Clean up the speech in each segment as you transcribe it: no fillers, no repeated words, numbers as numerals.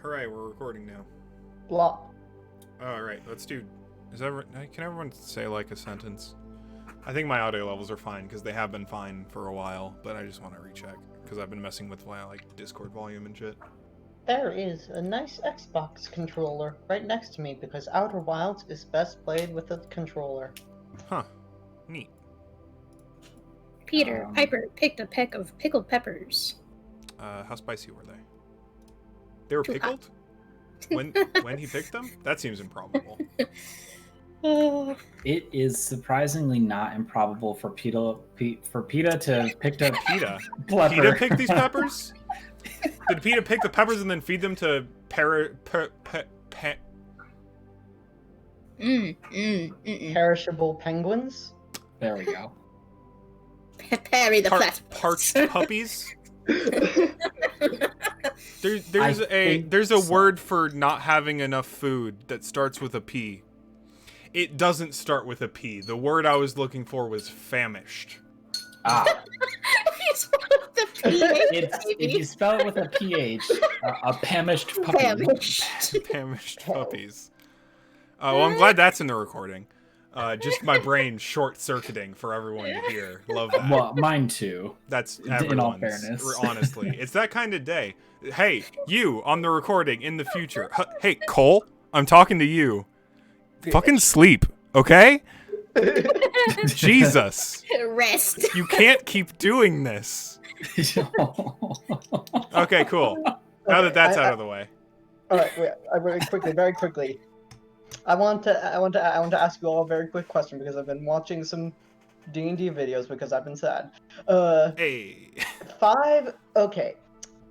Hooray, we're recording now. Blah. Alright, let's do... Can everyone say, like, a sentence? I think my audio levels are fine, because they have been fine for a while, but I just want to recheck, because I've been messing with my, like, Discord volume and shit. There is a nice Xbox controller right next to me because Outer Wilds is best played with a controller. Huh. Neat. Peter Piper picked a peck of pickled peppers. How spicy were they? They were Too pickled? When he picked them? That seems improbable. It is surprisingly not improbable for PETA to pick up PETA? pepper. PETA picked these peppers? Did PETA pick the peppers and then feed them to Perishable penguins? There we go. Perry the platypus. Parched puppies? There's a word for not having enough food that starts with a P. It doesn't start with a P. The word I was looking for was famished. If you spell it with a PH, a famished puppy. Famished puppies. Well, I'm glad that's in the recording. Just my brain short-circuiting for everyone to hear. Love that. Well, mine too. That's everyone's. In all fairness. Honestly. It's that kind of day. Hey, you on the recording in the future. Hey, Cole, I'm talking to you. Fucking sleep, okay? Jesus. Rest. You can't keep doing this. Okay, cool. Now that that's out of the way. All right, very quickly. I want to ask you all a very quick question because I've been watching some D&D videos because I've been sad. Hey.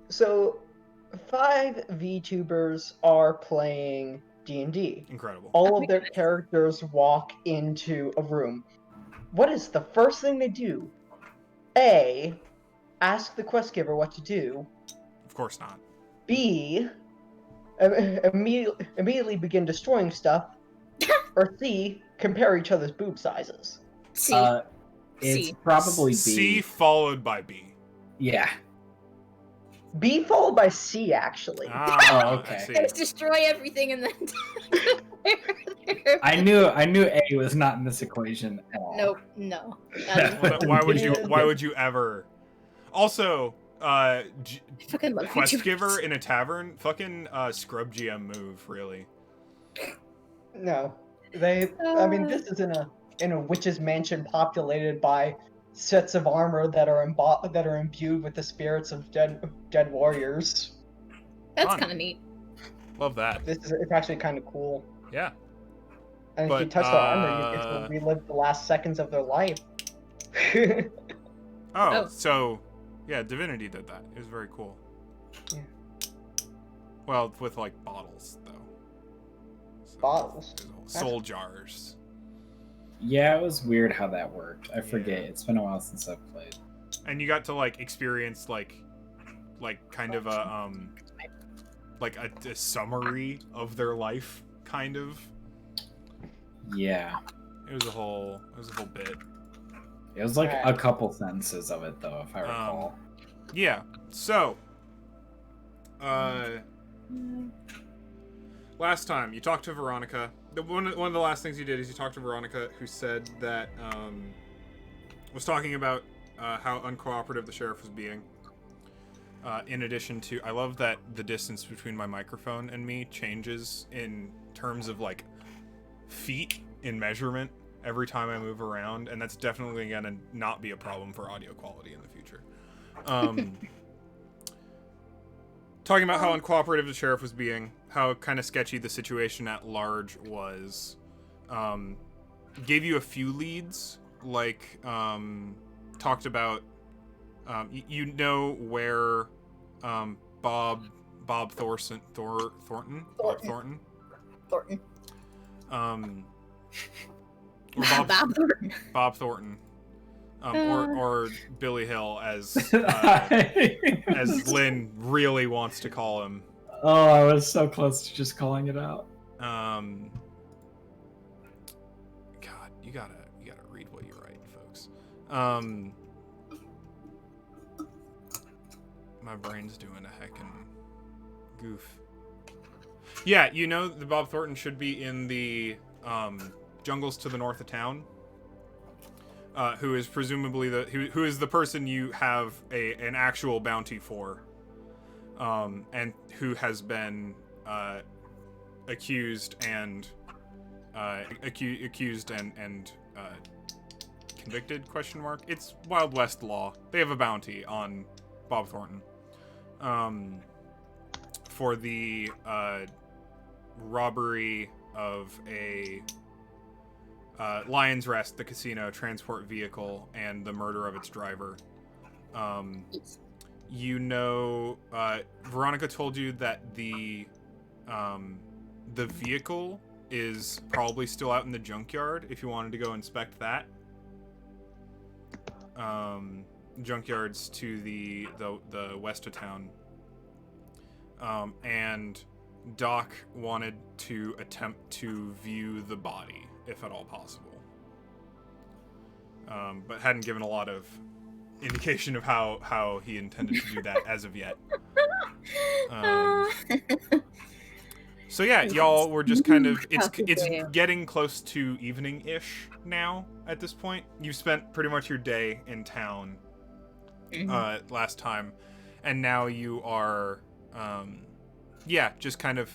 So 5 VTubers are playing D&D. Incredible. All of their characters walk into a room. What is the first thing they do? A, ask the quest giver what to do. Of course not. B, immediately begin destroying stuff. Or C, compare each other's boob sizes. C. It's probably B. C followed by B. Yeah. B followed by C, actually. Oh, okay. Let's destroy everything and then. I knew A was not in this equation at all. Nope. No. Why would you ever? Also, quest giver in a tavern, fucking scrub GM move, really. No, I mean, this is in a witch's mansion populated by sets of armor that are imbued with the spirits of dead warriors. That's kind of neat. Love that. It's actually kind of cool. Yeah. And if you touch the armor, you get to relive the last seconds of their life. So yeah, Divinity did that. It was very cool. Yeah. Well, with like bottles though. So, bottles. Soul jars. Yeah, it was weird how that worked. I forget. It's been a while since I've played. And you got to like experience like kind of a a summary of their life, kind of. Yeah. It was a whole bit. It was like a couple sentences of it though, if I recall. Yeah. So last time you talked to Veronica. One of the last things you did is you talked to Veronica, who said that was talking about how uncooperative the sheriff was being. In addition to, I love that the distance between my microphone and me changes in terms of like feet in measurement every time I move around, and that's definitely gonna not be a problem for audio quality in the future. Talking about how uncooperative the sheriff was being, how kind of sketchy the situation at large was. Gave you a few leads, like talked about you know where Bob Thornton. Or Bob Thornton. Or Billy Hill, as Lynn really wants to call him. Oh, I was so close to just calling it out. God, you gotta read what you write, folks. My brain's doing a heckin' goof. Yeah, you know the Bob Thornton should be in the jungles to the north of town. Who is presumably who is the person you have an actual bounty for, and who has been accused and convicted? Question mark. It's Wild West law. They have a bounty on Bob Thornton for the robbery of a Lion's Rest, the casino transport vehicle, and the murder of its driver. You know, Veronica told you that the vehicle is probably still out in the junkyard if you wanted to go inspect that. Junkyards to the west of town. And Doc wanted to attempt to view the body, if at all possible. But hadn't given a lot of indication of how he intended to do that as of yet. So yeah, y'all were just kind of it's getting close to evening-ish now at this point. You spent pretty much your day in town last time, and now you are just kind of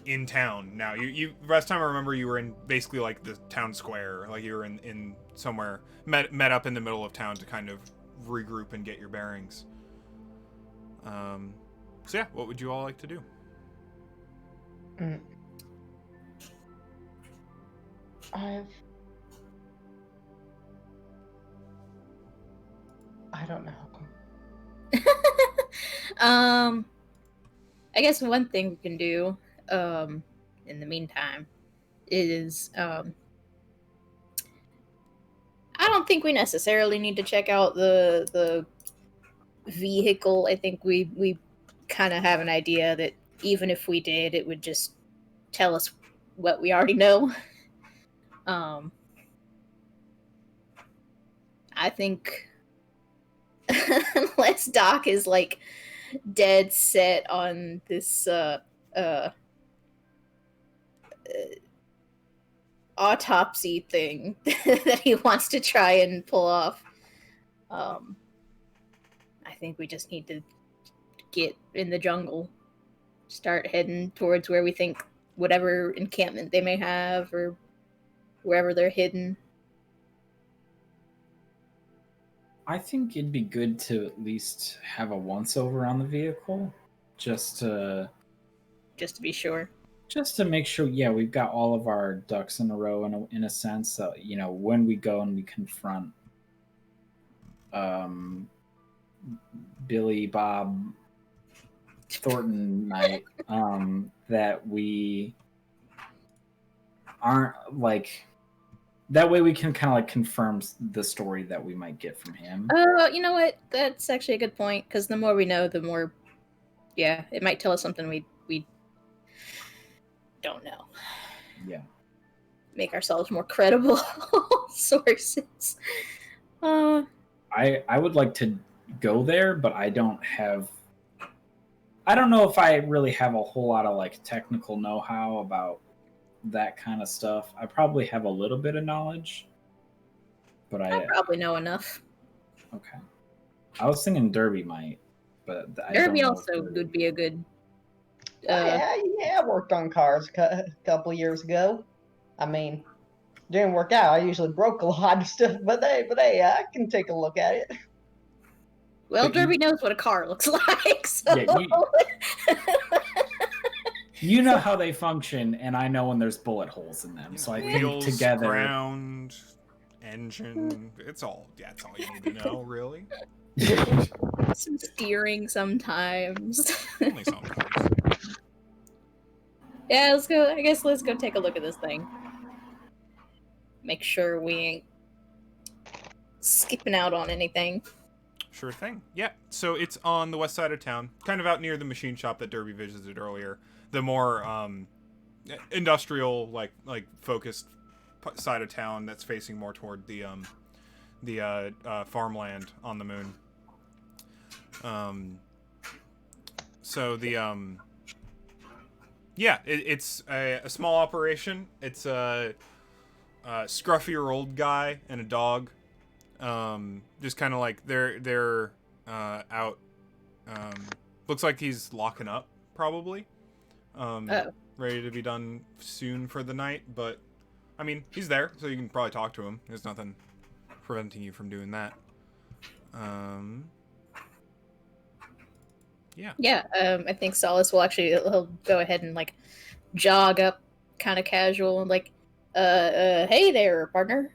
in town now. You last time I remember you were in basically like the town square, like you were in somewhere met up in the middle of town to kind of regroup and get your bearings. So yeah, what would you all like to do? I don't know. I guess one thing we can do in the meantime is I don't think we necessarily need to check out the vehicle. I think we kind of have an idea that even if we did, it would just tell us what we already know. I think unless Doc is like dead set on this autopsy thing that he wants to try and pull off, I think we just need to get in the jungle, start heading towards where we think whatever encampment they may have or wherever they're hidden. I think it'd be good to at least have a once-over on the vehicle, just to be sure. Just to make sure, yeah, we've got all of our ducks in a row in a sense. You know, when we go and we confront Billy Bob Thornton Knight, that we aren't like... That way we can kind of like confirm the story that we might get from him. You know what? That's actually a good point, because the more we know, the more, yeah, it might tell us something we don't know. Yeah. Make ourselves more credible sources. I would like to go there, but I don't know if I really have a whole lot of like technical know-how about that kind of stuff. I probably have a little bit of knowledge, but I probably know enough. Okay. I was thinking Derby might, but Derby also would be a good. I worked on cars a couple years ago. I mean, didn't work out. I usually broke a lot of stuff, but hey, I can take a look at it. Well, but Derby knows what a car looks like. So. Yeah, you know how they function, and I know when there's bullet holes in them. So I wheels, think together, ground, engine, it's all you need to know, really. Some steering sometimes. Only sometimes. Yeah, let's go. I guess let's go take a look at this thing. Make sure we ain't skipping out on anything. Sure thing. Yeah. So it's on the west side of town, kind of out near the machine shop that Derby visited earlier. The more industrial, like focused side of town that's facing more toward the farmland on the moon. So Yeah, it's a small operation. It's a scruffier old guy and a dog. Just kind of like they're out. Looks like he's locking up probably. Oh. Ready to be done soon for the night, but I mean he's there, so you can probably talk to him. There's nothing preventing you from doing that. Yeah. Yeah, I think Solace will actually he'll go ahead and like jog up, kind of casual, and like, hey there, partner.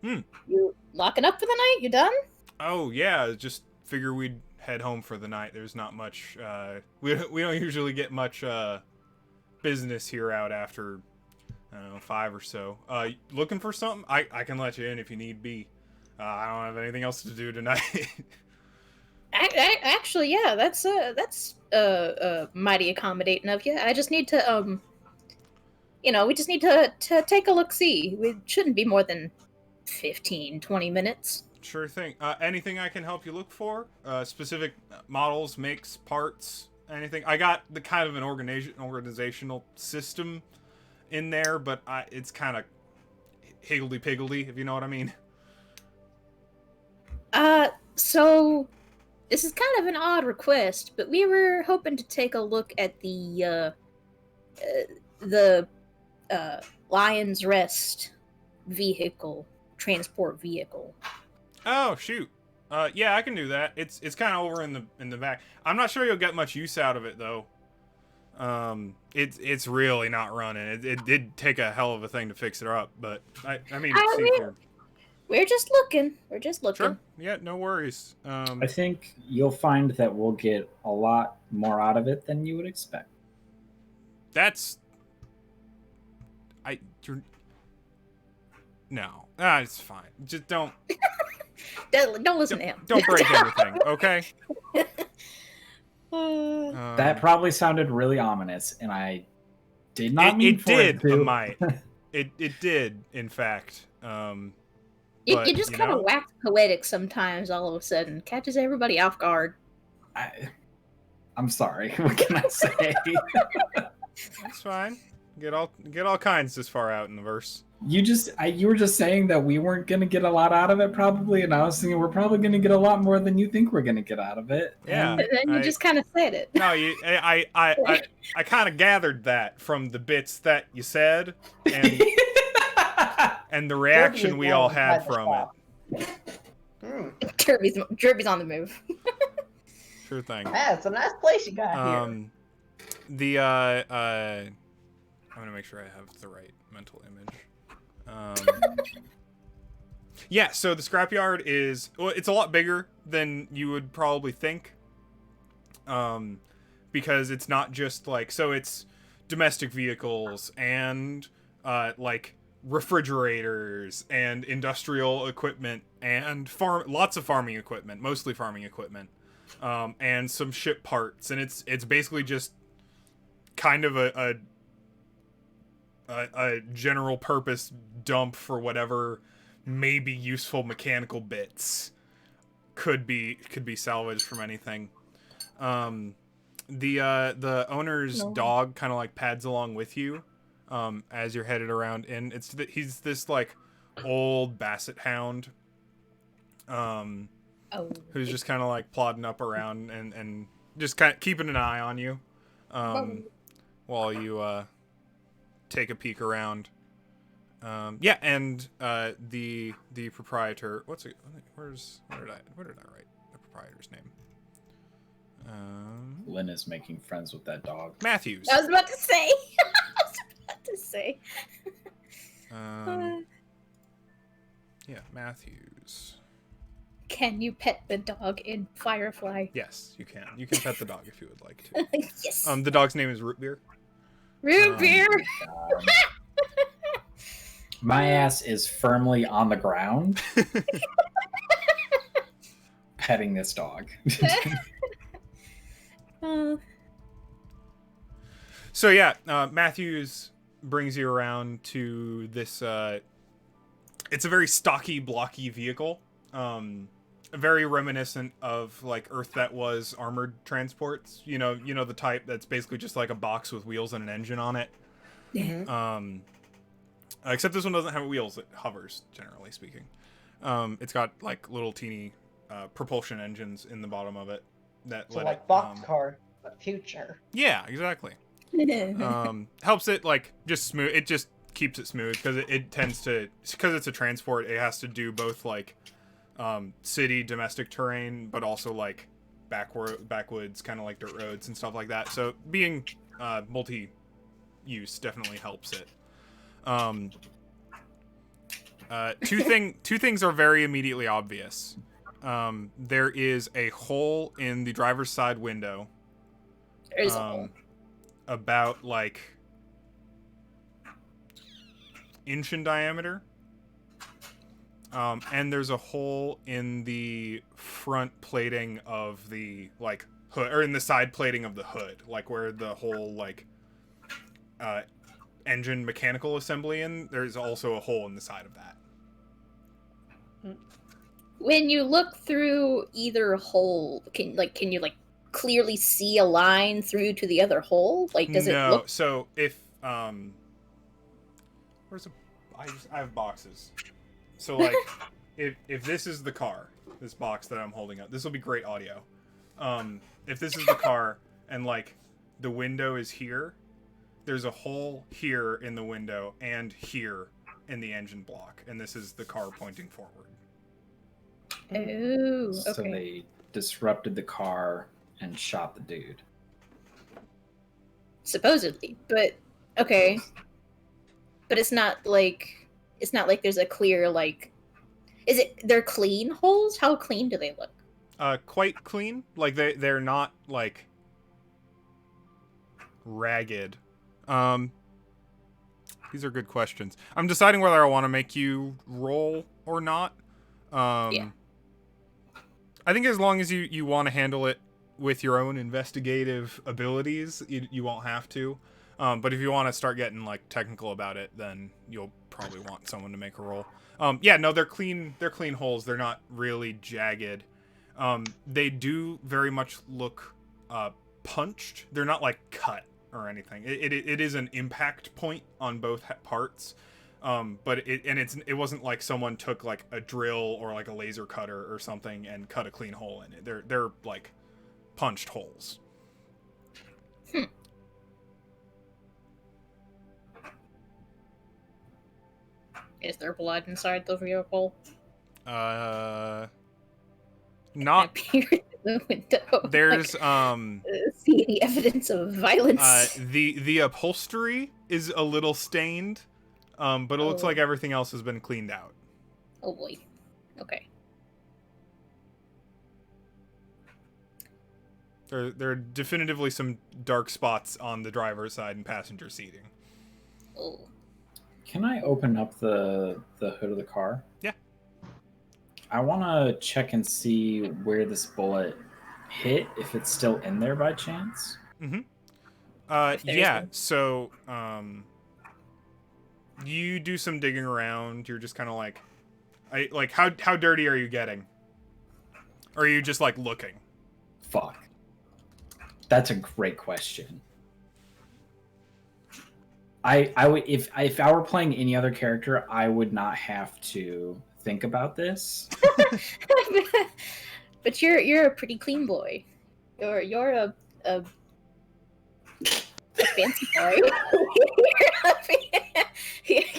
You locking up for the night? You done? Oh yeah, just figure we'd head home for the night. There's not much. We don't usually get much business here out after I don't know 5 or so. Looking for something? I can let you in if you need be. I don't have anything else to do tonight. Actually, yeah, that's mighty accommodating of you. I just need to we just need to take a look. See, we shouldn't be more than 15-20 minutes. Sure thing. Anything I can help you look for? Specific models, makes, parts, anything? I got the kind of an organizational system in there, but it's kind of higgledy-piggledy, if you know what I mean. So this is kind of an odd request, but we were hoping to take a look at the Lion's Rest transport vehicle. Oh shoot. Yeah, I can do that. It's kind of over in the back. I'm not sure you'll get much use out of it though. It's really not running. It did take a hell of a thing to fix it up, but I mean, we're just looking. We're just looking. Sure. Yeah, no worries. I think you'll find that we'll get a lot more out of it than you would expect. No. It's fine. Just don't Don't listen to him. Don't break anything, okay? That probably sounded really ominous, and I did not mean it for it to. Might. It did, in fact. You just kind of wax poetic sometimes. All of a sudden, catches everybody off guard. I'm sorry. What can I say? That's fine. Get all kinds this far out in the verse. You were just saying that we weren't gonna get a lot out of it, probably, and I was thinking we're probably gonna get a lot more than you think we're gonna get out of it. Yeah. And then you just kind of said it. No, I kind of gathered that from the bits that you said, and and the reaction we all had from it. Derby's on the move. Sure thing. Yeah, it's a nice place you got here. I'm gonna make sure I have the right mental image. Yeah, so the scrapyard it's a lot bigger than you would probably think. Because it's not just it's domestic vehicles and like refrigerators and industrial equipment and lots of farming equipment, mostly farming equipment, and some ship parts, and it's basically just kind of a general purpose dump for whatever maybe useful mechanical bits could be salvaged from anything. The owner's dog kind of like pads along with you as you're headed around, and he's this like old basset hound who's just kind of like plodding up around and just kind of keeping an eye on you while you take a peek around. Yeah, and the proprietor. Where did I write the proprietor's name? Lynn is making friends with that dog. Matthews. I was about to say. Yeah, Matthews. Can you pet the dog in Firefly? Yes, you can. You can pet the dog if you would like to. Yes. The dog's name is Root Beer. Root beer. My ass is firmly on the ground, petting this dog. So yeah, Matthews brings you around to this. It's a very stocky, blocky vehicle. very reminiscent of like Earth that was armored transports. You know the type that's basically just like a box with wheels and an engine on it. Mhm. Except this one doesn't have wheels; it hovers, generally speaking. It's got like little teeny propulsion engines in the bottom of it that So let like it. boxcar, but future. Yeah, exactly. Helps it like just smooth. It just keeps it smooth because it tends to, because it's a transport. It has to do both like city domestic terrain, but also like backwoods, kind of like dirt roads and stuff like that. So being multi-use definitely helps it. Two things are very immediately obvious. There is a hole in the driver's side window. There's a hole. About like inch in diameter. And there's a hole in the front plating of the like hood, or in the side plating of the hood, like where the whole like engine mechanical assembly in. There's also a hole in the side of that. When you look through either hole, can you clearly see a line through to the other hole? Like, does it look? So if I have boxes. So like if this is the car, this box that I'm holding up, this will be great audio. If this is the car and like the window is here, there's a hole here in the window and here in the engine block, and this is the car pointing forward. Oh, okay. So they disrupted the car and shot the dude. Supposedly, but okay. But it's not like there's a clear like. Is it? They're clean holes? How clean do they look? Quite clean. Like they're not like ragged. These are good questions. I'm deciding whether I want to make you roll or not. Yeah. I think as long as you want to handle it with your own investigative abilities, you won't have to. But if you want to start getting like technical about it, then you'll probably want someone to make a roll. Yeah, no, they're clean. They're clean holes. They're not really jagged. They do very much look punched. They're not like cut or anything. It is an impact point on both parts. But it wasn't like someone took like a drill or like a laser cutter or something and cut a clean hole in it. They're like punched holes. Is there blood inside the vehicle? Not. Peer in the window. There's see any evidence of violence? The upholstery is a little stained, but it looks like everything else has been cleaned out. Oh boy. Okay. There are definitively some dark spots on the driver's side and passenger seating. Oh. Can I open up the hood of the car? Yeah. I want to check and see where this bullet hit, if it's still in there by chance. Mm-hmm. Yeah. So, you do some digging around. You're just kind of like, how dirty are you getting? Or are you just like looking? Fuck. That's a great question. I would, if I were playing any other character, I would not have to think about this. But you're a pretty clean boy. You're a fancy boy. You're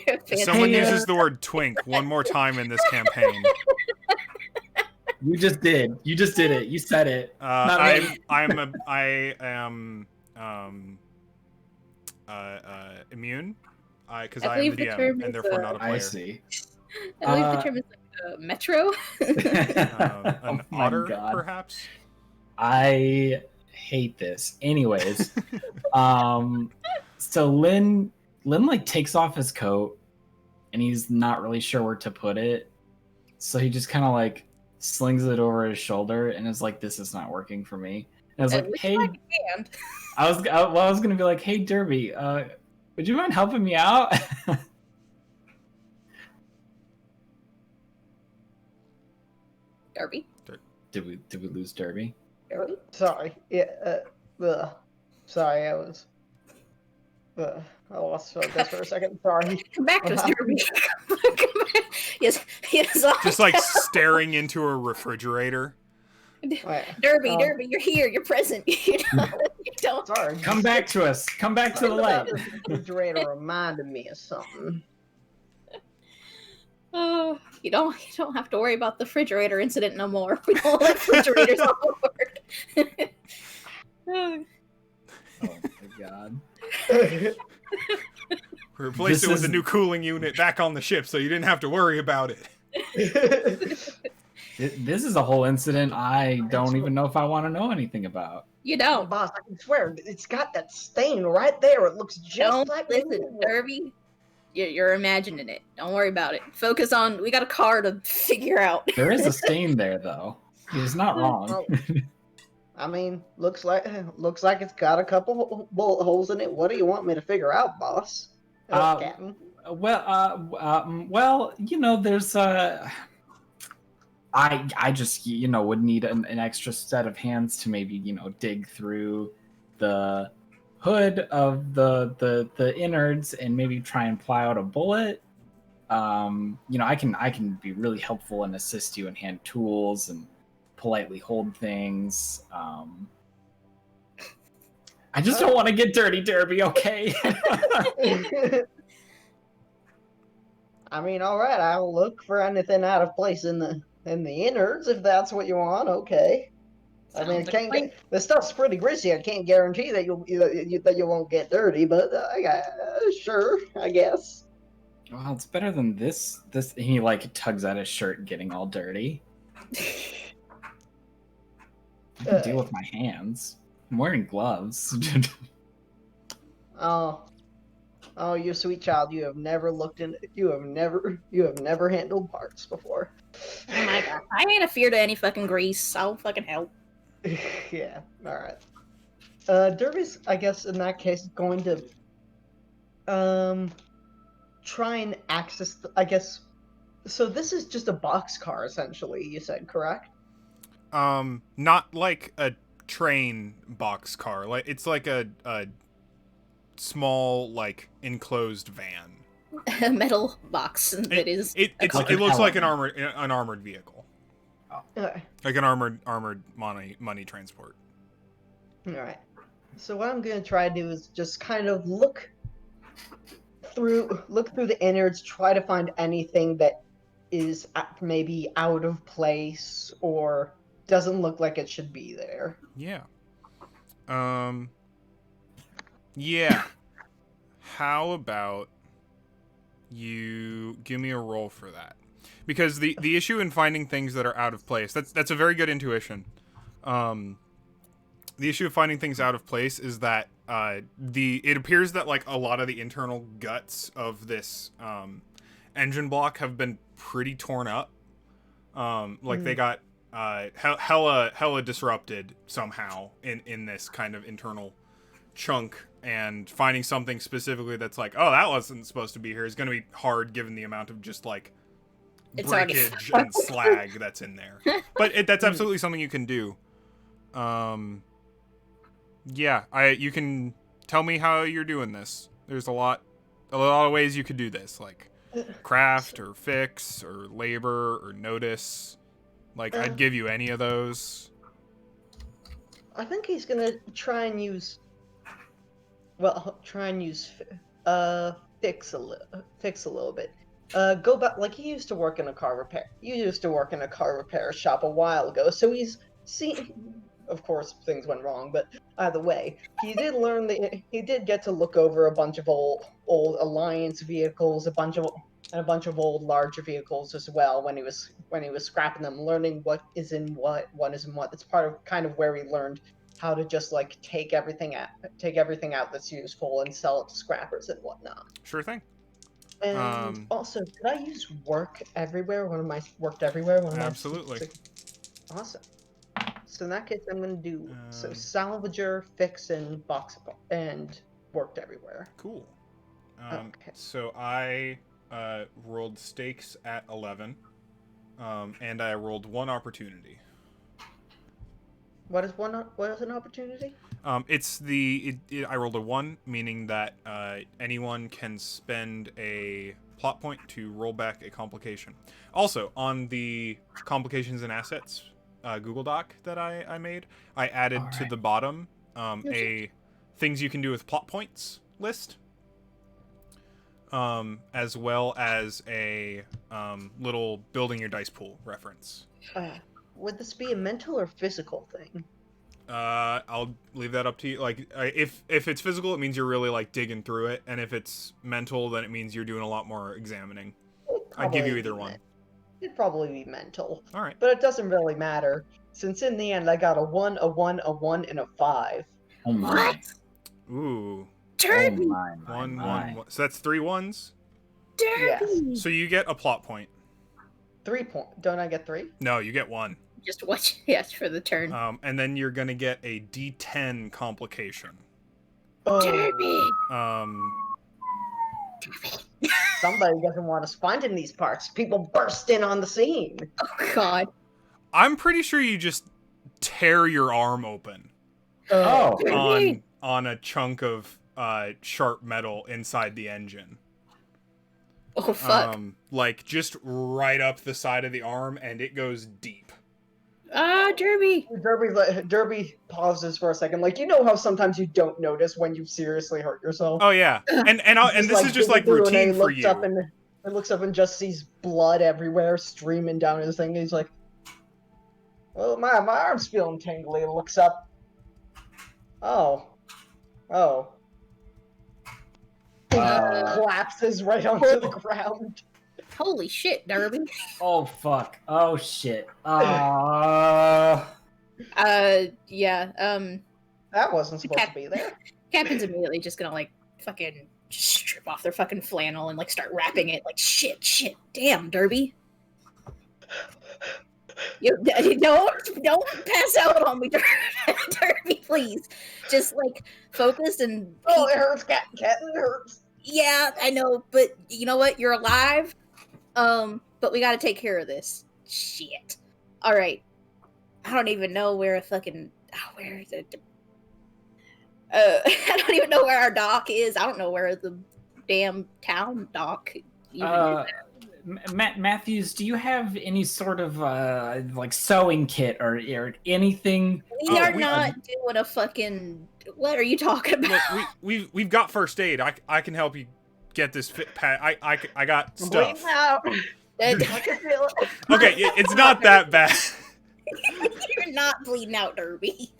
a fancy Someone boy. uses the word twink one more time in this campaign. You just did. You just did it. You said it. I am immune, because I am the DM and therefore not a player. I see. I believe the term is like metro. An otter, God. perhaps. I hate this. Anyways, so Lynn like takes off his coat, and he's not really sure where to put it, so he just kind of like slings it over his shoulder and is like, "This is not working for me." And I was like, "Hey," I was gonna be like, "Hey, Derby, would you mind helping me out?" Darby. Did we lose Derby? Darby. Sorry. Yeah. Sorry, I lost focus for a second. Sorry. Come back to us, Darby. yes. Just like staring into a refrigerator. Derby, you're here. You're present. You don't. Sorry. Come back to us. Come back to the light. The refrigerator reminded me of something. Oh, you don't have to worry about the refrigerator incident no more. We don't let refrigerators on board. Oh my god. We replaced it with a new cooling unit back on the ship, so you didn't have to worry about it. This is a whole incident I don't even know if I want to know anything about. You don't. Boss, I can swear, it's got that stain right there. It looks just Don't like listen, Derby. You're imagining it. Don't worry about it. Focus on. We got a car to figure out. There is a stain there, though. He's not wrong. I mean, looks like it's got a couple bullet holes in it. What do you want me to figure out, boss? Captain. Well, you know, there's I just would need an extra set of hands to maybe dig through the hood of the innards and maybe try and ply out a bullet. I can be really helpful and assist you and hand tools and politely hold things. I just don't want to get dirty, Derby. Okay. I mean, all right. I'll look for anything out of place in the innards if that's what you want. Okay. I mean, the stuff's pretty greasy. I can't guarantee that you won't get dirty, but sure, I guess. Well, it's better than this. He tugs at his shirt, getting all dirty. I can deal with my hands. I'm wearing gloves. Oh, you sweet child! You have never handled parts before. Oh my god! I ain't a fear to any fucking grease. I'll fucking help. Yeah. All right. Derby's, I guess, in that case, going to try and access. I guess. So this is just a boxcar, essentially. You said, correct? Not like a train boxcar. Like it's like a small, like, enclosed van. A metal box that is. It looks like an armored vehicle. Like an armored money transport. All right. So what I'm gonna try to do is just kind of look through the innards, try to find anything that is maybe out of place or doesn't look like it should be there. Yeah. Yeah. How about you give me a roll for that? Because the issue in finding things that are out of place, that's a very good intuition. The issue of finding things out of place is that it appears that like a lot of the internal guts of this engine block have been pretty torn up. They got hella disrupted somehow in this kind of internal chunk, and finding something specifically that's like, oh, that wasn't supposed to be here is going to be hard given the amount of just like breakage and slag that's in there. But that's absolutely something you can do. Yeah, you can tell me how you're doing this. There's a lot of ways you could do this, like craft or fix or labor or notice. Like I'd give you any of those. I think he's gonna try and use fix a little bit. Go back, like he used to work in a car repair. You used to work in a car repair shop a while ago, so he's seen. Of course, things went wrong, but either way, he did learn that he did get to look over a bunch of old Alliance vehicles, a bunch of old larger vehicles as well when he was scrapping them, learning what is in what is in what. That's part of kind of where he learned how to just like take everything out that's useful and sell it to scrappers and whatnot. Sure thing. And also, could I use work everywhere? Worked everywhere? Absolutely. Awesome. So in that case, I'm going to do salvager, fix, and box and worked everywhere. Cool. Okay. So I rolled stakes at 11. and I rolled 1 opportunity. What is an opportunity? It's I rolled a 1, meaning that anyone can spend a plot point to roll back a complication. Also, on the complications and assets Google Doc that I made, I added to the bottom a things you can do with plot points list, as well as a little building your dice pool reference. Would this be a mental or physical thing? I'll leave that up to you. Like, if it's physical, it means you're really like digging through it, and if it's mental, then it means you're doing a lot more examining. I'd give you either one. It'd probably be mental. All right. But it doesn't really matter, since in the end I got a 1, a 1, a 1, and a 5. Oh my. Ooh. Derby! Oh my. One. So that's 3 ones. Derby! So you get a plot point. 3 point. Don't I get 3? No, you get 1. Just watch, yes, for the turn. And then you're gonna get a D10 complication. Oh, Derby! somebody doesn't want us finding these parts. People burst in on the scene. Oh god. I'm pretty sure you just tear your arm open Oh. Derby! on a chunk of sharp metal inside the engine. Oh fuck. Like just right up the side of the arm, and it goes deep. Derby! Derby pauses for a second. Like, you know how sometimes you don't notice when you seriously hurt yourself? Oh yeah, and this is just like routine for you. He looks up and just sees blood everywhere streaming down his thing. He's like, "Well, my arm's feeling tingly." He looks up. Oh. He collapses right onto the ground. Holy shit, Derby. Oh fuck. Oh shit. That wasn't supposed to be there. Captain's immediately just gonna like fucking strip off their fucking flannel and like start wrapping it like shit, damn, Derby. Don't pass out on me, Derby, please. Just like focus and Oh, it hurts, cat, it hurts. Yeah, I know, but you know what? You're alive. But we gotta take care of this. Shit. Alright. I don't even know where where is it? I don't even know where our dock is. I don't know where the damn town dock even is. Matthews, do you have any sort of like sewing kit or anything? We are not doing a fucking. What are you talking about? Look, we've got first aid. I can help you get this fit. I got stuff. Bleeding out. I can feel it. Okay, it's not that bad. You're not bleeding out, Derby.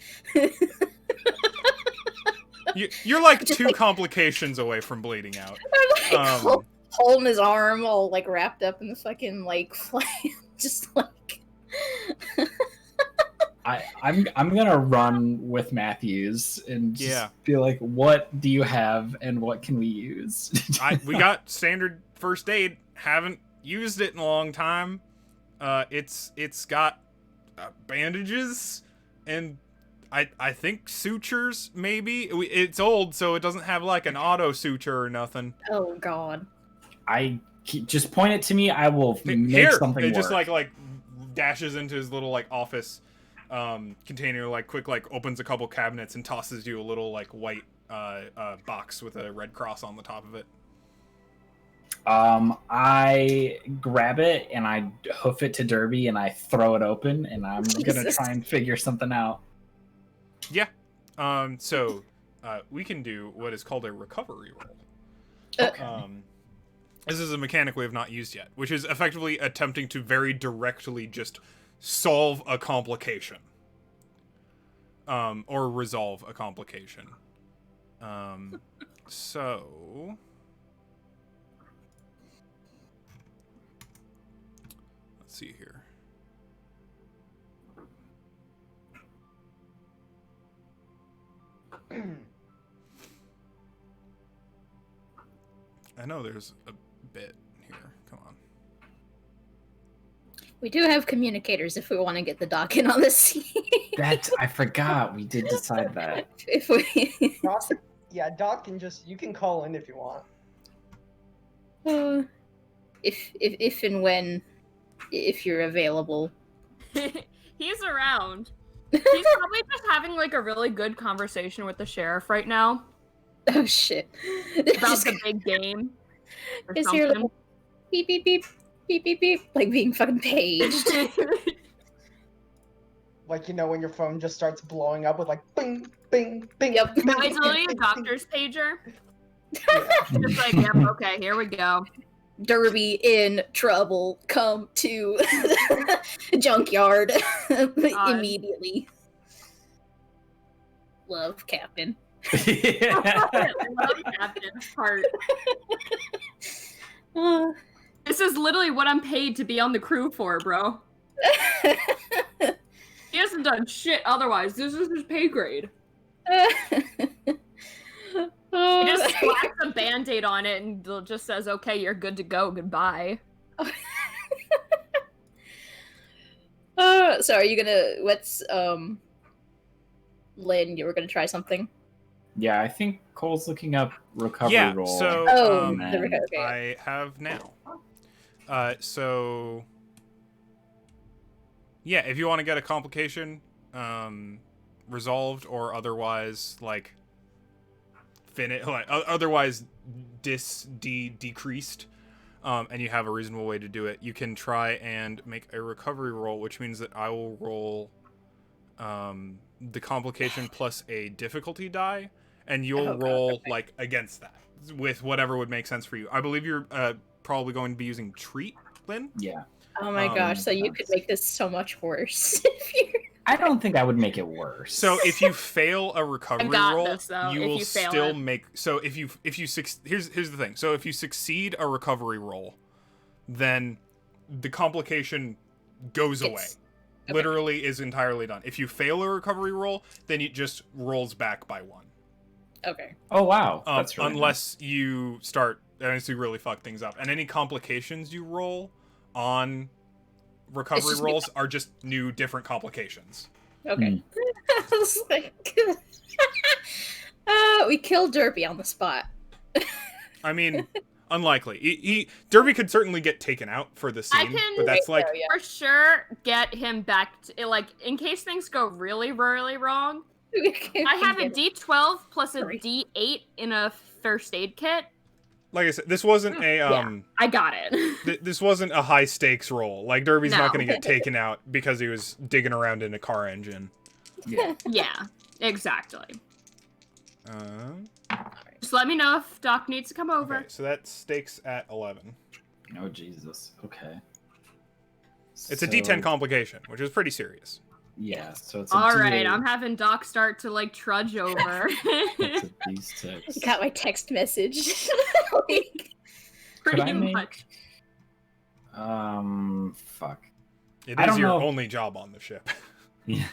You're like Just two like- complications away from bleeding out. I'm like holding his arm, all like wrapped up in the fucking like flame, just like. I'm gonna run with Matthews and just be like, what do you have and what can we use? We got standard first aid. Haven't used it in a long time. It's got bandages and I think sutures maybe. It's old, so it doesn't have like an auto suture or nothing. Oh god. I just point it to me. I will make Here, something. It work. just like dashes into his little like office container, like quick like opens a couple cabinets and tosses you a little like white box with a red cross on the top of it. I grab it and I hoof it to Derby and I throw it open and I'm gonna try and figure something out. Yeah. So we can do what is called a recovery roll. Okay. This is a mechanic we have not used yet, which is effectively attempting to very directly just solve a complication. Or resolve a complication. So... Let's see here. I know there's a bit here. Come on. We do have communicators if we want to get the dock in on the scene. I forgot we did decide that. If we... Doc you can call in if you want. if and when if you're available. He's around. He's probably just having like a really good conversation with the sheriff right now Oh shit! about the big game. Or Is here something. beep beep beep beep beep beep, like being fucking paged. Like, you know, when your phone just starts blowing up with like bing, bing, bing. Yep. bing, No, it's literally a bing, doctor's pager. Yeah. Just like, yep, okay, here we go. Derby in trouble. Come to junkyard immediately. Love, Captain. Yeah. Love Captain part. Uh, This is literally what I'm paid to be on the crew for, bro. He hasn't done shit otherwise. This is his pay grade. He just slaps a band-aid on it and just says, okay, you're good to go, goodbye. So are you gonna Lynn, you were gonna try something? Yeah, I think Cole's looking up recovery Yeah, roll. so Oh, um, the recovery. Okay. I have now. So yeah, if you want to get a complication resolved or otherwise like otherwise decreased, and you have a reasonable way to do it, you can try and make a recovery roll, which means that I will roll the complication plus a difficulty die, and you'll Oh, God, roll okay. like against that with whatever would make sense for you. I believe you're probably going to be using treat, Lynn. Yeah. Oh my gosh, so you could make this so much worse if you're I don't think I would make it worse. So if you fail a recovery got roll, this, though, you if will you fail still it. make. So if you here's the thing. So if you succeed a recovery roll, then the complication goes away. It's- okay. Literally is entirely done. If you fail a recovery roll, then it just rolls back by one. Okay. Oh wow, that's really Unless you start you really fuck things up, and any complications you roll on recovery just new rolls are just new different complications. Okay. I was like, we killed Derby on the spot. I mean, unlikely. Derby could certainly get taken out for the scene, can- but that's like So, yeah. For sure, get him back to, like, in case things go really, really wrong. I have a D12 plus a Sorry. D8 in a first aid kit. like I said, this wasn't a I got it. this wasn't a high stakes roll. Like Derby's No. not going to get taken out because he was digging around in a car engine. Yeah. Yeah, exactly. Uh, Just let me know if Doc needs to come over. okay, so that stakes at 11. Oh Jesus. Okay. It's a D10 complication, which is pretty serious. Yeah, so it's a All right, D8, I'm having Doc start to like trudge over. it's a D6. You got my text message. Like, Could I Pretty make- much. Fuck. It I is don't your know. only job on the ship. Yeah.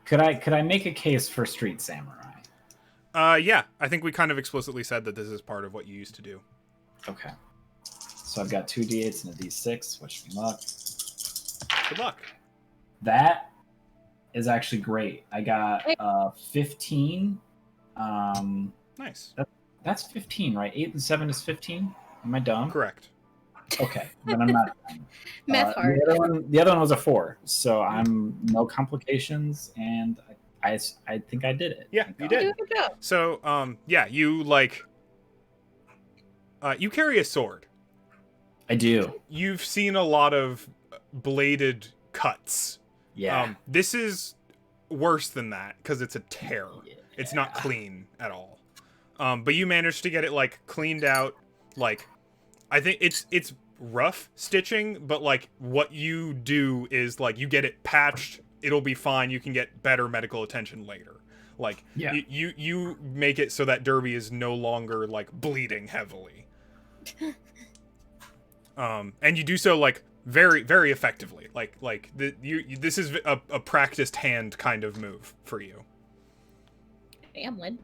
Could I make a case for Street Samurai? Yeah, I think we kind of explicitly said that this is part of what you used to do. Okay. So I've got 2 D8s and a D6. Wish me luck. Good luck. That is actually great. I got 15. Nice. That's 15, right? 8 and 7 is 15. Am I dumb? Correct. Okay, then I'm not dumb. math hard. The other one was a 4, so I'm no complications, and I think I did it. Yeah, Thank you God. did. Good job. So, yeah, you like you carry a sword. I do. You've seen a lot of bladed cuts. Yeah. This is worse than that because it's a tear. Yeah. It's not clean at all. But you managed to get it like cleaned out. Like, I think it's rough stitching, but like what you do is like you get it patched. It'll be fine. You can get better medical attention later. Like Yeah. you make it so that Derby is no longer like bleeding heavily. And you do so like very, very effectively. This is a practiced hand kind of move for you. Damn, Lynn.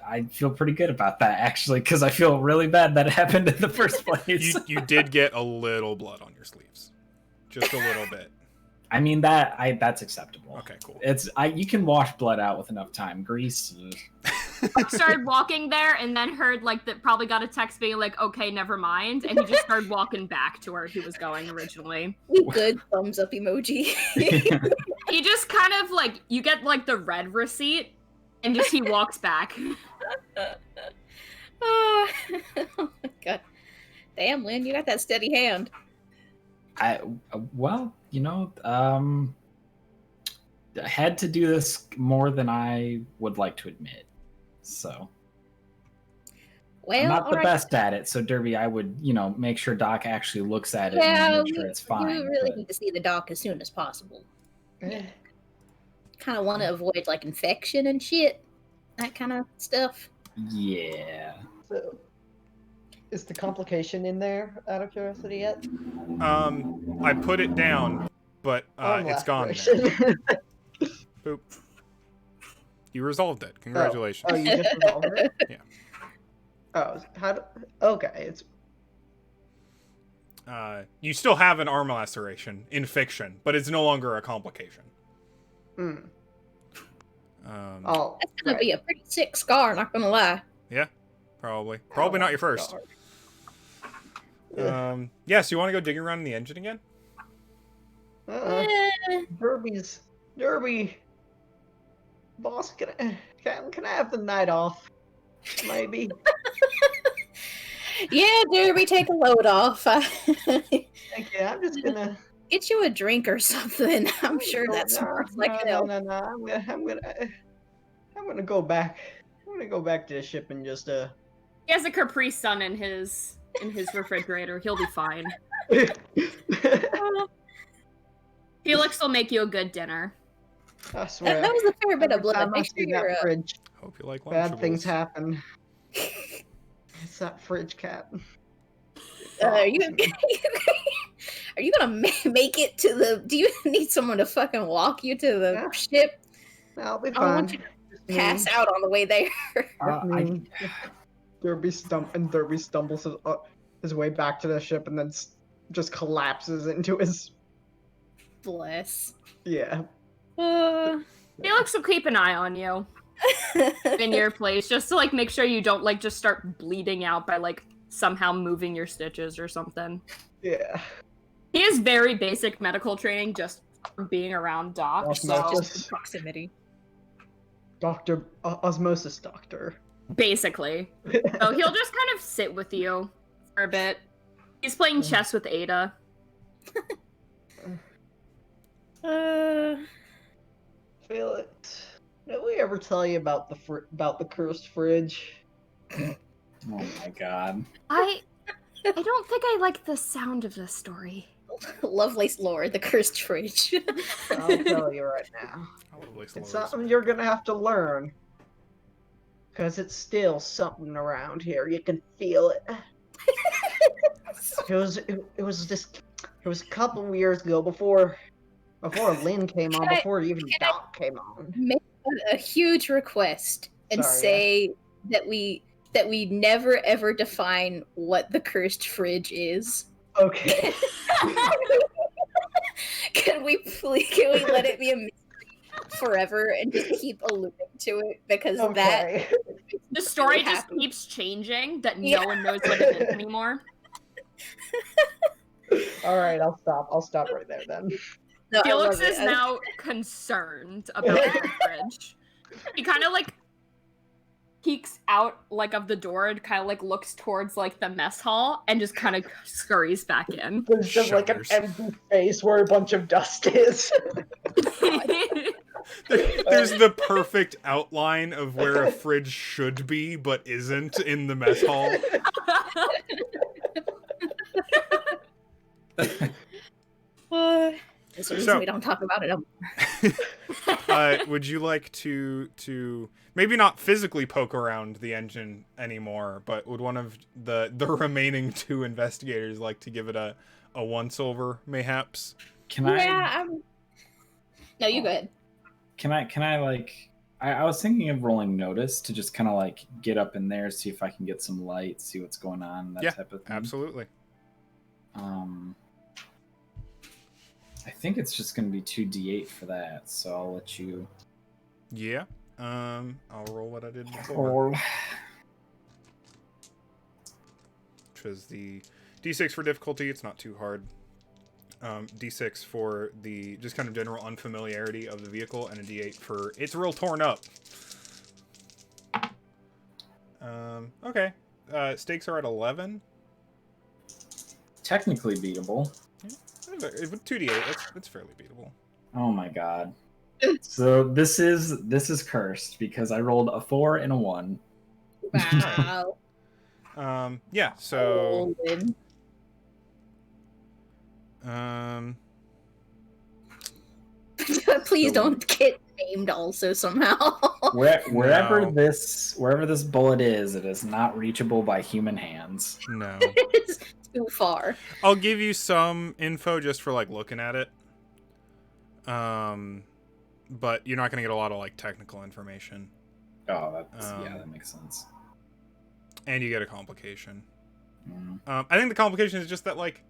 I feel pretty good about that actually, because I feel really bad that it happened in the first place. You did get a little blood on your sleeves, just a little bit. I mean that's acceptable. Okay, cool. You can wash blood out with enough time. Grease. started walking there and then heard like that probably got a text being like, okay, never mind, and he just started walking back to where he was going originally. Good thumbs up emoji. He just kind of like, you get like the red receipt and just he walks back. Oh my god. Damn, Lynn, you got that steady hand. Well, you know, I had to do this more than I would like to admit. So Well, I'm not the alright. best at it. So Derby, I would, you know, make sure Doc actually looks at it Yeah, and make sure it's fine. You really but- need to see the doc as soon as possible. Eh, Kind of want to avoid like infection and shit, that kind of stuff. Yeah. So, is the complication in there, out of curiosity, yet? I put it down, but Arm it's gone now. laceration. Boop. You resolved it. Congratulations. Oh, you just resolved it? Yeah. Oh, okay, it's... You still have an arm laceration in fiction, but it's no longer a complication. Hmm. Oh, That's gonna be a pretty sick scar, not gonna lie. yeah, probably. Probably not your first. Scar. Yeah, so you want to go digging around in the engine again? Derby. Boss, can I have the night off? Maybe. Yeah, Derby, take a load off. Thank you. I'm just gonna Get you a drink or something. I'm sure that's more like no. I'm gonna go back. I'm gonna go back to the ship and just He has a Capri Sun in his refrigerator. He'll be fine. Felix will make you a good dinner. I swear. That was a fair bit of every blood. time I Make see sure you're that fridge, Hope you like bad Lunchables. things happen. It's that fridge cat. are you gonna make it to the? Do you need someone to fucking walk you to the Yeah. ship? I'll be I don't want fine. you to pass out on the way there. Derby stumbles his way back to the ship and then just collapses into his. Bless. Yeah. Felix will keep an eye on you in your place, just to like make sure you don't like just start bleeding out by like somehow moving your stitches or something. Yeah. He has very basic medical training just from being around Doc. Osmosis. So Proximity. Doctor, osmosis doctor. basically, so he'll just kind of sit with you for a bit. He's playing chess with Ada. Felix, did we ever tell you about the cursed fridge? Oh my god. I don't think I like the sound of this story. Lovelace lore, the cursed fridge. I'll tell you right now. It's something you're gonna have to learn. Cause it's still something around here. You can feel it. It was a couple of years ago before Lynn came on, before even Doc came on. Make a huge request and Sorry, say that we never ever define what the cursed fridge is. Okay. Can we let it be a mystery forever and just keep alluding to it, because Okay. The story really just happens. keeps changing that Yeah. no one knows what it is anymore. All right, I'll stop right there then. No, I Felix love it. is now concerned about the fridge. He kind of like peeks out like of the door and kind of like looks towards like the mess hall and just kind of scurries back in. There's just like an Shudders. empty space where a bunch of dust is. There's the perfect outline of where a fridge should be but isn't in the mess hall. There's a reason So- we don't talk about it. Would you like to maybe not physically poke around the engine anymore, but would one of the remaining two investigators like to give it a once over, mayhaps? Can No, you go ahead. I like I was thinking of rolling notice to just kind of like get up in there, see if I can get some light, see what's going on, that Yeah, type of thing. Absolutely. I think it's just going to be 2d8 for that, so I'll let you. Yeah. I'll roll what I did before, Or which was the D6 for difficulty. It's not too hard. D6 for the just kind of general unfamiliarity of the vehicle, and a D8 for it's real torn up. Okay. Stakes are at 11. technically beatable. With 2D8, that's fairly beatable. Oh my god. So this is cursed because I rolled a 4 and a 1. Wow. Yeah, so Golden. Please don't get named also somehow. Wherever No. this bullet is, it is not reachable by human hands. no. It's too far. I'll give you some info just for like looking at it. But you're not gonna get a lot of like technical information. Oh, that's Um, that makes sense. And you get a complication. Mm. I think the complication is just that like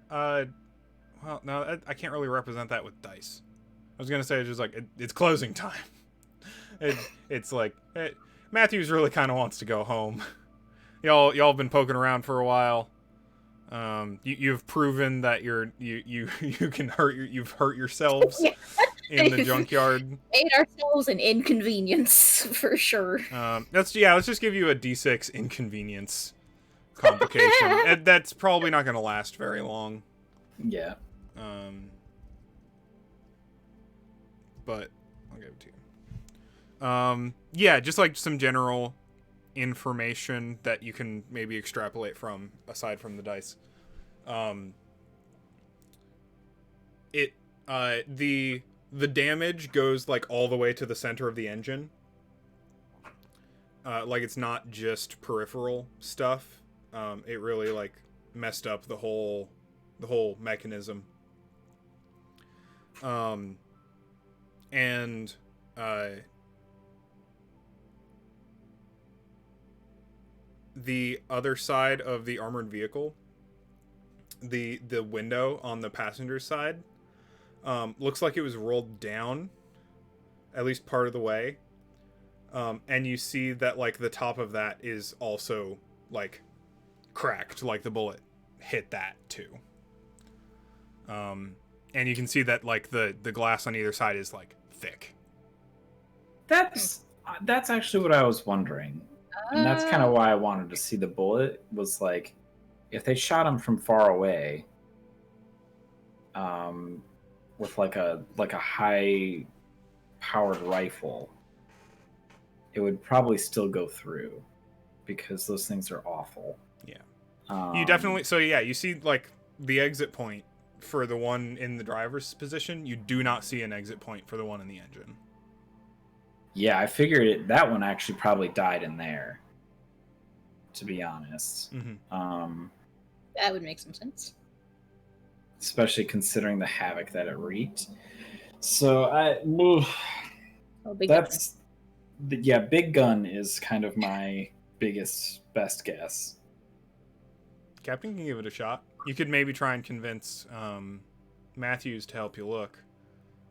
well, no, I can't really represent that with dice. I was gonna say it's just like it's closing time. It's like Matthews really kind of wants to go home. Y'all been poking around for a while. You've proven that you can you've hurt yourselves in the junkyard. Made ourselves an inconvenience for sure. Let's just give you a D6 inconvenience complication. And that's probably not gonna last very long. Yeah. But I'll give it to you. Yeah, just like some general information that you can maybe extrapolate from aside from the dice. The damage goes like all the way to the center of the engine. Like it's not just peripheral stuff. It really like messed up the whole mechanism. And the other side of the armored vehicle, the window on the passenger side, looks like it was rolled down at least part of the way. And you see that like the top of that is also like cracked, like the bullet hit that too. And you can see that like the glass on either side is like thick. That's actually what I was wondering. And that's kind of why I wanted to see the bullet, was like if they shot him from far away with like a high powered rifle, it would probably still go through because those things are awful. Yeah. You definitely you see like the exit point for the one in the driver's position. You do not see an exit point for the one in the engine. Yeah, I figured that one actually probably died in there, to be honest. Mm-hmm. That would make some sense. Especially considering the havoc that it wreaked. So Big Gun is kind of my best guess. Captain can give it a shot. You could maybe try and convince Matthews to help you look.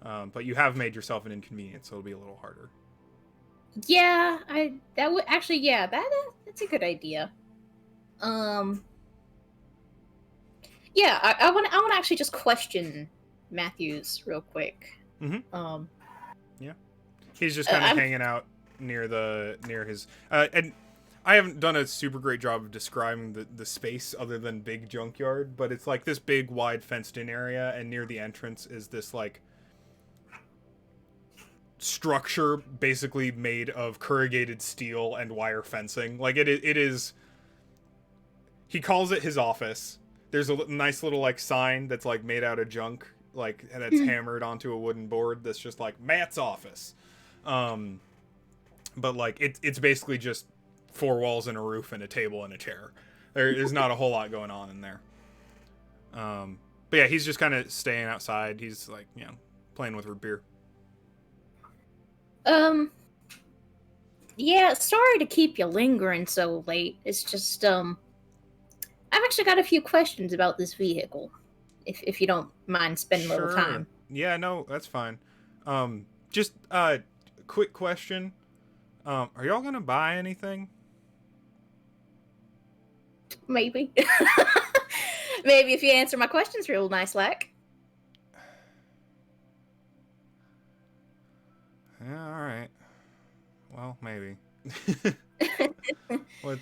But you have made yourself an inconvenience, so it'll be a little harder. Yeah, that would actually, yeah, that's a good idea. Yeah, I want to actually just question Matthews real quick. Mm-hmm. Yeah, he's just kind of hanging out near his and I haven't done a super great job of describing the space other than big junkyard, but it's like this big wide fenced in area, and near the entrance is this like structure basically made of corrugated steel and wire fencing. Like it is he calls it his office. There's a nice little like sign that's like made out of junk, like that's hammered onto a wooden board that's just like Matt's office. But like it's basically just 4 walls and a roof and a table and a chair. There's not a whole lot going on in there. But yeah, he's just kind of staying outside. He's like, playing with root beer. Yeah, sorry to keep you lingering so late. It's just, I've actually got a few questions about this vehicle, if you don't mind spending a little time. Yeah, no, that's fine. Just quick question. Are y'all gonna buy anything? Maybe. Maybe if you answer my questions real nice, like. Yeah, all right. Well, maybe.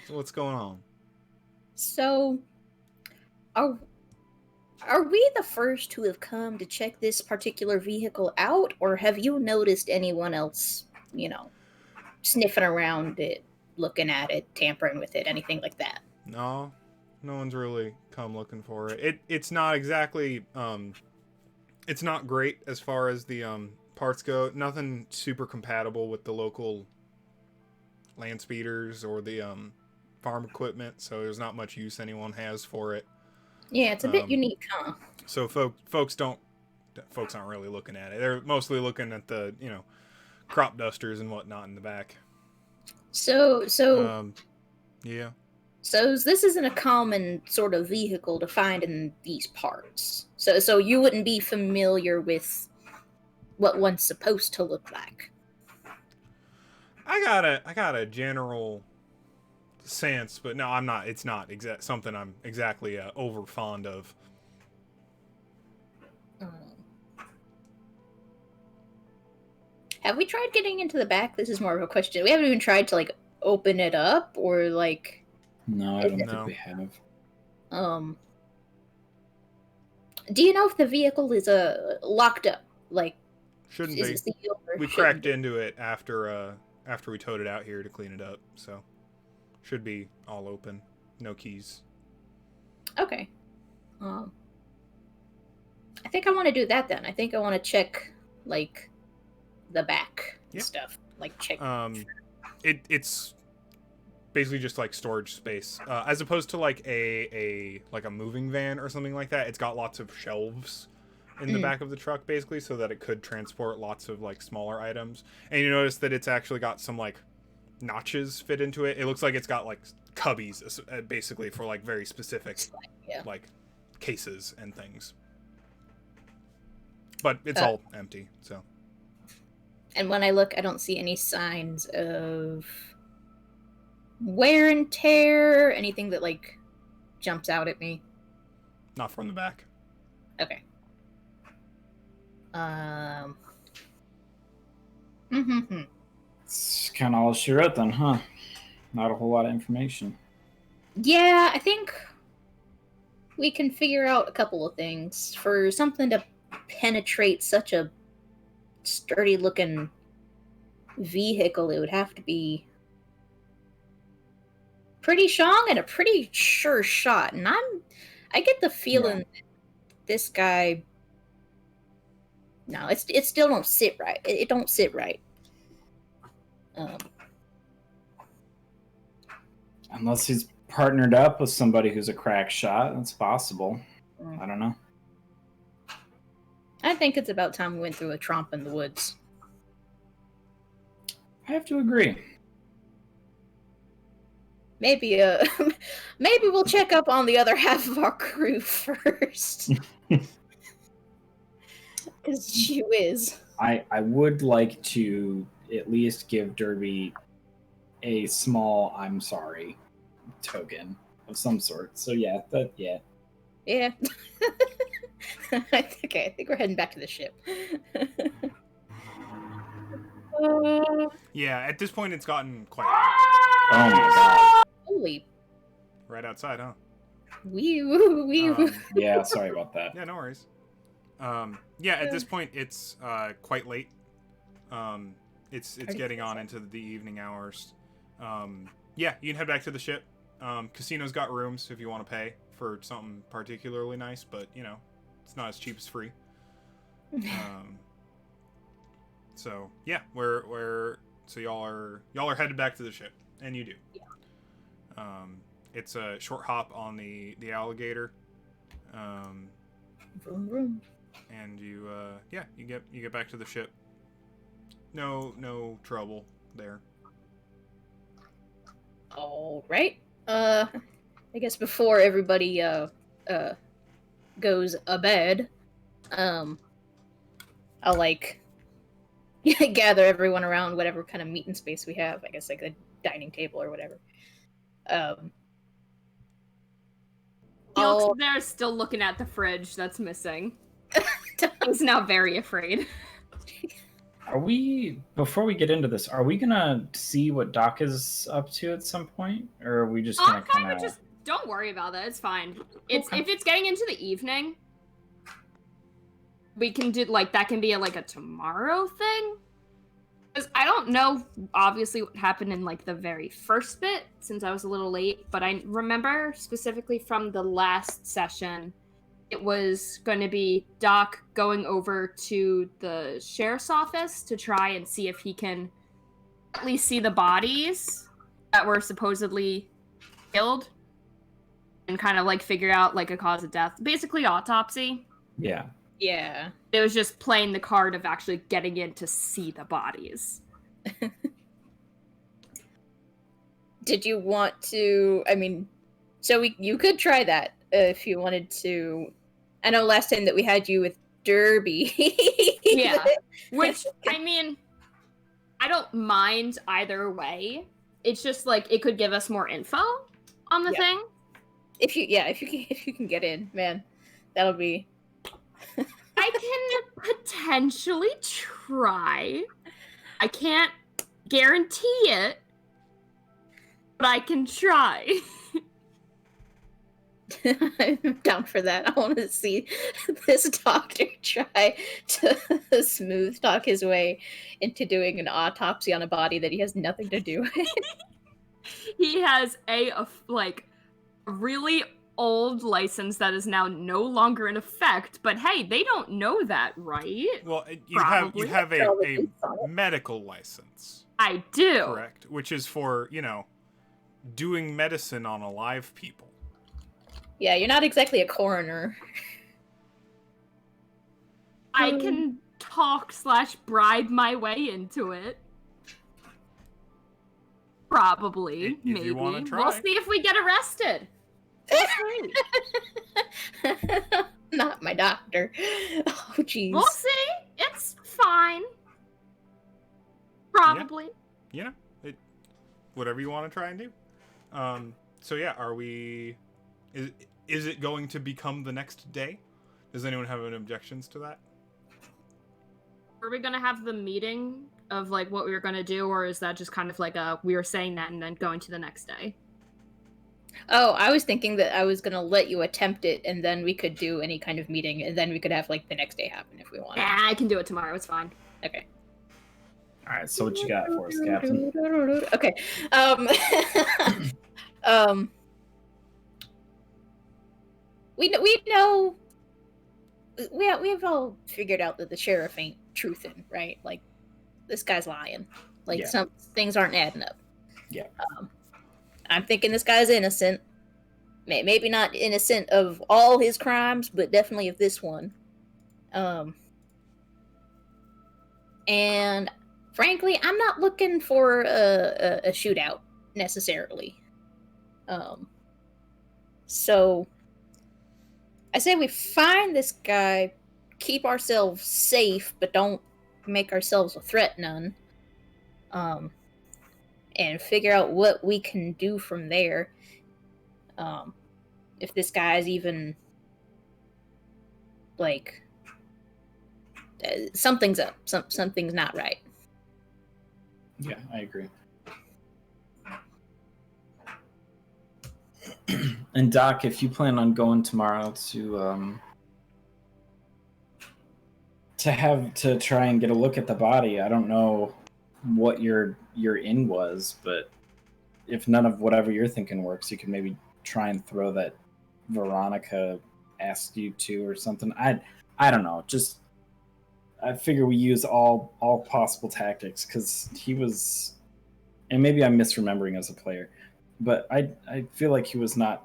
What's going on? So, are we the first who have come to check this particular vehicle out, or have you noticed anyone else, sniffing around it, looking at it, tampering with it, anything like that? No, no one's really come looking for it. It's not exactly it's not great as far as the parts go. Nothing super compatible with the local land speeders or the farm equipment, so there's not much use anyone has for it. Yeah, it's a bit unique, huh? So folks aren't really looking at it. They're mostly looking at the crop dusters and whatnot in the back. So Yeah. So this isn't a common sort of vehicle to find in these parts. So you wouldn't be familiar with what one's supposed to look like. I got a general sense, but no, I'm not. It's not something I'm exactly over fond of. Have we tried getting into the back? This is more of a question. We haven't even tried to like open it up or like. No, I don't think we have. Do you know if the vehicle is locked up? Like, shouldn't be. We cracked into it after we towed it out here to clean it up, so should be all open. No keys. Okay. I think I want to do that then. I think I want to check like the back stuff, like check. It's basically just like storage space, as opposed to like a moving van or something like that. It's got lots of shelves in the back of the truck, basically, so that it could transport lots of like smaller items. And you notice that it's actually got some like notches fit into it. It looks like it's got like cubbies, basically, for like very specific like cases and things. But it's all empty, so. And when I look, I don't see any signs of wear and tear, anything that like jumps out at me. Not from the back. Okay. It's kind of all she wrote then, huh? Not a whole lot of information. Yeah, I think we can figure out a couple of things. For something to penetrate such a sturdy-looking vehicle, it would have to be pretty strong and a pretty sure shot. And I get the feeling that this guy. No, it still don't sit right. It don't sit right. Unless he's partnered up with somebody who's a crack shot, that's possible. I don't know. I think it's about time we went through a tromp in the woods. I have to agree. Maybe maybe we'll check up on the other half of our crew first. Because she whiz. I would like to at least give Derby a small "I'm sorry" token of some sort. So yeah. Yeah. Okay, I think we're heading back to the ship. Yeah, at this point it's gotten quite. Oh my god. Holy. Right outside, huh? Wee. Yeah, sorry about that. Yeah, no worries. Yeah, at this point it's quite late. It's getting on into the evening hours. Yeah, you can head back to the ship. Casino's got rooms if you want to pay for something particularly nice, but it's not as cheap as free. So yeah, so y'all are headed back to the ship, and you do. Yeah. It's a short hop on the alligator. Vroom, vroom. And you get back to the ship. No trouble there. All right. I guess before everybody goes a bed, I'll like gather everyone around whatever kind of meeting space we have. I guess like a dining table or whatever. He looks I'll- there, still looking at the fridge that's missing. He's now very afraid. Are we, before we get into this, are we gonna see what Doc is up to at some point? Or are we just gonna kind kind of just don't worry about that. It's fine. It's Okay. if it's getting into the evening, we can do like that can be like a tomorrow thing. Because I don't know, obviously, what happened in like the very first bit since I was a little late, but I remember specifically from the last session, it was going to be Doc going over to the sheriff's office to try and see if he can at least see the bodies that were supposedly killed and kind of like figure out like a cause of death. Basically, autopsy. Yeah. Yeah. It was just playing the card of actually getting in to see the bodies. Did you want to? I mean, so you could try that if you wanted to. I know last time that we had you with Derby. Yeah. Which, I mean, I don't mind either way. It's just like it could give us more info on the Yeah. thing. if you can get in, man, that'll be. I can potentially try. I can't guarantee it, but I can try. I'm down for that. I want to see this doctor try to smooth talk his way into doing an autopsy on a body that he has nothing to do with. He has a really old license that is now no longer in effect, but hey, they don't know that, right? Well, you Probably. have Probably. a medical license, I do. correct? Which is for, doing medicine on alive people. Yeah, you're not exactly a coroner. I can talk/bribe my way into it. Probably, If maybe. you wanna try. We'll see if we get arrested. Not my doctor. Oh, jeez. We'll see. It's fine. Probably. Whatever you want to try and do. So yeah, are we? Is it going to become the next day? Does anyone have any objections to that? Are we gonna have the meeting of like what we were gonna do, or is that just kind of like we were saying that and then going to the next day? Oh, I was thinking that I was gonna let you attempt it, and then we could do any kind of meeting, and then we could have like the next day happen if we wanted. Nah, I can do it tomorrow. It's fine. Okay. All right. So what you got for us, Captain? Okay. We know we've all figured out that the sheriff ain't truthin', right? Like this guy's lying. Like Yeah. some things aren't adding up. Yeah. I'm thinking this guy's innocent. Maybe not innocent of all his crimes, but definitely of this one. And frankly, I'm not looking for a shootout necessarily. So I say we find this guy, keep ourselves safe, but don't make ourselves a threat none. And figure out what we can do from there. If this guy's even like something's up, something's not right. Yeah, I agree. And Doc, if you plan on going tomorrow to try and get a look at the body, I don't know what your in was, but if none of whatever you're thinking works, you can maybe try and throw that Veronica asked you to or something. I don't know. Just I figure we use all possible tactics because he was, and maybe I'm misremembering as a player, but I feel like he was not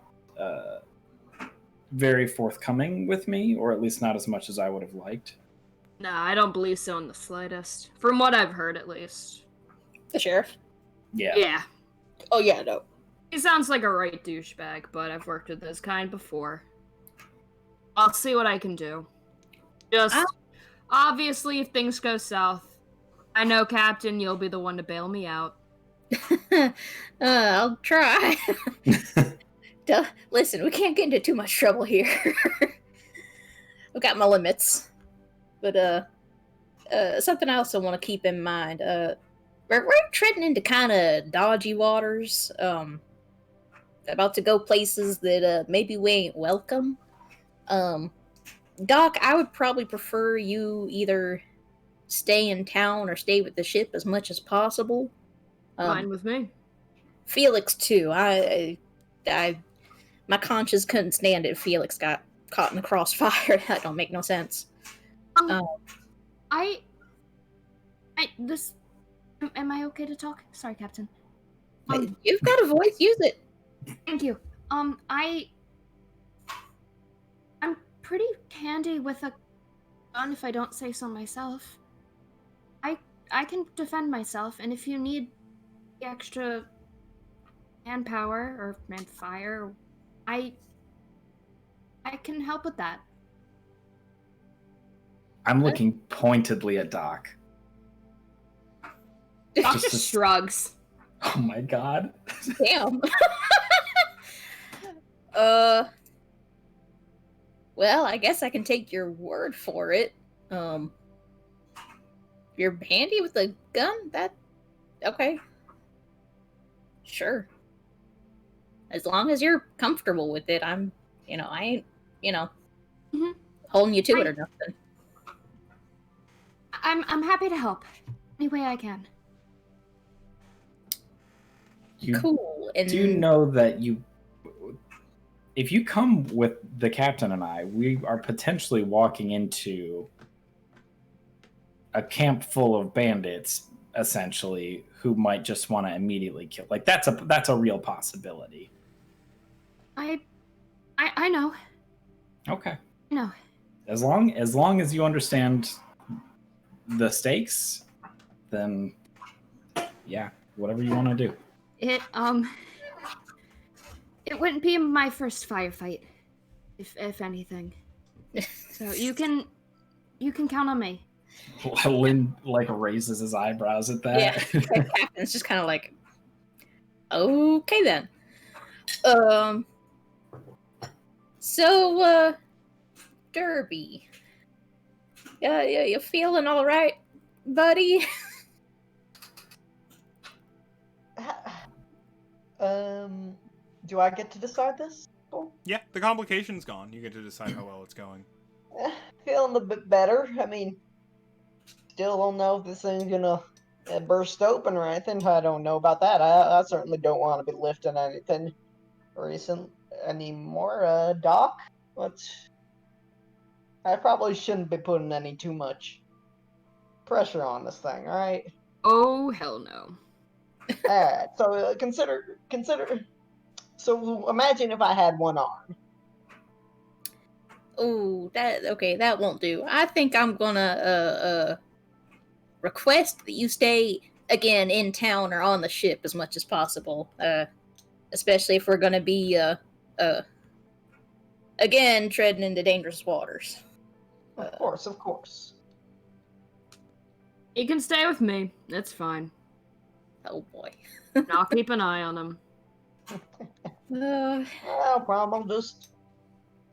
very forthcoming with me, or at least not as much as I would have liked. Nah, I don't believe so in the slightest. From what I've heard, at least. The sheriff? Yeah. Yeah. Oh yeah, no. He sounds like a right douchebag, but I've worked with this kind before. I'll see what I can do. Just, obviously, if things go south, I know, Captain, you'll be the one to bail me out. I'll try. Listen, we can't get into too much trouble here. I've got my limits. But, something I also want to keep in mind. We're treading into kind of dodgy waters. About to go places that, maybe we ain't welcome. Doc, I would probably prefer you either stay in town or stay with the ship as much as possible. Fine with me. Felix too. My conscience couldn't stand it if Felix got caught in the crossfire. That don't make no sense. Am I okay to talk? Sorry, Captain. You've got a voice. Use it. Thank you. I'm pretty handy with a gun, if I don't say so myself. I can defend myself, and if you need the extra manpower or manfire, I can help with that. I'm looking pointedly at Doc. Doc Just just shrugs. Oh my god. Damn. Well, I guess I can take your word for it. You're handy with a gun? Okay. Sure. As long as you're comfortable with it, I ain't, holding you to it or nothing. I'm happy to help any way I can. Cool. And Do you know that if you come with the captain and I, we are potentially walking into a camp full of bandits, essentially, who might just want to immediately kill. Like that's a real possibility. I know. Okay. No. As long as you understand the stakes, then yeah, whatever you want to do. It wouldn't be my first firefight, if anything. So you can count on me. Lynn raises his eyebrows at that. Yeah, the captain's just kind of like, okay then. So, Derby. Yeah, you feeling all right, buddy? Do I get to decide this? Yeah, the complication's gone. You get to decide how well it's going. Feeling a bit better. I mean, still don't know if this thing's gonna burst open or anything. I don't know about that. I certainly don't want to be lifting anything anymore. Doc, I probably shouldn't be putting any too much pressure on this thing. All right. Oh hell no. All right. So consider. So imagine if I had one arm. Oh, that won't do. I think I'm gonna request that you stay again in town or on the ship as much as possible. Especially if we're gonna be again treading into dangerous waters. Of course. He can stay with me. That's fine. Oh boy. I'll keep an eye on him. No problem. Just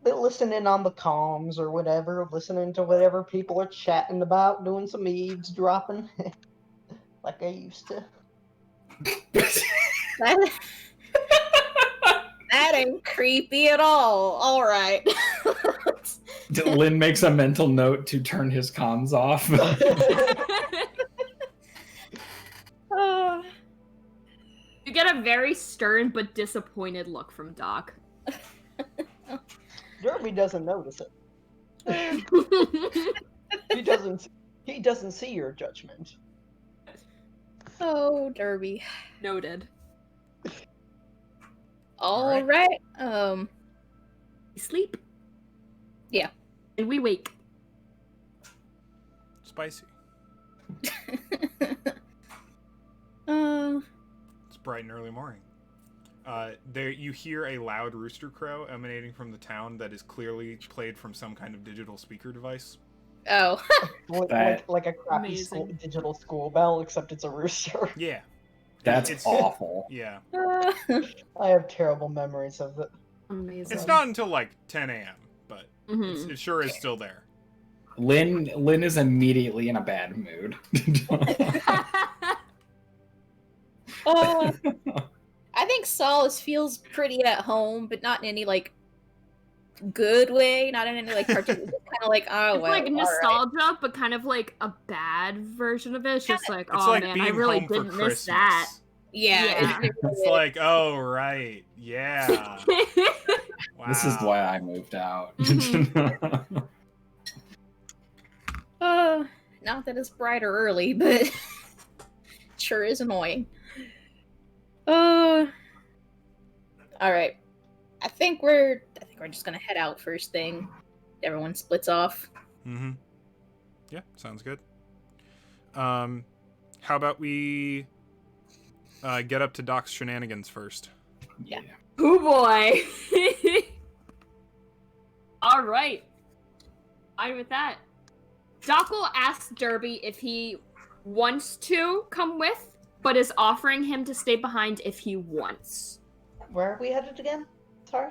be listening on the comms or whatever, listening to whatever people are chatting about, doing some eavesdropping, like I used to. That ain't creepy at all. All right. Lynn makes a mental note to turn his comms off. You get a very stern but disappointed look from Doc. Derby doesn't notice it. He doesn't see your judgment. Oh, Derby. Noted. All right. We sleep. Yeah. And we wake. Spicy. It's bright and early morning. There you hear a loud rooster crow emanating from the town that is clearly played from some kind of digital speaker device. Oh. Like a crappy Amazing. digital school bell, except it's a rooster. Yeah. That's It's- awful. Yeah. I have terrible memories of it. Amazing. It's not until like 10 a.m., but Mhm. it sure is still there. Lynn is immediately in a bad mood. I think Solace feels pretty at home, but not in any like good way. Not in any like cartoon. Kind of like oh It's well, like all right. nostalgia, but kind of like a bad version of it. It's just like, It's oh like man, being I really home for didn't Christmas. miss that. Yeah, Yeah. it It's really like, oh right, yeah. Wow. This is why I moved out. not that it's bright or early, but sure is annoying. All right. I think we're just gonna head out first thing. Everyone splits off. Mm-hmm. Yeah, sounds good. How about we get up to Doc's shenanigans first? Yeah. Oh boy. All right. On with that. Doc will ask Derby if he wants to come with, but is offering him to stay behind if he wants. Where are we headed again? Sorry.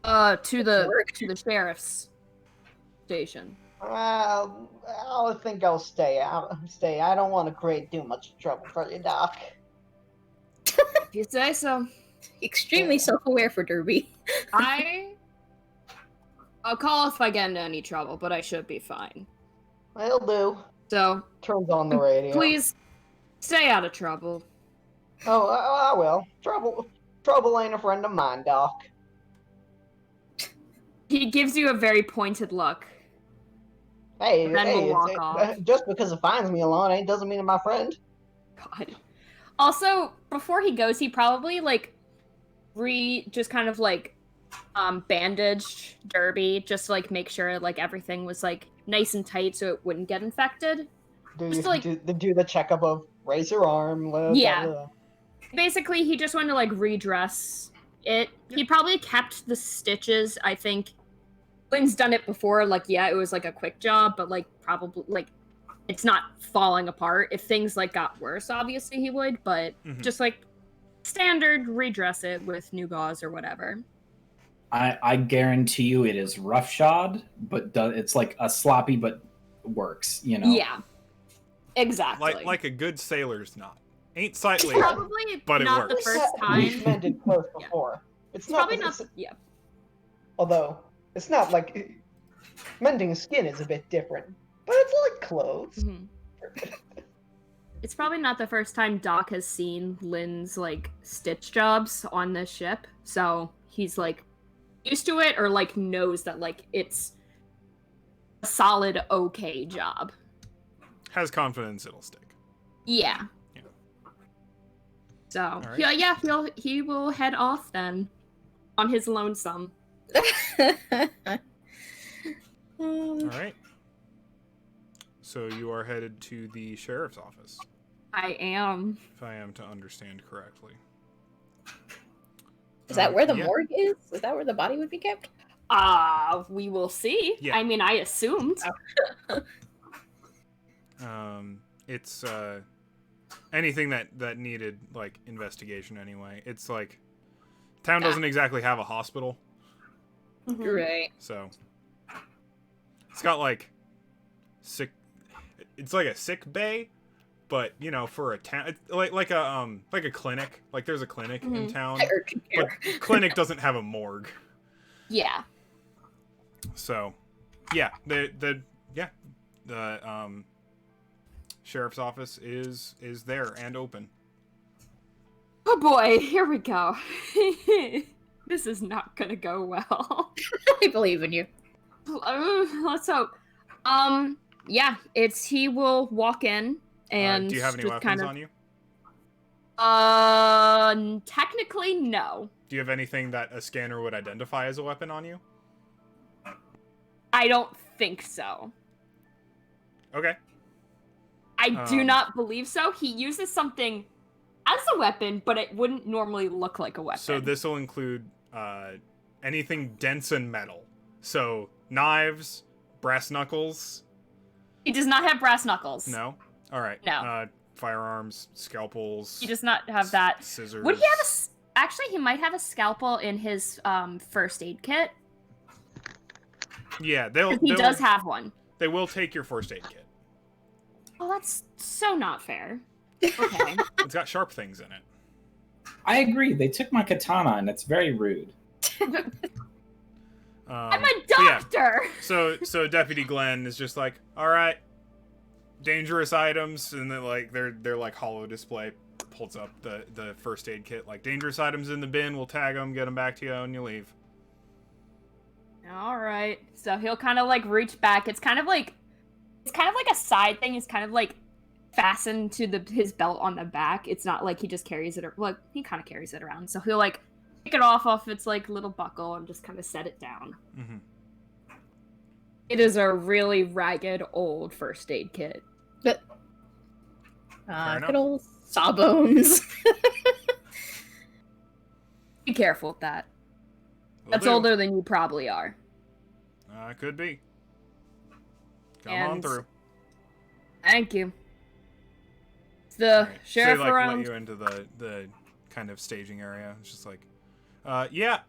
To the sheriff's station. I think I'll stay. I don't want to create too much trouble for you, Doc. If you say so. Extremely self-aware for Derby. I'll call if I get into any trouble, but I should be fine. Will do. So, Turns on the radio. please, stay out of trouble. Oh, I will. Trouble ain't a friend of mine, Doc. He gives you a very pointed look. Hey, Then we'll walk it's- off. just because it finds me alone ain't doesn't mean I'm my friend. God. Also, before he goes, he probably just kind of bandaged Derby, just to make sure everything was nice and tight so it wouldn't get infected. Do Just you do the checkup of raise your arm? Yeah. Basically, he just wanted to redress it. He probably kept the stitches. I think Lynn's done it before. It was a quick job, but probably it's not falling apart. If things got worse, obviously he would, but just standard redress it with new gauze or whatever. I guarantee you it is roughshod, but it's a sloppy but works, Yeah, exactly. Like a good sailor's knot. Ain't sightly, Probably but it not works. the first We've time. mended clothes Yeah. before. It's Probably not. not. Yeah. Although it's not mending skin is a bit different, but it's like clothes. Mhm. It's probably not the first time Doc has seen Lynn's stitch jobs on this ship, so he's used to it or knows that it's a solid okay job. Has confidence it'll stick. Yeah. Yeah. So right. he will head off then on his lonesome. All right. So you are headed to the sheriff's office, I am. if I am to understand correctly. Is that where the yeah. morgue is? Is that where the body would be kept? We will see. Yeah. I mean, I assumed. It's anything that needed investigation anyway. It's town doesn't exactly have a hospital, Right. so it's got sick. It's like a sick bay, but for a town, it's like a clinic. There's a clinic in town, Urgent but care. clinic doesn't have a morgue. Yeah. So, yeah, the sheriff's office is there and open. Oh boy, here we go. This is not gonna go well. I believe in you. Let's hope. Yeah, he will walk in and do you have any just weapons on you? Technically, no. Do you have anything that a scanner would identify as a weapon on you? I don't think so. Okay. I do not believe so. He uses something as a weapon, but it wouldn't normally look like a weapon. So this will include anything dense and metal. So knives, brass knuckles? He does not have brass knuckles. No. All right. No. Firearms, scalpels. He does not have that. Scissors. Would he have actually, he might have a scalpel in his first aid kit. Yeah, He does have one. They will take your first aid kit. Oh, that's so not fair. Okay. It's got sharp things in it. I agree. They took my katana, and it's very rude. I'm a yeah. doctor. So Deputy Glenn is just like, all right, dangerous items, and then like they're like hollow display. Pulls up the first aid kit, like dangerous items in the bin. We'll tag them, get them back to you, and you leave. All right. So he'll kind of like reach back. It's kind of like a side thing. It's kind of like fastened to his belt on the back. It's not like he just carries it. Well, he kind of carries it around. So he'll like take it off its like little buckle and just kind of set it down. Mm-hmm. It is a really ragged old first aid kit. But Fair good enough. old sawbones. Be careful with that. Will That's do. older than you probably are. Could be. Come on And- through. Thank you. The Alright. sheriff so they, like, around. let you into the kind of staging area. It's just like, yeah.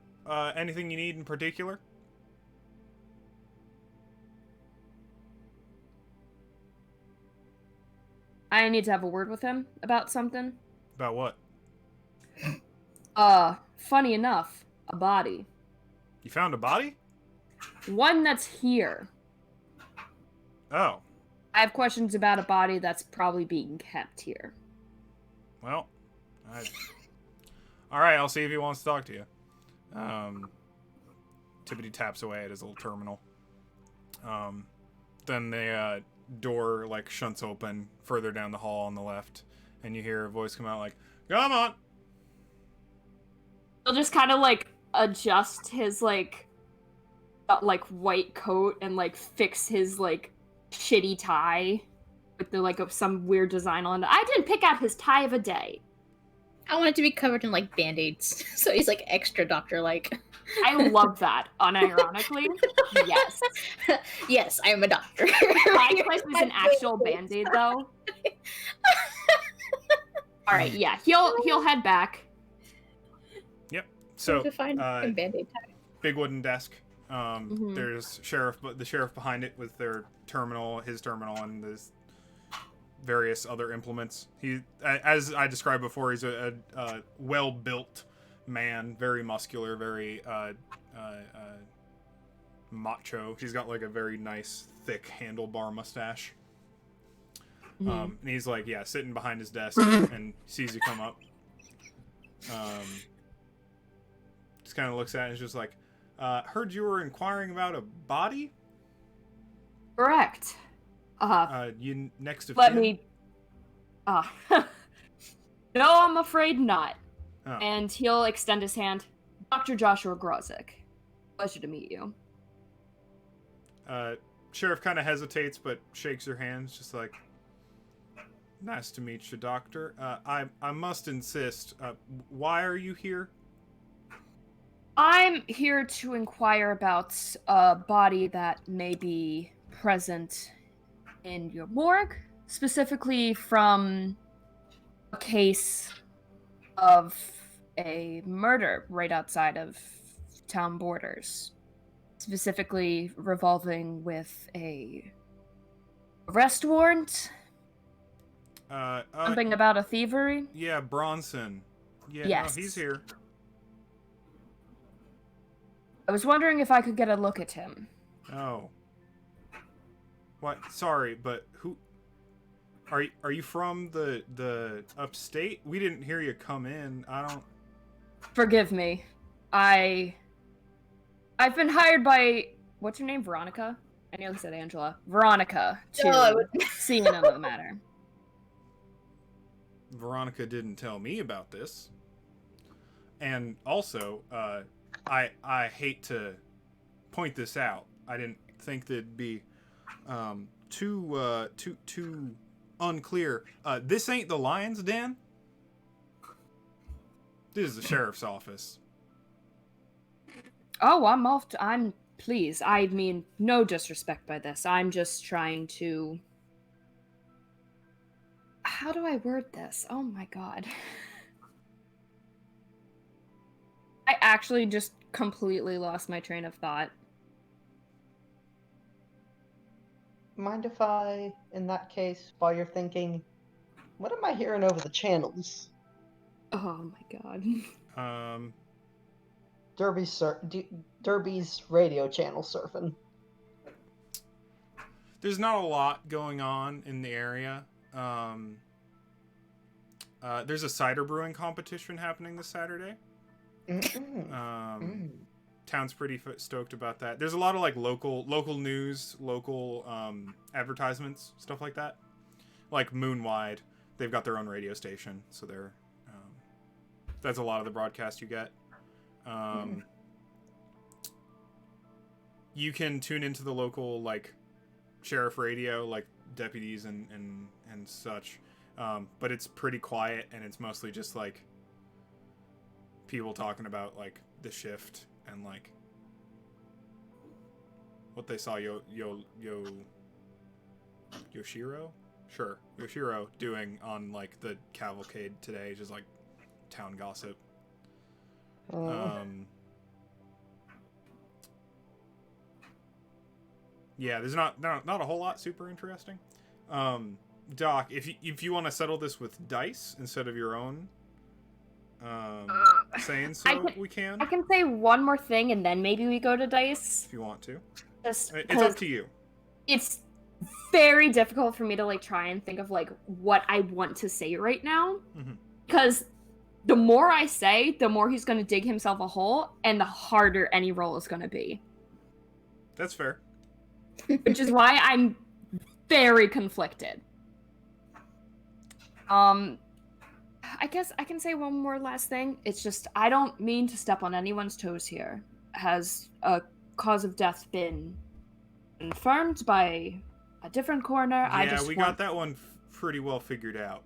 Anything you need in particular? I need to have a word with him about something. About what? Funny enough, a body. You found a body? One that's here. Oh, I have questions about a body that's probably being kept here. well. All right, I'll see if he wants to talk to you. Tippity taps away at his little terminal. Then the door like shunts open further down the hall on the left, and you hear a voice come out like, "Come on!" He'll just kind of like adjust his like white coat and like fix his like shitty tie with the like some weird design on it. I didn't pick out his tie of a day. I want it to be covered in like band-aids. So he's like extra doctor-like. I love that, unironically. Yes. Yes, I am a doctor. My place is an actual band-aid though. Alright, yeah. He'll head back. So, Define band-aid tie. big wooden desk. Mhm. There's the sheriff behind it with their terminal, his terminal, and there's various other implements. He, as I described before, he's a well-built man, very muscular, very macho. He's got like a very nice, thick handlebar mustache. Mhm. And he's like, yeah, sitting behind his desk and sees you come up. Just kind of looks at it and is just like, heard you were inquiring about a body? Correct. You next of Let kin? me. No, I'm afraid not. Oh. And he'll extend his hand. Dr. Joshua Grozik. Pleasure to meet you. Sheriff kind of hesitates, but shakes her hand. It's just like, nice to meet you, Doctor. I must insist. Why are you here? I'm here to inquire about a body that may be present in your morgue, specifically from a case of a murder right outside of town borders, specifically revolving with a arrest warrant, something about a thievery. Yeah, Bronson. Yeah, Yes. no, he's here. I was wondering if I could get a look at him. Oh. What? Sorry, but who? Are you from the upstate? We didn't hear you come in. I don't. Forgive me. I've been hired by what's your name, Veronica? I nearly said Angela. Veronica to No, I wouldn't. see in on the matter. Veronica didn't tell me about this. And also, I hate to point this out. I didn't think that'd be too unclear. This ain't the Lion's Den. This is the sheriff's office. Oh, I'm please, I mean no disrespect by this. I'm just trying to... How do I word this? Oh my god. I actually just completely lost my train of thought. Mind if I, in that case, while you're thinking, what am I hearing over the channels? Oh my god. Derby's radio channel surfing. There's not a lot going on in the area. There's a cider brewing competition happening this Saturday. Town's pretty stoked about that. There's a lot of like local news, local advertisements, stuff like that. Like Moonwide, they've got their own radio station, so they're that's a lot of the broadcast you get. You can tune into the local like sheriff radio, like deputies and such, but it's pretty quiet, and it's mostly just like people talking about like the shift and like what they saw Yoshiro doing on like the cavalcade today, just like town gossip. Yeah, there's not a whole lot super interesting. Doc, if you want to settle this with dice instead of your own saying so, we can. I can say one more thing and then maybe we go to dice. If you want to. Just it's up to you. It's very difficult for me to like try and think of like what I want to say right now. Because the more I say, the more he's going to dig himself a hole, and the harder any roll is going to be. That's fair. Which is why I'm very conflicted. I guess I can say one more last thing. It's just, I don't mean to step on anyone's toes here. Has a cause of death been confirmed by a different coroner? Yeah, we got that one pretty well figured out.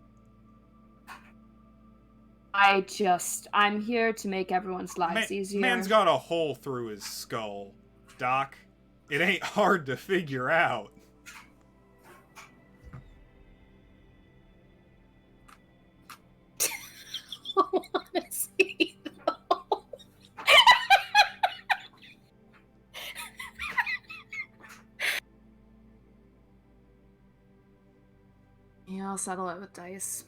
I'm here to make everyone's lives easier. Man's got a hole through his skull, Doc. It ain't hard to figure out. Honestly, though. Yeah, I'll settle it with dice.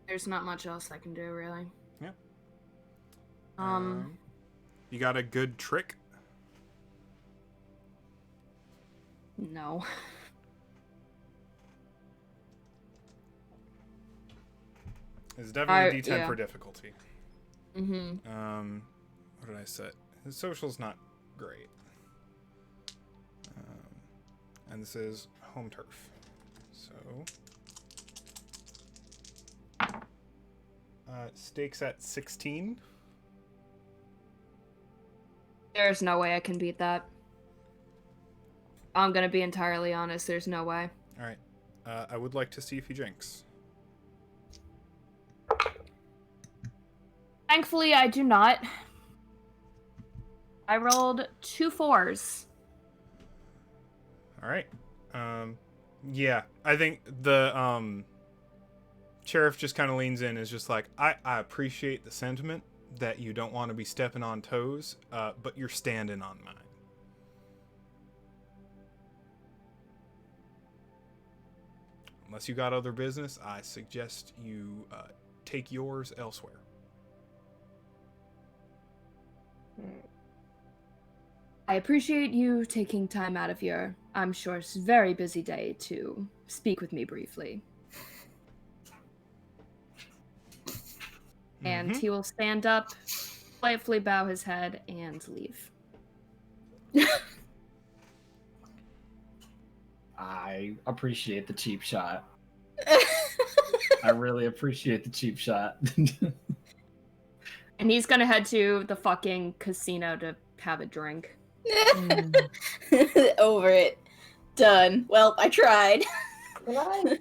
There's not much else I can do, really. Yeah. Um, You got a good trick? No. It's definitely D10 yeah. for difficulty. Mm-hmm. What did I set? His social's not great. And this is home turf. So... stakes at 16. There's no way I can beat that. I'm gonna be entirely honest, there's no way. Alright. I would like to see if he jinx. Thankfully, I do not. I rolled 2 4s. Alright. Yeah. I think the, sheriff just kind of leans in and is just like, I appreciate the sentiment that you don't want to be stepping on toes, but you're standing on mine. Unless you got other business, I suggest you take yours elsewhere. I appreciate you taking time out of your, I'm sure, very busy day to speak with me briefly. And he will stand up, politely bow his head, and leave. I appreciate the cheap shot. I really appreciate the cheap shot. And he's gonna head to the fucking casino to have a drink. Over it. Done. Well, I tried. What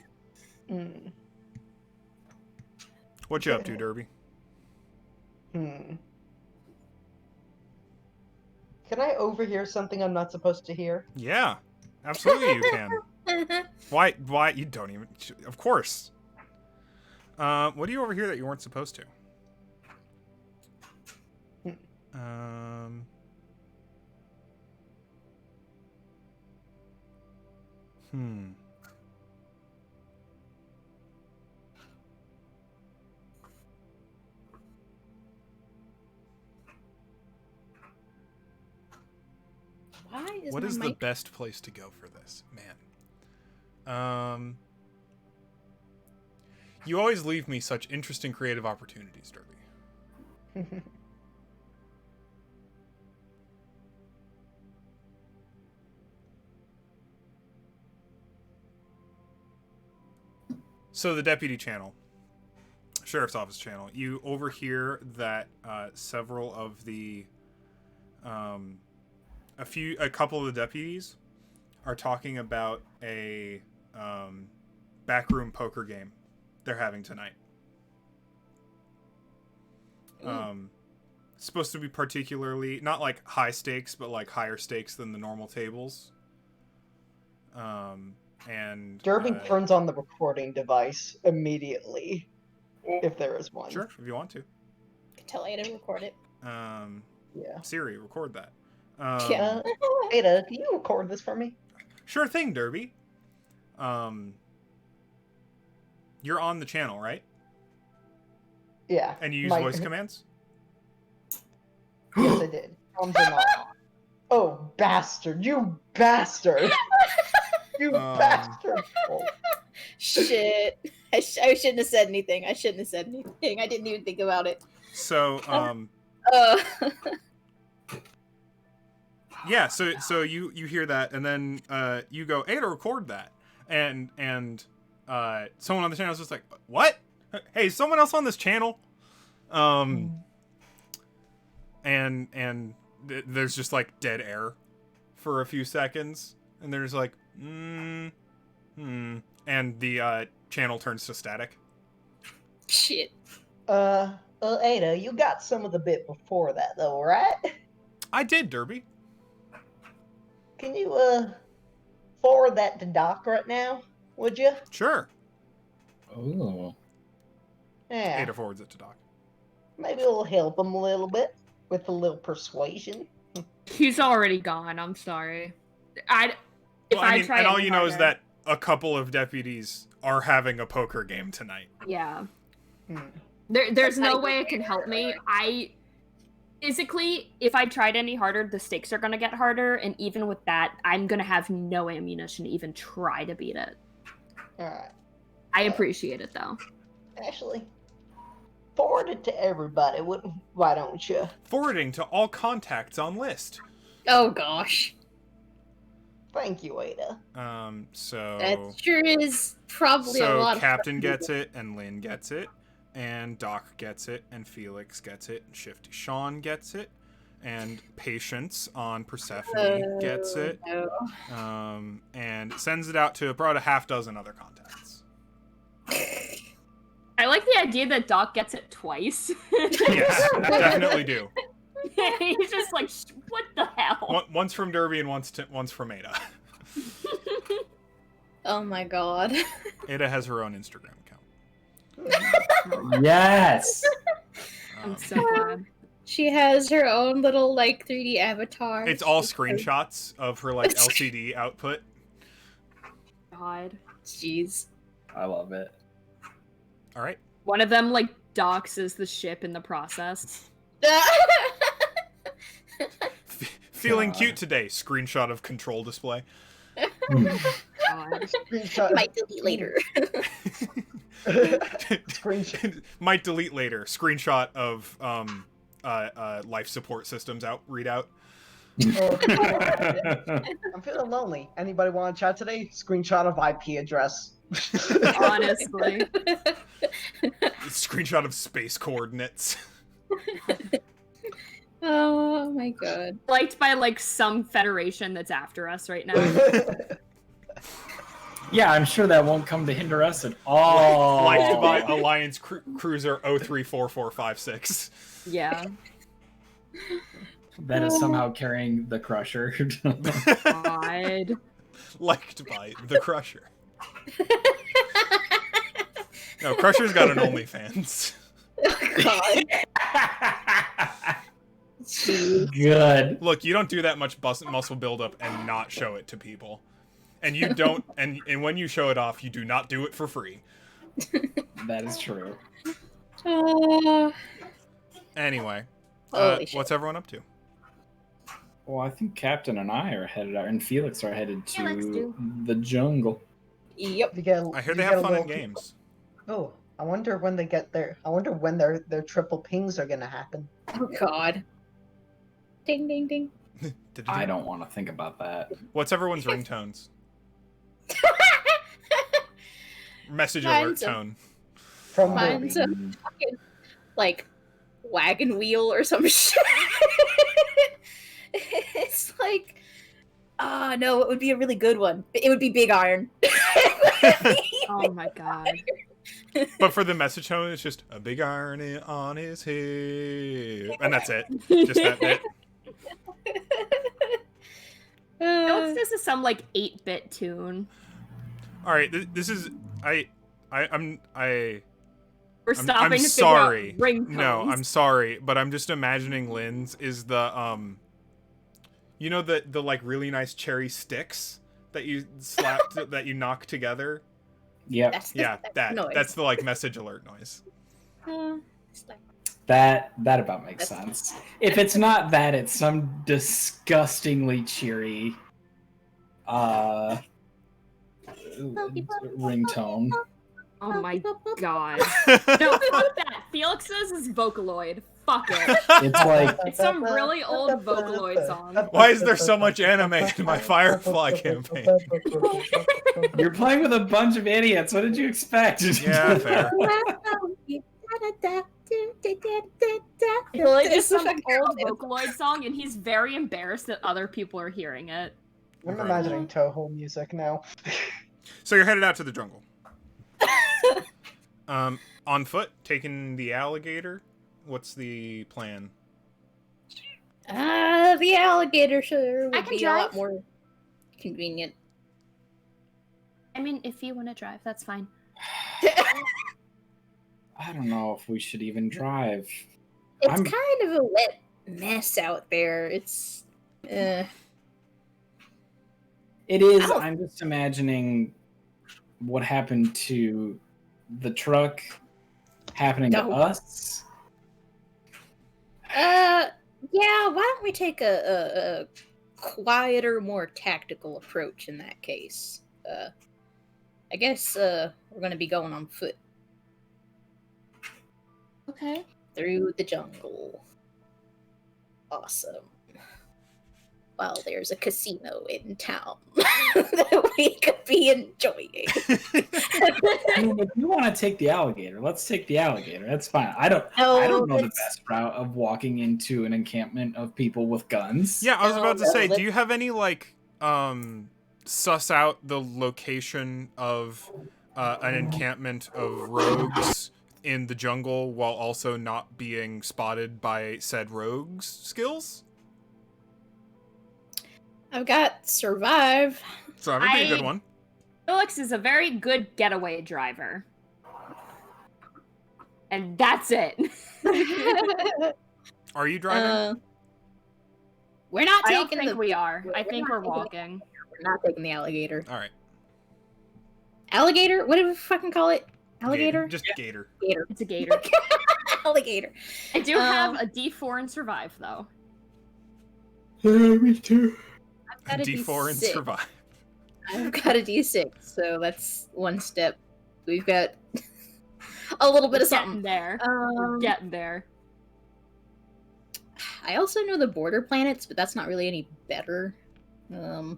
you up to, Derby? Can Can I overhear something I'm not supposed to hear? Yeah, absolutely you can. Why? You don't even... Of course. What do you overhear that you weren't supposed to? Why is What my is the mic? best place to go for this, man? You always leave me such interesting creative opportunities, Derby. So the deputy channel, sheriff's office channel, you overhear that several of the, a couple of the deputies are talking about a backroom poker game they're having tonight. It's supposed to be particularly not like high stakes, but like higher stakes than the normal tables. And Derby turns on the recording device immediately, if there is one. Sure, if you want to. Tell Ada to record it. Yeah. Siri, record that. Yeah. Ada, can you record this for me? Sure thing, Derby. You're on the channel, right? Yeah. And you use voice commands? Yes, I did. Comms are not on. Oh, bastard! You bastard! You bastard! Oh. Shit. I shouldn't have said anything. I didn't even think about it. So, yeah, so you hear that, and then you go, Ada, record that. And someone on the channel is just like, what? Hey, is someone else on this channel? And there's just like dead air for a few seconds, and there's like, and the channel turns to static. Shit. Ada, you got some of the bit before that though, right? I did, Derby. Can you forward that to Doc right now, would you? Sure. Oh. Yeah. Ada forwards it to Doc. Maybe it'll help him a little bit with a little persuasion. He's already gone. I'm sorry. And all you know is that a couple of deputies are having a poker game tonight. Yeah. There's no way it can help me. Physically, if I tried any harder, the stakes are gonna get harder, and even with that, I'm gonna have no ammunition to even try to beat it. Alright. I appreciate it, though. Actually, forward it to everybody, why don't you? Forwarding to all contacts on list. Oh, gosh. Thank you, Ada. So... That sure is probably a lot So of Captain gets it, and Lynn gets it, and Doc gets it, and Felix gets it, and Shifty Sean gets it, and Patience on Persephone gets it, no. and sends it out to about a half dozen other contacts. I like the idea that Doc gets it twice. Yes, definitely do. He's just like, what the hell? Once from Derby and once from Ada. Oh my god. Ada has her own Instagram account. Yes. I'm so glad. She has her own little, like, 3D avatar. It's all screenshots of her like LCD output. God. Jeez. I love it. All right. One of them, like, doxes the ship in the process. Feeling God. cute today. Screenshot of control display. God. Screenshot. Might delete later. Screenshot. Might delete later. Screenshot of life support systems readout. I'm feeling lonely. Anybody want to chat today? Screenshot of IP address. Honestly. Screenshot of space coordinates. Oh my god. Liked by, like, some federation that's after us right now. Yeah, I'm sure that won't come to hinder us at all. Liked by Alliance Cruiser 034456. Yeah. that is somehow carrying the Crusher. God. Liked by the Crusher. No, Crusher's got an OnlyFans. God. Good. Look, you don't do that much muscle buildup and not show it to people. And you don't, and when you show it off, you do not do it for free. That is true. Anyway, Holy shit. what's everyone up to? Well, I think Captain and I are headed out, and Felix are headed Felix to too. the jungle. Yep. You get, I hear you they get have a fun in little- games. Oh, I wonder when they get there. I wonder when their triple pings are gonna happen. Oh God. Ding ding ding. I don't want to think about that. What's everyone's ringtones? Message Mine's alert a- tone. From Mine's the, a fucking like wagon wheel or some shit. It's like, no, it would be a really good one. It would be Big Iron. Oh my god. But for the message tone, it's just a big iron on his hip, and that's it. Just that bit. Felix, this is some like 8-bit tune. All right, this is I'm We're stopping I'm to sorry. figure out ringtones. No, I'm sorry, but I'm just imagining Lynn's is the you know the like really nice cherry sticks that you slap that you knock together. Yep. Yeah, that's noise. that's the like message alert noise. It's like, That about makes sense. If it's not that, it's some disgustingly cheery ringtone. Oh my god. No, fuck that. Felix's is Vocaloid. Fuck it. It's like It's some really old Vocaloid song. Why is there so much anime in my Firefly campaign? you're playing with a bunch of idiots. What did you expect? Yeah, fair. It's some old Vocaloid song, and he's very embarrassed that other people are hearing it. I'm imagining Toho music now. So you're headed out to the jungle. On foot, taking the alligator. What's the plan? The alligator sure I would can be a lot drive. more convenient. I mean, if you want to drive, that's fine. I don't know if we should even drive. It's I'm- kind of a wet mess out there. It's It is. Ow. I'm just imagining what happened to the truck happening to No. us. yeah, why don't we take a quieter, more tactical approach in that case? I guess we're gonna be going on foot Okay. through the jungle. Awesome. Well, there's a casino in town that we could be enjoying. I mean, if you want to take the alligator, let's take the alligator. That's fine. I don't No, know the that's- best route of walking into an encampment of people with guns. Yeah, I was about to No, say, that- do you have any like suss out the location of an encampment of rogues in the jungle while also not being spotted by said rogues skills? I've got survive. So that would be a good I- one. Felix is a very good getaway driver. And that's it. Are you driving? We're not I don't taking think the. we are. I we're think not we're taking walking. We're not taking the alligator. All right. Alligator? What do we fucking call it? Alligator? Just gator. Gator. It's a gator. Alligator. I do have a D4 in survive, though. Yeah, me too. I've got a D4 and D6. survive. I've got a D6, so that's one step. We've got a little bit of Getting something. there. We're getting there. I also know the border planets, but that's not really any better. I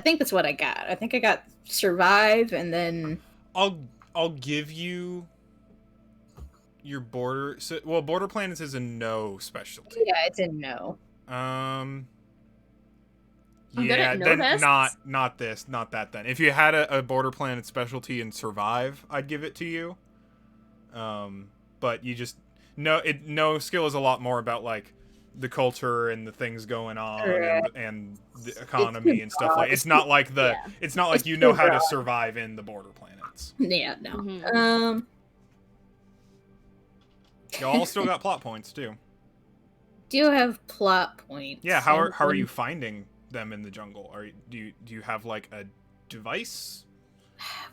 think that's what I got. I think I got survive, and then I'll give you your border. So, well, border planets is a no specialty. yeah, it's in no. I'm good Yeah, at know then this. not this, not that. Then if you had a border planet specialty in survive, I'd give it to you. But you just no skill is a lot more about like the culture and the things going on and the economy and stuff like. It's not like it's not like It's you know too how to broad. survive in the border planets. Yeah, no. Mhm. Y'all still got plot points too. Do you have plot points? Yeah, how are And you finding them in the jungle? Do you have like a device?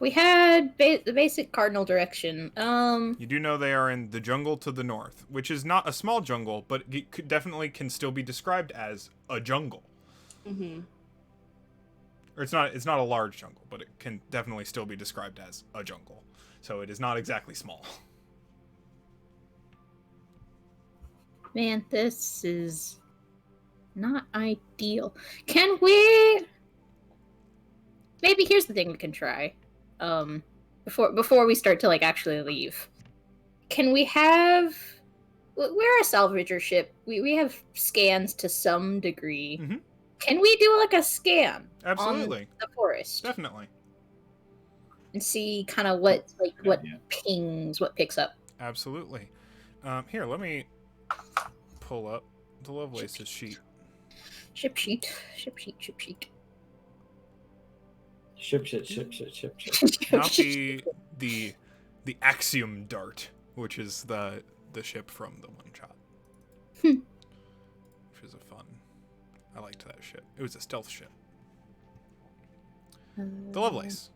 We had the basic cardinal direction. You do know they are in the jungle to the north, which is not a small jungle, but it could definitely can still be described as a jungle. Mhm. Or it's not a large jungle, but it can definitely still be described as a jungle. So it is not exactly small. Man, this is not ideal. Can we? Maybe here's the thing we can try. Before we start to like actually leave, can we have? We're a salvager ship. We have scans to some degree. Mhm. Can we do like a scan Absolutely. on the forest Definitely. and see kind of what idea. pings, what picks up? Absolutely. Here, let me pull up the Lovelace's sheet. Ship sheet. Ship shit. Not the Axiom Dart, which is the ship from the one shot. Which is a fun. I liked that ship. It was a stealth ship. The Lovelace.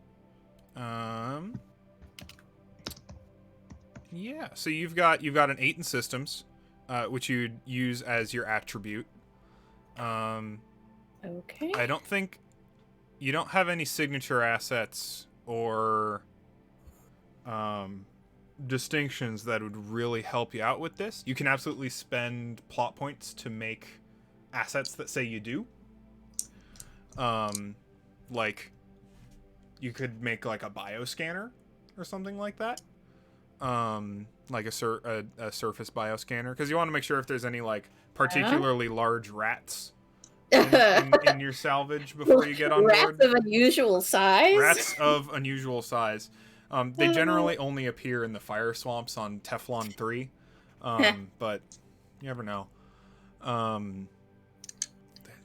Yeah, so you've got an 8 in systems, which you'd use as your attribute. Okay. I don't think you don't have any signature assets or distinctions that would really help you out with this. You can absolutely spend plot points to make assets that say you do. Like you could make like a bioscanner or something like that. Like a surface bioscanner, because you want to make sure if there's any like particularly large rats in your salvage before you get on Rats board. of unusual size. Rats of unusual size. They generally only appear in the fire swamps on Teflon 3, but you never know.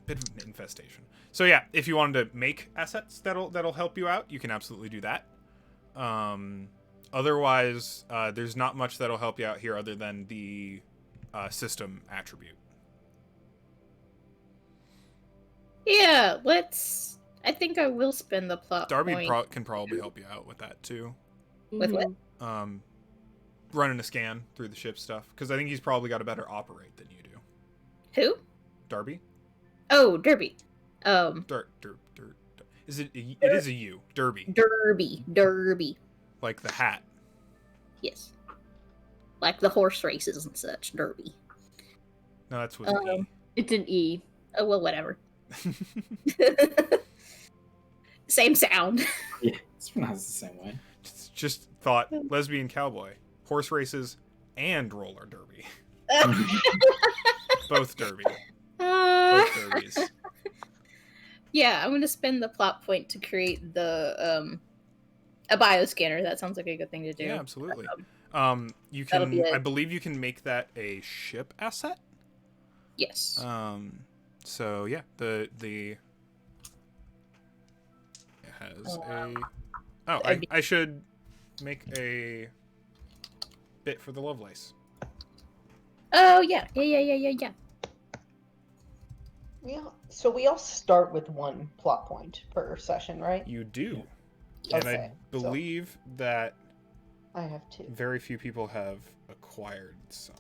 Bit of an infestation. So yeah, if you wanted to make assets that'll help you out, you can absolutely do that. Otherwise, there's not much that'll help you out here other than the system attribute. Yeah, I think I will spend the plot Darby point. can probably help you out with that too. With what? Running a scan through the ship stuff, because I think he's probably got a better operate than you do. Who? Darby? Oh, Derby. Is it? It is a U. Derby. Derby. Like the hat. Yes. Like the horse races and such. Derby. No, that's with an It's an E. Oh well, whatever. E. Same sound. Yeah, it's pronounced the same way. Just thought lesbian cowboy, horse races, and roller derby. Both derby. Both derbies. Yeah, I'm gonna spend the plot point to create the a bioscanner. That sounds like a good thing to do. Yeah, absolutely. You that'll be can. it. I believe you can make that a ship asset. Yes. So yeah, the it has a. Oh, I should make a bit for the Lovelace. Oh yeah. Yeah. So we all start with one plot point per session, right? You do, Yeah. and I Okay, so- believe that I have two. very few people have acquired some.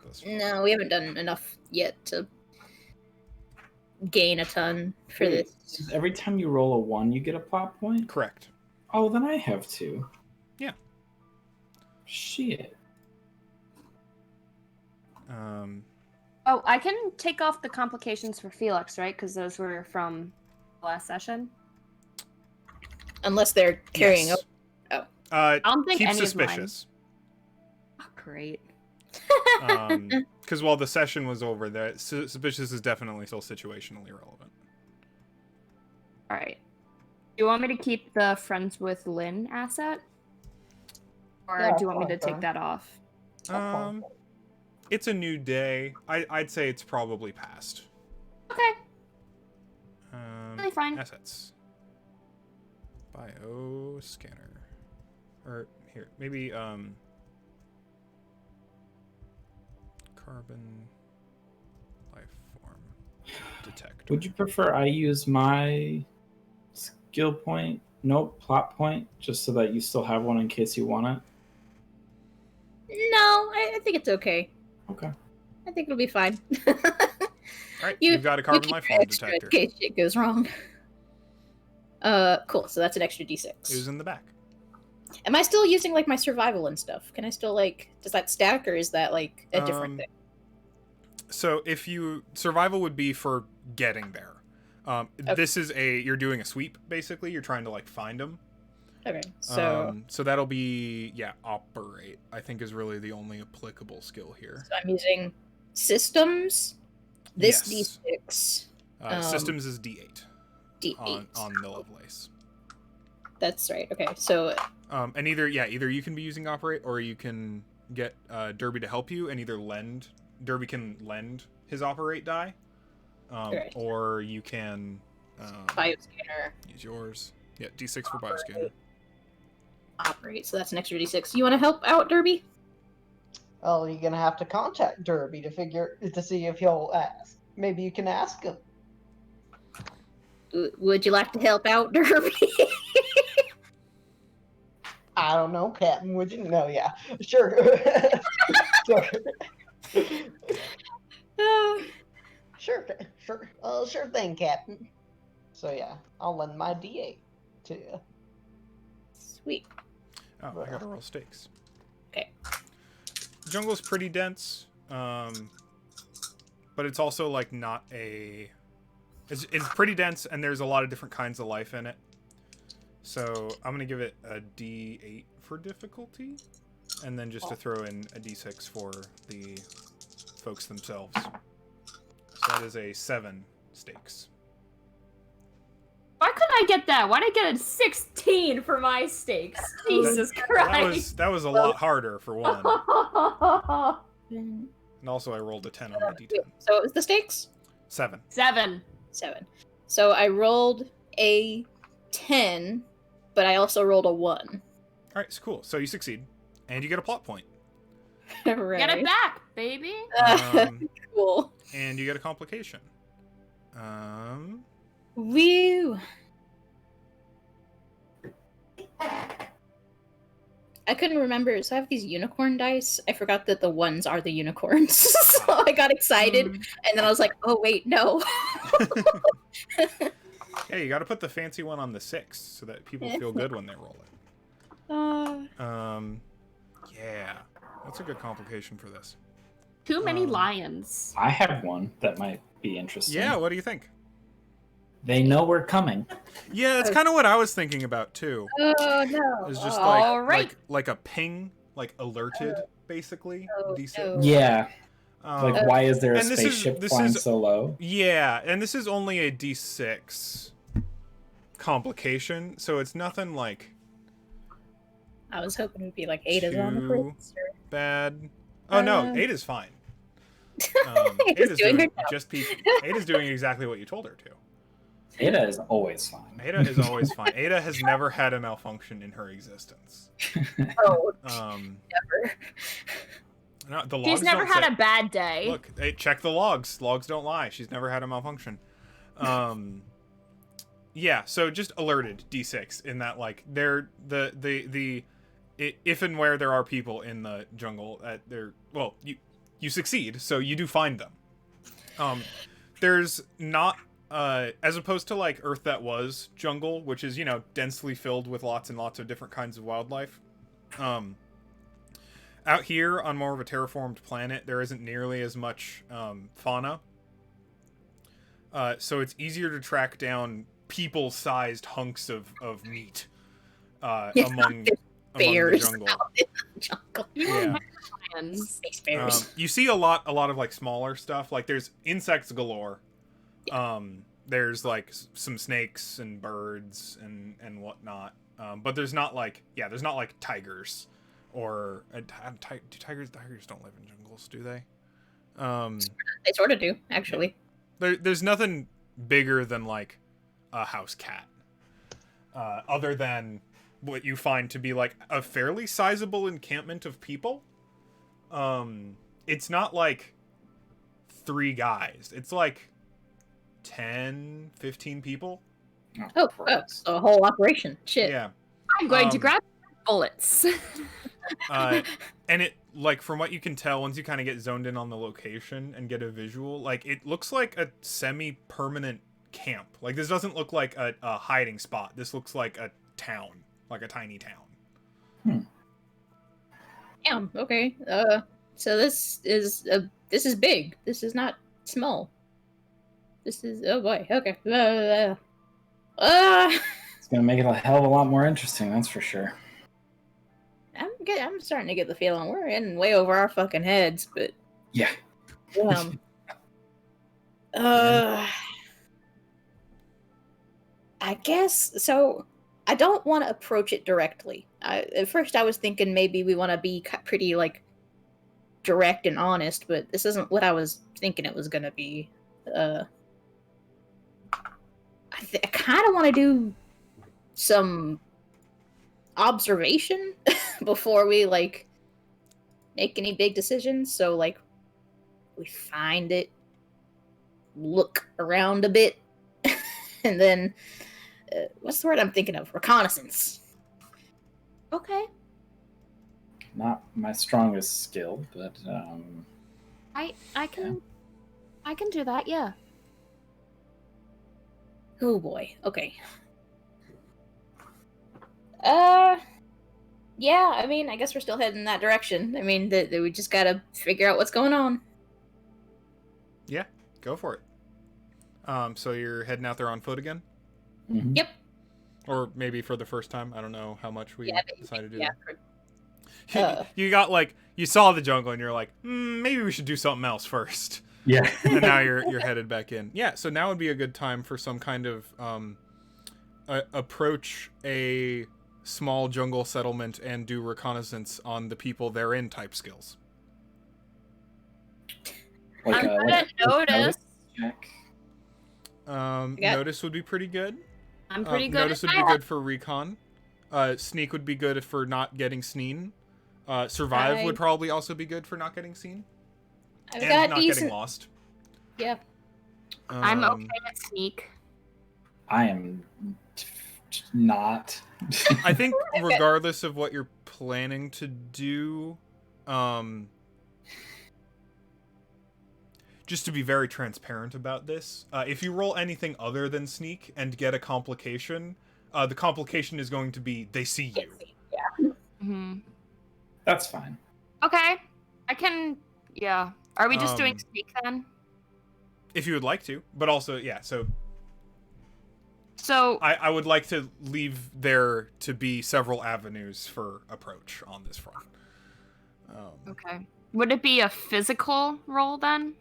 thus far. No, we haven't done enough yet to gain a ton for Wait, this. every time you roll a 1, you get a plot point? Correct. Oh, then I have 2. Yeah. Shit. Oh, I can take off the complications for Felix, right? Because those were from last session. Unless they're carrying yes. over. I don't think Keep any suspicious. of mine. Oh, great. Because while the session was over, the suspicious is definitely still situationally relevant. All right. Do you want me to keep the friends with Lynn asset? Or Yeah, do you want me to fine. take that off? Um, It's a new day. I'd say it's probably past. Okay. Really fine. Assets. Bio scanner. Or here, maybe carbon life form detector. Would you prefer I use my skill point? Nope, plot point, just so that you still have one in case you want it. No, I think it's okay. Okay. I think it'll be fine. All right, you've got a carbon life form extra detector. in case shit goes wrong. Cool. So that's an extra D6. It was in the back. Am I still using like my survival and stuff? Can I still like? Does that stack or is that like a different thing? So if survival would be for getting there. Okay. This is you're doing a sweep basically. You're trying to like find them. Okay, so So that'll be operate. I think is really the only applicable skill here. I'm using systems. This Yes. D6. Systems is D8 D8. on the Lovelace. That's right. Okay, so And either you can be using operate or you can get Derby to help you and either Derby can lend his operate die, Okay. or you can bioscanner use yours. Yeah, D6 for bioscanner. operate. So that's an extra D6. You want to help out, Derby? Well, you're gonna have to contact Derby to see if he'll ask. Maybe you can ask him. Would you like to help out, Derby? I don't know, Captain. Would you? No, yeah, sure. sure. Sure thing, Captain. So yeah, I'll lend my D8 to you. Sweet. Oh, I gotta roll stakes. Okay. Jungle's pretty dense, but it's also like not a. It's pretty dense, and there's a lot of different kinds of life in it. So I'm gonna give it a D8 for difficulty, and then just to throw in a D6 for the folks themselves. So that is a 7 stakes. Why couldn't I get that? Why did I get a 16 for my stakes? Jesus Christ. That was a lot harder for one. And also I rolled a 10 on my D10. So what was the stakes? 7. 7. 7. So I rolled a 10, but I also rolled a 1. All right, so cool. So you succeed, and you get a plot point. Right. Get it back, baby. Cool. And you get a complication. Woo. I couldn't remember, so I have these unicorn dice. I forgot that the ones are the unicorns. So I got excited, and then I was like, oh wait, no. Yeah, you got to put the fancy one on the 6 so that people feel good when they roll it. Yeah, that's a good complication for this. Too many lions. I have one that might be interesting. Yeah, what do you think? They know we're coming. Yeah, that's kind of what I was thinking about too. Oh no. It's just All right. like a ping, like alerted, basically. D6. Yeah. Um, Like, why is there a and this spaceship is flying so low? Yeah, and this is only a D6 complication, so it's nothing like I was hoping it would be like Ada's on the too first. bad. Oh no, Ada's fine. Ada's doing her job. just peachy. Ada's doing exactly what you told her to. Ada is always fine. Ada is always fine. Ada has never had a malfunction in her existence. Oh, Never. No, the logs She's never don't had say- a bad day. Look, hey, check the logs. Logs don't lie. She's never had a malfunction. Yeah, so just alerted D6 in that like they're if and where there are people in the jungle you succeed, so you do find them. There's not as opposed to like Earth That Was jungle, which is, you know, densely filled with lots and lots of different kinds of wildlife. Out here on more of a terraformed planet, there isn't nearly as much fauna. So it's easier to track down people-sized hunks of meat among bears the jungle. out in the jungle. Yeah. Lions. Space bears. You see a lot of like smaller stuff. Like there's insects galore. There's like some snakes and birds and whatnot. But there's not like tigers or do tigers don't live in jungles, do they? They sort of do, actually. There's nothing bigger than like a house cat, other than what you find to be like a fairly sizable encampment of people. It's not like 3 guys. It's like 10, 15 people. Oh, a whole operation. Shit. Yeah. I'm going to grab bullets. And it, like, from what you can tell, once you kind of get zoned in on the location and get a visual, like, it looks like a semi-permanent camp. Like, this doesn't look like a hiding spot. This looks like a town, like a tiny town. Damn. Okay. So this is big. This is not small. This is, oh boy. Okay. It's gonna make it a hell of a lot more interesting, that's for sure. I'm starting to get the feeling we're in way over our fucking heads, but Yeah. I guess so. I don't want to approach it directly. At first, I was thinking maybe we want to be pretty like direct and honest, but this isn't what I was thinking it was gonna be. I kind of want to do some observation before we like make any big decisions. So like we find it, look around a bit, and then what's the word I'm thinking of? Reconnaissance. Okay. Not my strongest skill, but I can do that, yeah. Oh boy. Okay. Yeah, I mean, I guess we're still heading in that direction. I mean, we just gotta figure out what's going on. Yeah, go for it. So you're heading out there on foot again? mhm. Yep. Or maybe for the first time? I don't know how much we Yeah, decided to do yeah. that. You got, like, you saw the jungle and you're like, maybe we should do something else first. Yeah. And now you're headed back in. Yeah, so now would be a good time for some kind of approach a small jungle settlement and do reconnaissance on the people therein type skills. I'm gonna like notice. check. Notice would be pretty good. I'm pretty good Notice at would be that. good for recon. Sneak would be good for not getting seen. Survive would probably also be good for not getting seen. I've And got not decent. getting lost. Yeah. I'm okay at sneak. I am not. I think regardless of what you're planning to do, just to be very transparent about this, if you roll anything other than sneak and get a complication, the complication is going to be they see you. Yeah. Hmm. That's fine. Okay. I can. Yeah. Are we just doing Um, sneak then? If you would like to, but also, yeah, so So I would like to leave there to be several avenues for approach on this front. okay. Would it be a physical roll then?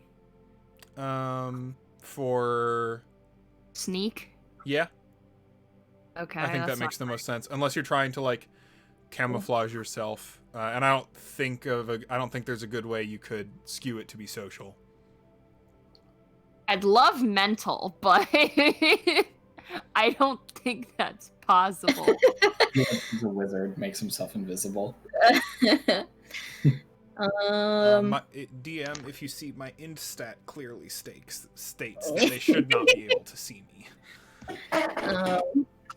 For Sneak. yeah, Okay. I think that that's makes the not most sense. Unless you're trying to like camouflage yourself, and I don't think there's a good way you could skew it to be social. I'd love mental, but I don't think that's possible. He's a wizard, makes himself invisible. DM, if you see my int stat clearly states that they should not be able to see me.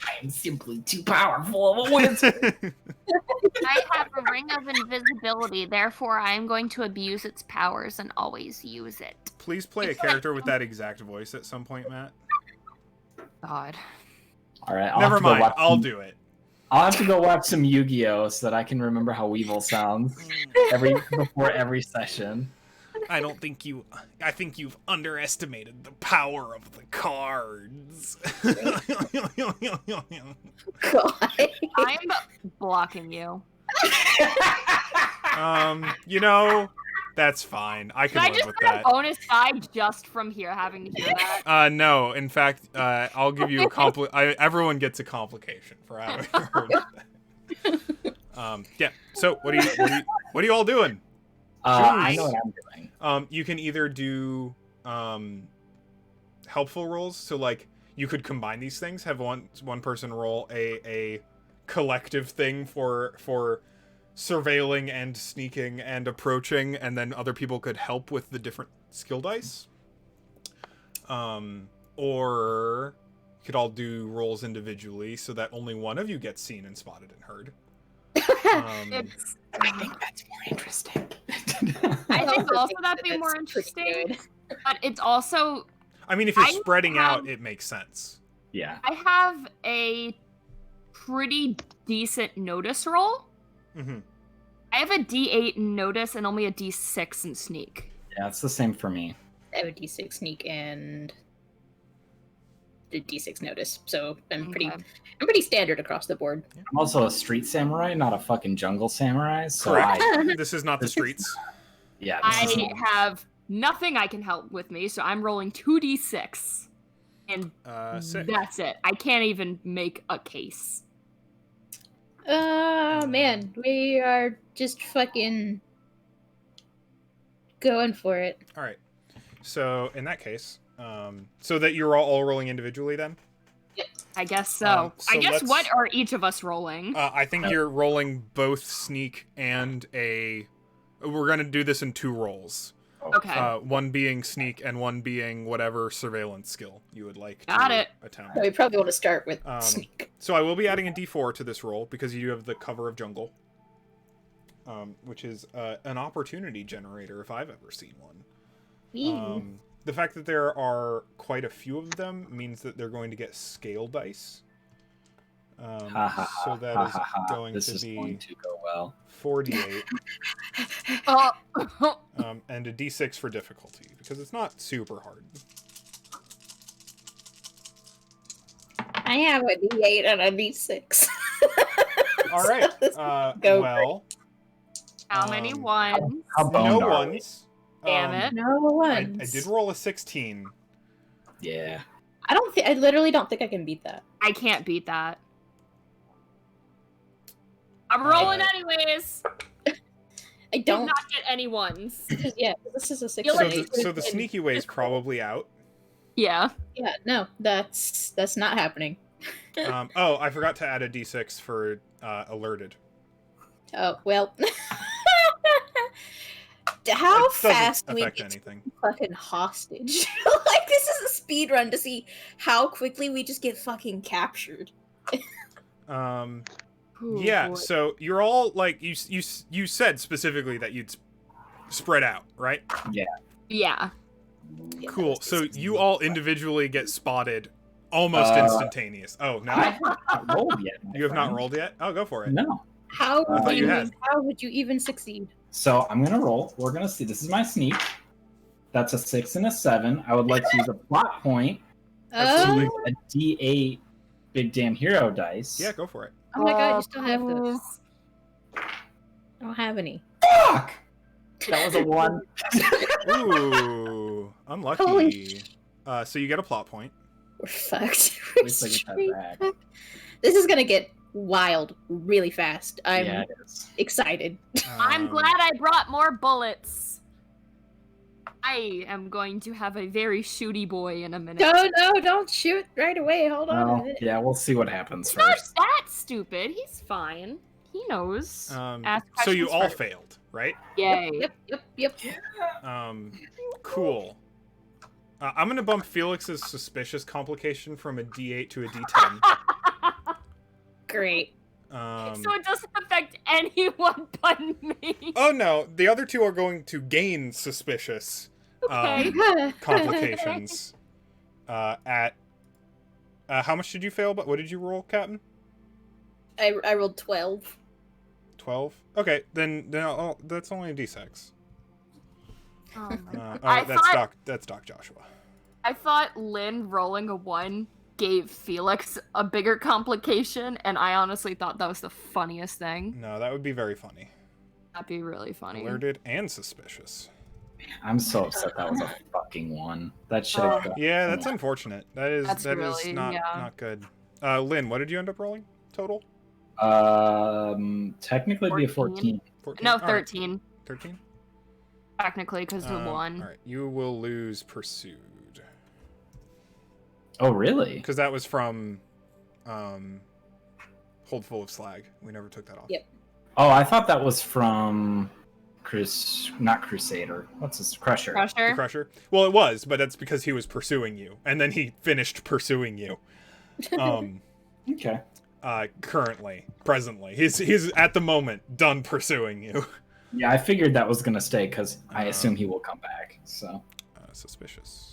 I am simply too powerful of a wizard. I have a ring of invisibility, therefore I am going to abuse its powers and always use it. Please play a character with that exact voice at some point, Matt. God. All right, Never mind, I'll do it. I'll have to go watch some Yu-Gi-Oh so that I can remember how Weevil sounds before every session. I think you've underestimated the power of the cards. God. I'm blocking you. That's fine. I Did can I live just with get that. a bonus side just from having to hear that? No. In fact, I'll give you a everyone gets a complication for having heard that. Yeah. So what are you all doing? I know what I'm doing. You can either do helpful rolls, so like you could combine these things, have one person roll a collective thing for surveilling and sneaking and approaching, and then other people could help with the different skill dice. Or you could all do rolls individually so that only one of you gets seen and spotted and heard. It's, I think that's more interesting. I think also think that'd be that's more pretty interesting, good. but it's also I mean, if you're I spreading out, have- it makes sense. Yeah. I have a pretty decent notice roll. Mm-hmm. I have a D8 in notice and only a D6 in sneak. Yeah, it's the same for me. I have a D6 sneak and the D6 notice, so I'm pretty standard across the board. I'm also a street samurai, not a fucking jungle samurai. So Correct. This is not the streets. Yeah. This is I have nothing I can help with me, so I'm rolling 2D6. And Sick. that's it. I can't even make a case. Man, we are just fucking going for it. All right. So in that case, so that you're all rolling individually, then I guess so. So I guess let's- what are each of us rolling? I think you're rolling both sneak and a. We're gonna do this in 2 rolls. Okay. One being sneak and one being whatever surveillance skill you would like Got to it. attempt. We probably want to start with sneak. So I will be adding a D4 to this roll because you do have the cover of jungle, which is an opportunity generator if I've ever seen one. The fact that there are quite a few of them means that they're going to get scale dice. So that is going this to is be going to go well. 4d8 Oh. and a d6 for difficulty because it's not super hard. I have a D8 and a D6. All right. Go Well, How many Um, ones? How boned no are we? ones. Damn it. No ones. I did roll a 16. Yeah. I literally don't think I can beat that. I can't beat that. I'm rolling anyways. I Do don't. not get any ones. Yeah, this is a 6. You'll So like- the sneaky way is probably out. Yeah. Yeah, no, that's not happening. Oh, I forgot to add a d6 for alerted. Oh well. How It doesn't fast do we affect get anything. fucking hostage? Like this is a speed run to see how quickly we just get fucking captured. Oh, Yeah, boy. so you're all like you said specifically that you'd spread out, right? Yeah. Yeah, Cool. that's So just- you all individually get spotted almost instantaneous. Oh, no. I have not rolled yet. my You have not friend. rolled yet? Oh, go for it. No. How I thought would you had. how would you even succeed? So I'm gonna roll. We're gonna see. This is my sneak. That's a 6 and a 7. I would like to use a plot point. Absolutely. Oh, A D8 big damn hero dice. Yeah, go for it. oh my god, you still have those. I don't have any. Fuck. That was a 1. Ooh, unlucky. Holy So you get a plot point. We're fucked. At least I get that back. This is gonna get wild really fast. I'm Yeah, it is. excited. I'm Um, glad I brought more bullets. I am going to have a very shooty boy in a minute. No, don't shoot right away. Hold on a Well, minute. yeah, we'll see what happens He's not first. that stupid. He's fine. He knows. Ask So you questions all first. failed, right? Yay. Yep. Cool. I'm gonna bump Felix's suspicious complication from a D8 to a D10. Great. So it doesn't affect anyone but me. Oh no, the other two are going to gain suspicious Okay. complications. At how much did you fail? But what did you roll, Captain? I rolled 12. 12. Okay, then that's only a D6. Oh my God. That's Doc Joshua. I thought Lynn rolling a 1 gave Felix a bigger complication, and I honestly thought that was the funniest thing. No, that would be very funny. That'd be really funny. Alerted and suspicious. I'm so upset that was a fucking 1. That should have. Yeah, that's unfortunate. That is That's that is really- not yeah. not good. Lynn, what did you end up rolling total? Technically it'd be a 14. 14? No, All right. 13. 13? Technically, because of one. All right, you will lose pursued Oh, really? because that was from Hold Full of Slag. We never took that off. Yep. Oh, I thought that was from not Crusader. What's his Crusher? The Crusher. Crusher. Well, it was, but that's because he was pursuing you, and then he finished pursuing you. Okay. Presently, he's at the moment done pursuing you. Yeah, I figured that was gonna stay because I assume he will come back. So. Suspicious.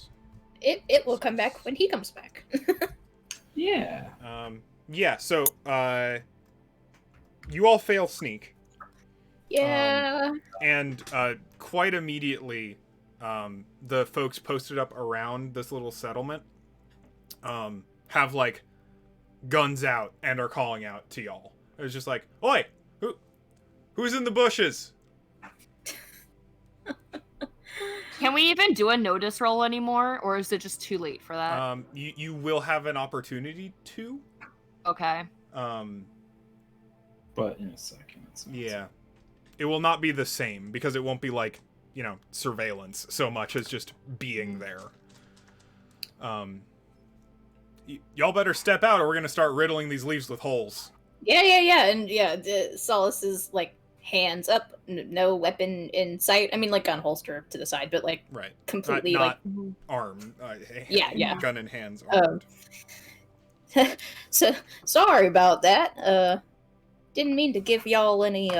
It will come back when he comes back. Yeah. Yeah. So, you all fail sneak. Yeah. And quite immediately, the folks posted up around this little settlement have like guns out and are calling out to y'all. It was just like, "Oi, who's in the bushes?" Can we even do a notice roll anymore, or is it just too late for that? You will have an opportunity to. Okay. But in a second. Yeah. It will not be the same because it won't be like, surveillance so much as just being there. Y'all better step out or we're going to start riddling these leaves with holes. Yeah. And Solace is like hands up, no weapon in sight. I mean, like gun holster to the side, but like Right. completely Not like armed. Yeah. Gun in hands armed. So sorry about that. Didn't mean to give y'all any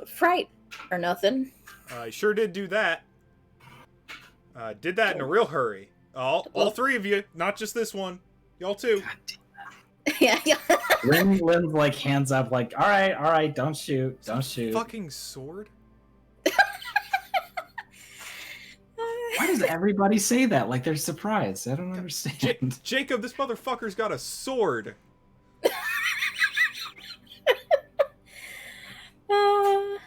fright or nothing. I sure did do that. Did that in a real hurry. All three of you, not just this one. Y'all too. Yeah. Lynn's like hands up, like, all right, don't shoot. Fucking sword. Why does everybody say that? Like they're surprised. I don't understand. Jacob, this motherfucker's got a sword.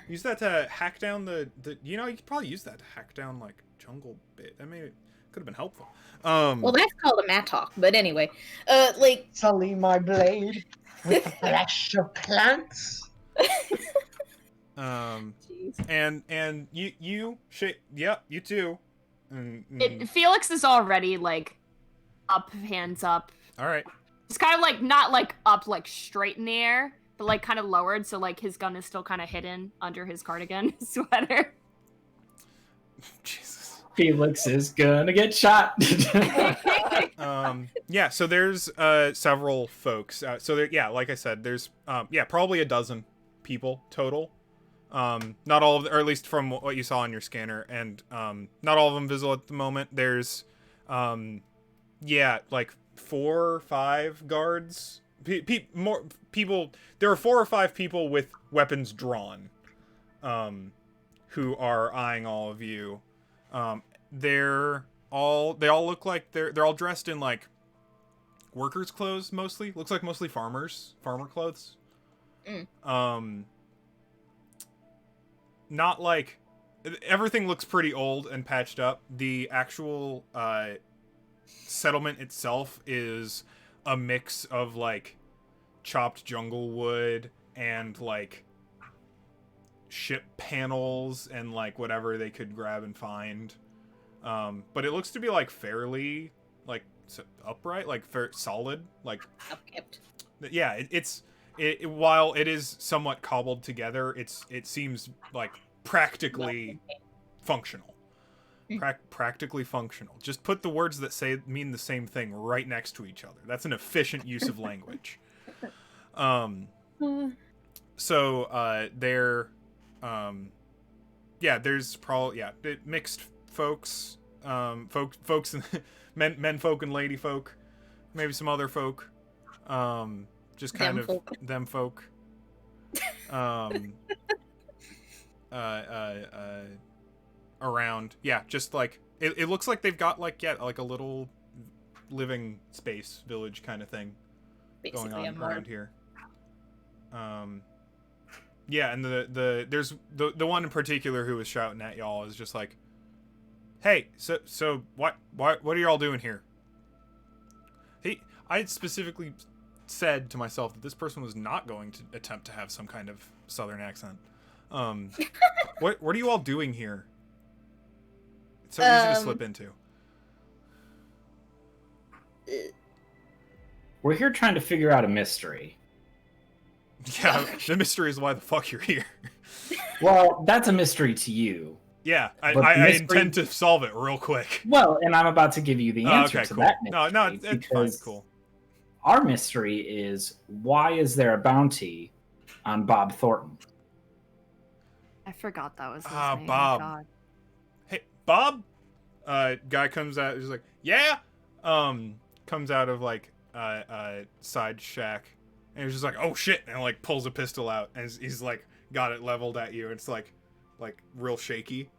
Use that to hack down the you could probably use that to hack down like jungle bit. I mean, it could have been helpful. Well, that's called a mattock, but anyway, Sully my blade with the flesh of plants. Jeez. And you too. Felix is already like up, hands up. All right. It's kind of like not like up, like straight in the air, but like kind of lowered, so like his gun is still kind of hidden under his cardigan sweater. Jesus. Felix is gonna get shot. Yeah. So there's several folks. So there, yeah, like I said, there's probably a dozen people total. Not all of them, or at least from what you saw on your scanner, and not all of them visible at the moment. There's like 4 or 5 guards. More people. There are 4 or 5 people with weapons drawn, who are eyeing all of you. They all look like they're all dressed in like workers' clothes mostly. Looks like mostly farmer clothes. Not like everything looks pretty old and patched up. The actual settlement itself is a mix of like chopped jungle wood and like ship panels and like whatever they could grab and find. But it looks to be like fairly like upright, like solid, like Upkept. yeah. While it is somewhat cobbled together, it seems like practically functional. Practically functional. Just put the words that mean the same thing right next to each other. That's an efficient use of language. So there's probably mixed folks, folks and men folk and lady folk, maybe some other folk, just kind of them folk. Around, just like it looks like they've got like a little living space village kind of thing Basically, going on around here. And there's the one in particular who was shouting at y'all is just like, hey, so what are y'all doing here? I had specifically said to myself that this person was not going to attempt to have some kind of southern accent. What are you all doing here? So easy to slip into. We're here trying to figure out a mystery. Yeah, the mystery is why the fuck you're here. Well, that's a mystery to you. Yeah, But the I mystery- intend to solve it real quick. Well, and I'm about to give you the answer Okay, to cool. that No, mystery. it's fine, because cool. Our mystery is, why is there a bounty on Bob Thornton? I forgot that was his Ah, name. Bob. God. Hey, Bob? Guy comes out, he's like, yeah? Comes out of, like, side shack, and he's just like, oh shit, and, like, pulls a pistol out, and he's like, got it leveled at you, and it's, like, real shaky.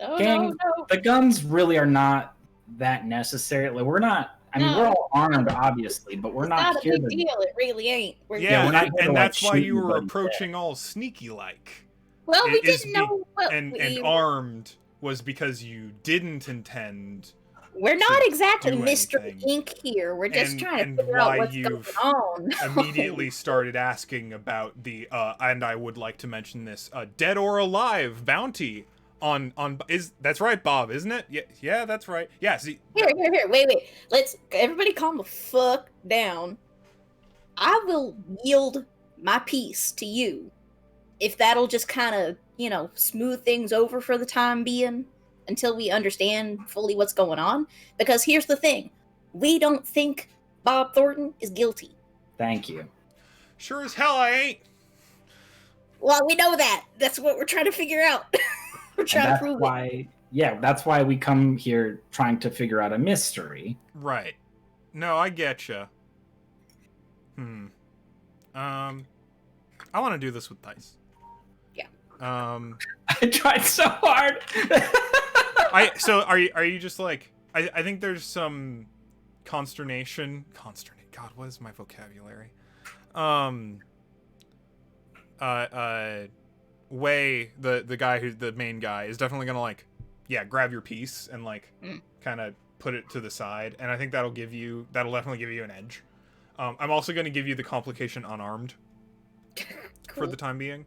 Oh Gang, no. the guns really are not that necessary. Like, we're not, I mean, No. we're all armed, obviously, but we're It's not not a here big to... deal. It really ain't. Yeah, we're not and, here to, like, that's why shoot you were anybody approaching all sneaky-like. Well, we is didn't know what and we were. armed was because you didn't intend... We're not to exactly do Mr. anything. Ink here. We're just And- trying to and figure why out what's you've going on. immediately started asking about the and I would like to mention this dead or alive bounty on that's right, Bob, isn't it? Yeah, that's right. Yeah, see, Here. Wait. Let's everybody calm the fuck down. I will yield my piece to you if that'll just kind of, smooth things over for the time being until we understand fully what's going on. Because here's the thing. We don't think Bob Thornton is guilty. Thank you. sure as hell I ain't. Well, we know that. That's what we're trying to figure out. We're And trying to that's prove it. why, that's why we come here trying to figure out a mystery. Right. No, I getcha. I want to do this with dice. Yeah. I tried so hard. So are you just like, I think there's some consternation. God, what is my vocabulary? Way, the guy who's the main guy is definitely gonna like, grab your piece and like kind of put it to the side, and I think that'll definitely give you an edge. I'm also gonna give you the complication unarmed for the time being.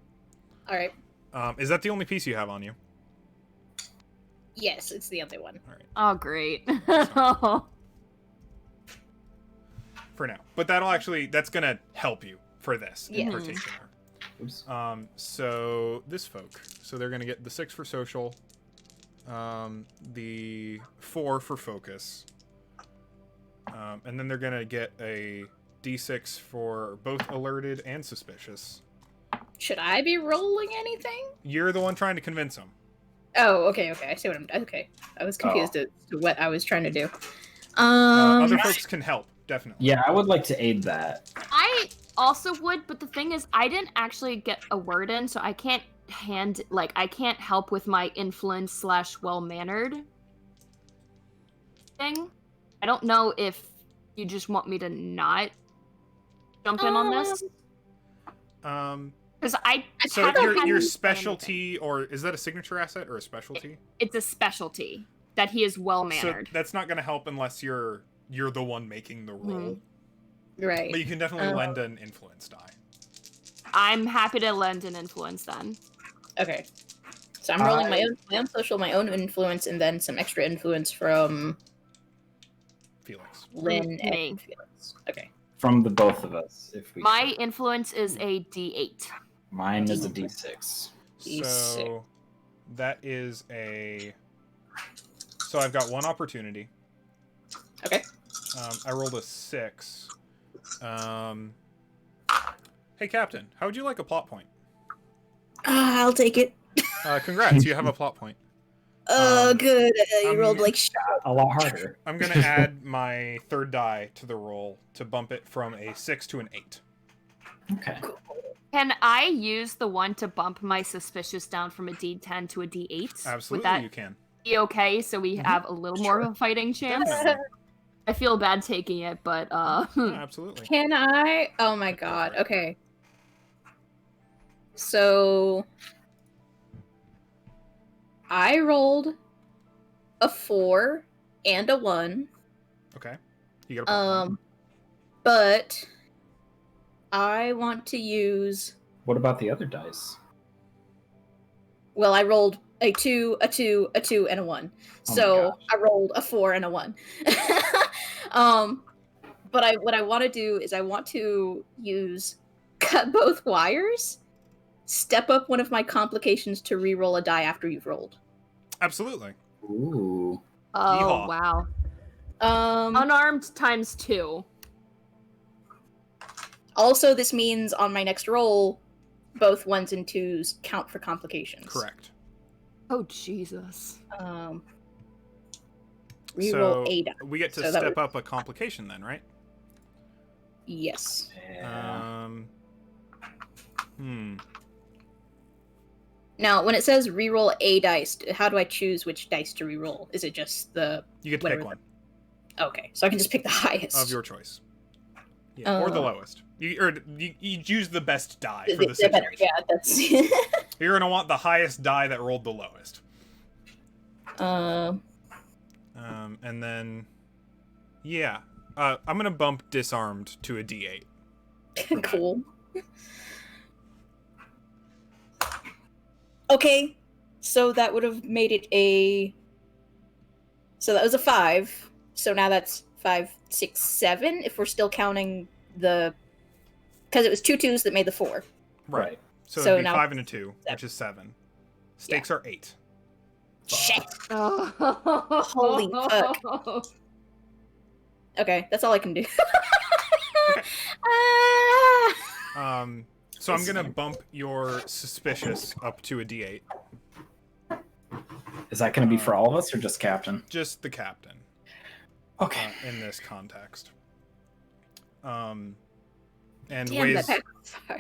All right. Is that the only piece you have on you? Yes, it's the other one. All right. Oh, great. For now, but that's gonna help you for this in Yeah. particular. Oops. So this folk, they're gonna get the 6 for social, the 4 for focus, and then they're gonna get a D6 for both alerted and suspicious. Should I be rolling anything? You're the one trying to convince them. Oh, okay. I see what I'm. Okay, I was confused as to what I was trying to do. Other folks can help, definitely. Yeah, I would like to aid that. I also would, but the thing is, I didn't actually get a word in, so I can't I can't help with my influence / well-mannered thing. I don't know if you just want me to not jump in on this. Because I So haven't had your him say specialty, or is that a signature asset or a specialty? it's a specialty that he is So well-mannered. that's not gonna help unless you're the one making the roll. Right. But you can definitely lend an influence die. I'm happy to lend an influence then. Okay. So I'm rolling my own social, my own influence, and then some extra influence from Felix. Lynn Me. and Felix. Okay. From the both of us, if we My could. influence is a D8. Mine is a D6. So that is so I've got one opportunity. Okay. I rolled a 6. Hey, Captain, how would you like a plot point? I'll take it. Congrats, you have a plot point. Good. You I'm- rolled like shit. A lot harder. I'm gonna add my 3rd die to the roll to bump it from a 6 to an 8. Okay. Can I use the one to bump my suspicious down from a D10 to a D8? Absolutely, Would that you can. be okay? So we have a little more of a fighting chance. Definitely. I feel bad taking it, but Absolutely. Can I? Oh my god. Okay. So I rolled a 4 and a 1. Okay. You got a plot point. But I want to use. What about the other dice? Well, I rolled a 2, a 2, a 2, and a 1. Oh my So gosh. I rolled a 4 and a 1. But what I want to do is I want to cut both wires, step up one of my complications to re-roll a die after you've rolled. Absolutely. Ooh. Oh, Yeehaw. wow. Um, Unarmed times 2. Also, this means on my next roll, both 1s and 2s count for complications. Correct. Oh, Jesus. Reroll So a die. we get to So that step would- up a complication then, right? Yes. Yeah. Now, when it says reroll a dice, how do I choose which dice to reroll? Is it just the... You get to Whatever pick one Okay, so I can just pick the highest. of your choice. Yeah, or the Uh, lowest. You use the best die for the better, situation. yeah, that's... You're gonna want the highest die that rolled the lowest. And then, yeah, I'm gonna bump disarmed to a D8. Cool. Okay, so that would have made it a... So that was a 5. So now that's 5, 6, 7, if we're still counting the... Because it was 2 2s that made the 4. Right. So So it'd be now 5 and a 2, which is 7. Stakes are 8. Shit! Oh. Holy fuck. Okay, that's all I can do. Okay. Ah! So I'm gonna bump your suspicious up to a D8. Is that going to be for all of us or just Captain? Just the captain. Okay. In this context. And Damn,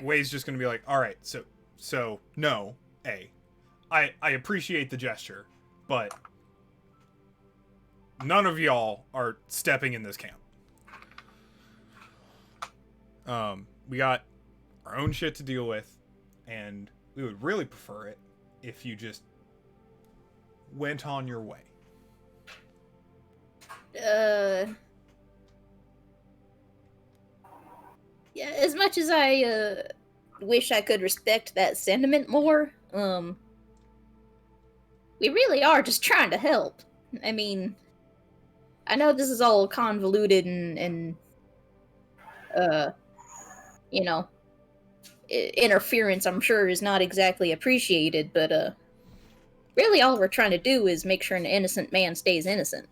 Way's just gonna be like, all right, so no, I appreciate the gesture, but none of y'all are stepping in this camp. We got our own shit to deal with, and we would really prefer it if you just went on your way. Yeah, as much as I wish I could respect that sentiment more, we really are just trying to help. I mean, I know this is all convoluted and you know, interference I'm sure is not exactly appreciated, but really all we're trying to do is make sure an innocent man stays innocent.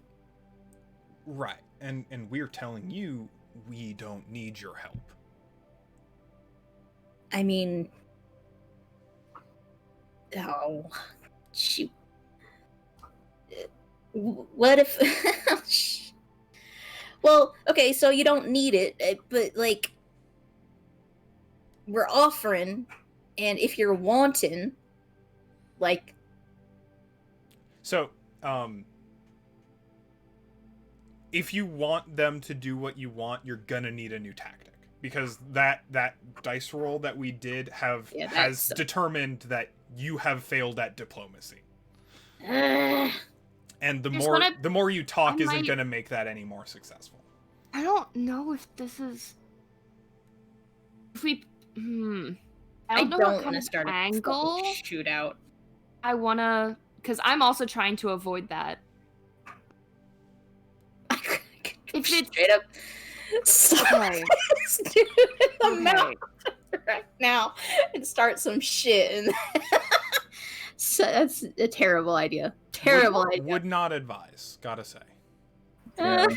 Right. And we're telling you we don't need your help. I mean, oh, shoot. What if... Well, okay, so you don't need it, but, like, we're offering, and if you're wanting, like... So, if you want them to do what you want, you're gonna need a new tactic. Because that dice roll that we did has determined that you have failed at diplomacy. And the more you talk isn't gonna make that any more successful. I don't know if this is... If we... I don't know what kind of start angle a shootout. I wanna... Because I'm also trying to avoid that. If it's... Straight up... Okay. Dude in the mouth right now and start some shit. And so that's a terrible idea. Terrible idea. Would not advise, gotta say. Yeah.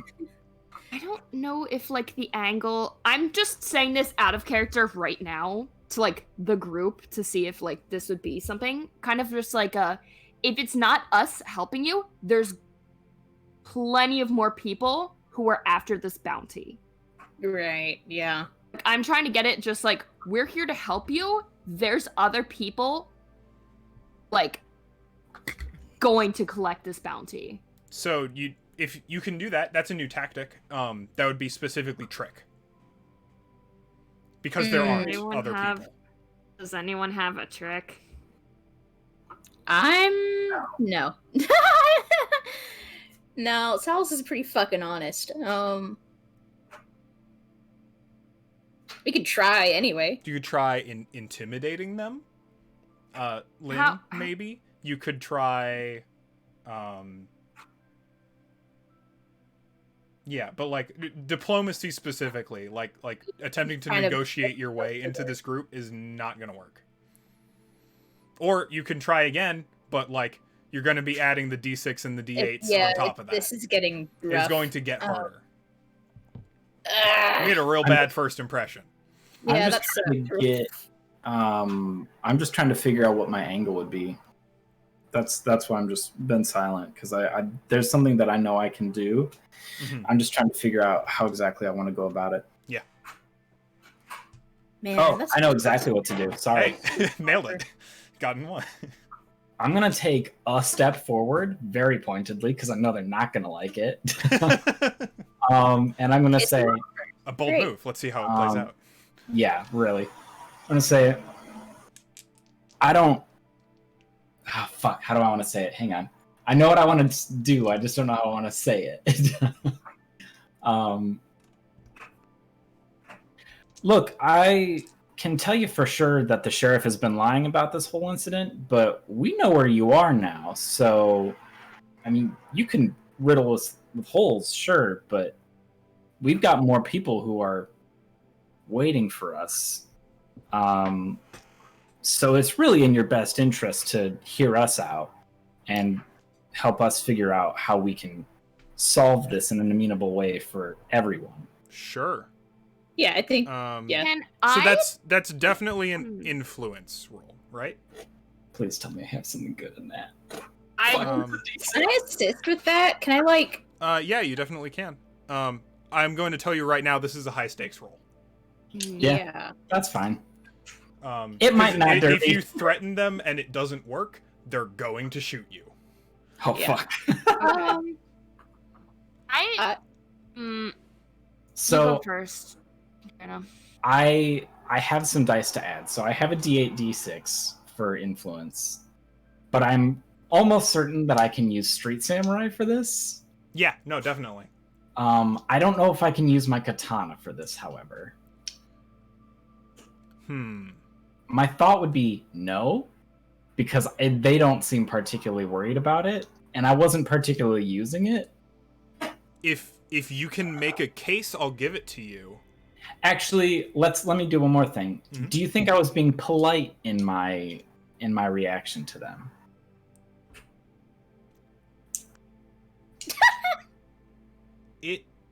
I don't know if, like, the angle... I'm just saying this out of character right now to, like, the group to see if, like, this would be something. Kind of just like a... If it's not us helping you, there's plenty of more people who are after this bounty. Right, yeah. Like, I'm trying to get it just like, we're here to help you. There's other people, like, going to collect this bounty. So if you can do that, that's a new tactic. That would be specifically trick. Because there aren't other people. Does anyone have a trick? No. No, Salas is pretty fucking honest. We could try anyway. You could try intimidating them. Lynn, maybe? you could try, yeah, but like diplomacy specifically, like attempting to Kind of- negotiate your way into this group is not gonna work. Or you can try again, but like you're gonna be adding the d6 and the d8s on top of that. This is getting rough. It's going to get harder. You Ugh. made a real bad first impression. Yeah, I'm just that's trying to get. I'm just trying to figure out what my angle would be. That's why I'm just been silent, because I there's something that I know I can do. Mhm. I'm just trying to figure out how exactly I want to go about it. Man, Oh, that's I know exactly what to do. Sorry. Hey, nailed it. Gotten one. I'm gonna take a step forward, very pointedly, because I know they're not gonna like it. And I'm gonna It's say, A bold Great. move. Let's see how it plays out. yeah, really. I'm gonna say, I don't. Oh, fuck. How do I want to say it? Hang on. I know what I want to do. I just don't know how I want to say it. Look, I can tell you for sure that the sheriff has been lying about this whole incident, but we know where you are now. So, I mean, you can riddle us with holes, sure, but we've got more people who are waiting for us. So it's really in your best interest to hear us out and help us figure out how we can solve this in an amenable way for everyone. Sure. Yeah, I think. Yeah. Can So I? that's definitely an influence roll, right? Please tell me I have something good in that. I Um, Can I assist with that? Can I like? yeah, you definitely can. I'm going to tell you right now, this is a high stakes roll. Yeah. That's fine. It might not, If Derby. you threaten them and it doesn't work, they're going to shoot you. Oh, Yeah. fuck. I you So go first. You know. I have some dice to add. So I have a D8, D6 for influence, but I'm almost certain that I can use Street Samurai for this. Yeah, no, definitely. I don't know if I can use my katana for this, however. My thought would be no, because they don't seem particularly worried about it, and I wasn't particularly using it. If you can make a case, I'll give it to you. Actually, let me do one more thing. Mhm. Do you think I was being polite in my reaction to them?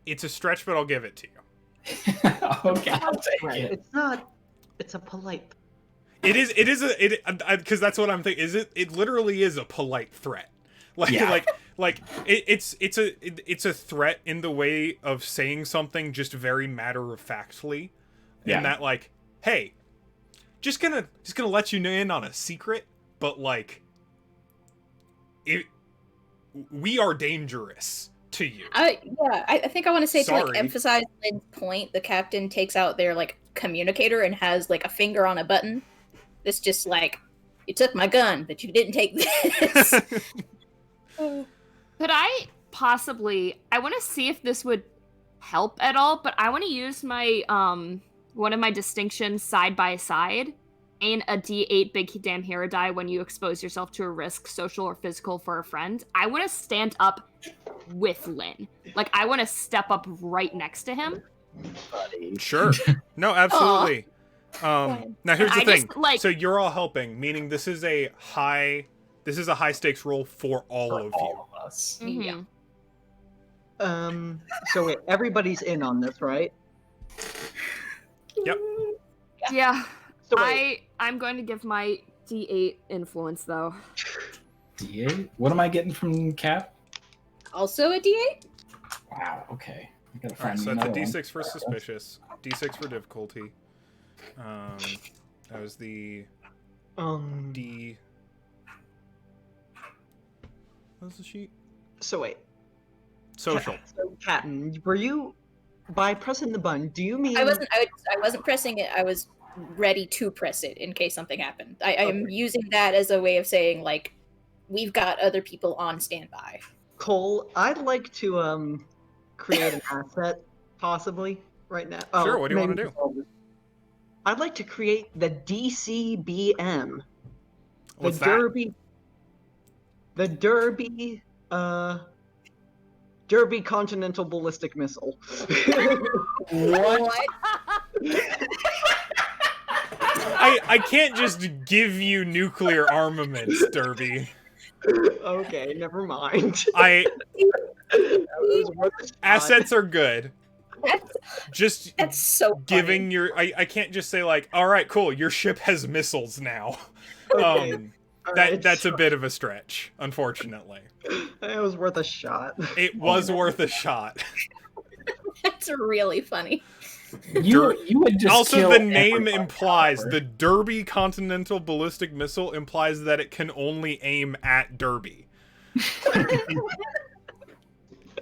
It's a stretch, but I'll give it to you. Okay, I'll take Right. it. It's not. It's a polite. Because that's what I'm thinking. It literally is a polite threat. Yeah. It's a threat in the way of saying something just very matter of factly. Yeah. And that like, hey, just gonna let you in on a secret, but like we are dangerous to you. I think I want to say to Sorry. like emphasize Lynn's point. The captain takes out their like communicator and has like a finger on a button. It's just like, you took my gun, but you didn't take this. Could I possibly? I want to see if this would help at all, but I want to use my one of my distinctions side by side. Gain a D8 big damn hero die when you expose yourself to a risk, social or physical, for a friend. I want to stand up with Lynn. Like I want to step up right next to him. Buddy. Sure. No, absolutely. Now here's the I thing. just, like- So you're all helping, meaning this is a high stakes roll for all For of you. all of us. Mhm. So wait, everybody's in on this, right? Yep. Yeah. So wait, I'm going to give my D8 influence though. D8? What am I getting from Cap? Also a D8? Wow, okay. I gotta All right, find so that's a another one. D6 for suspicious, D6 for difficulty. That was the D. What was the sheet? so wait. Social. So, Captain, were you by pressing the button? Do you mean I wasn't pressing it. I was ready to press it in case something happened. I am Okay. using that as a way of saying like, we've got other people on standby. Cole? I'd like to create an asset, possibly right now. Sure, what do you wanna maybe do? before- I'd like to create the DCBM. What's the that? Derby. The Derby Continental Ballistic Missile. What? I can't just give you nuclear armaments, Derby. Okay, never mind. It was worth a shot. Assets are good. Just That's so funny. giving your I can't just say like, all right, cool, your ship has missiles now. Okay, alright, That's a sure. bit of a stretch, unfortunately. It was worth a shot. It was worth a shot. That's really funny. You would just Also, kill the name everybody, implies Oliver. the Derby Continental Ballistic Missile implies that it can only aim at Derby.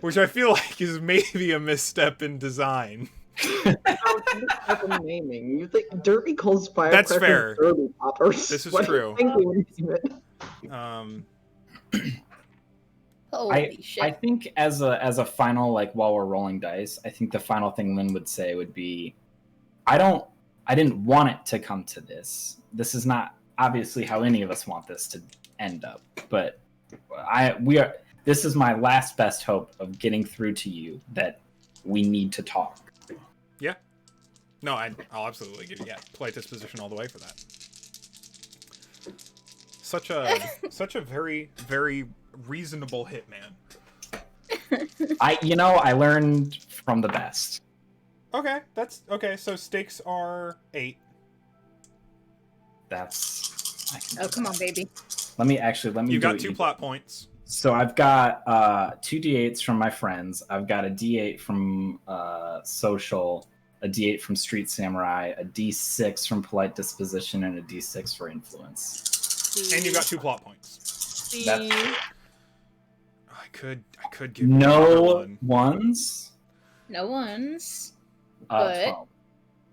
Which I feel like is maybe a misstep in design. Naming. You think Derby calls That's firecrackers fair. Derby poppers? This is What do you true. think they would name it? Holy shit. I think as a final, like while we're rolling dice, I think the final thing Lynn would say would be, I didn't want it to come to this. This is not obviously how any of us want this to end up, but this is my last best hope of getting through to you that we need to talk. Yeah. No, I'll absolutely give you polite disposition all the way for that. Such a very, very reasonable hitman. I learned from the best. Okay, that's okay. So stakes are 8. That's. I can Oh, do come that. on, baby. Let me You do got it 2 easy. plot points. So I've got 2 d8s from my friends. I've got a d8 from social, a d8 from street samurai, a d6 from polite disposition, and a d6 for influence. And you got 2 plot points. That's- I could give you another No one. ones. No ones. But- 12.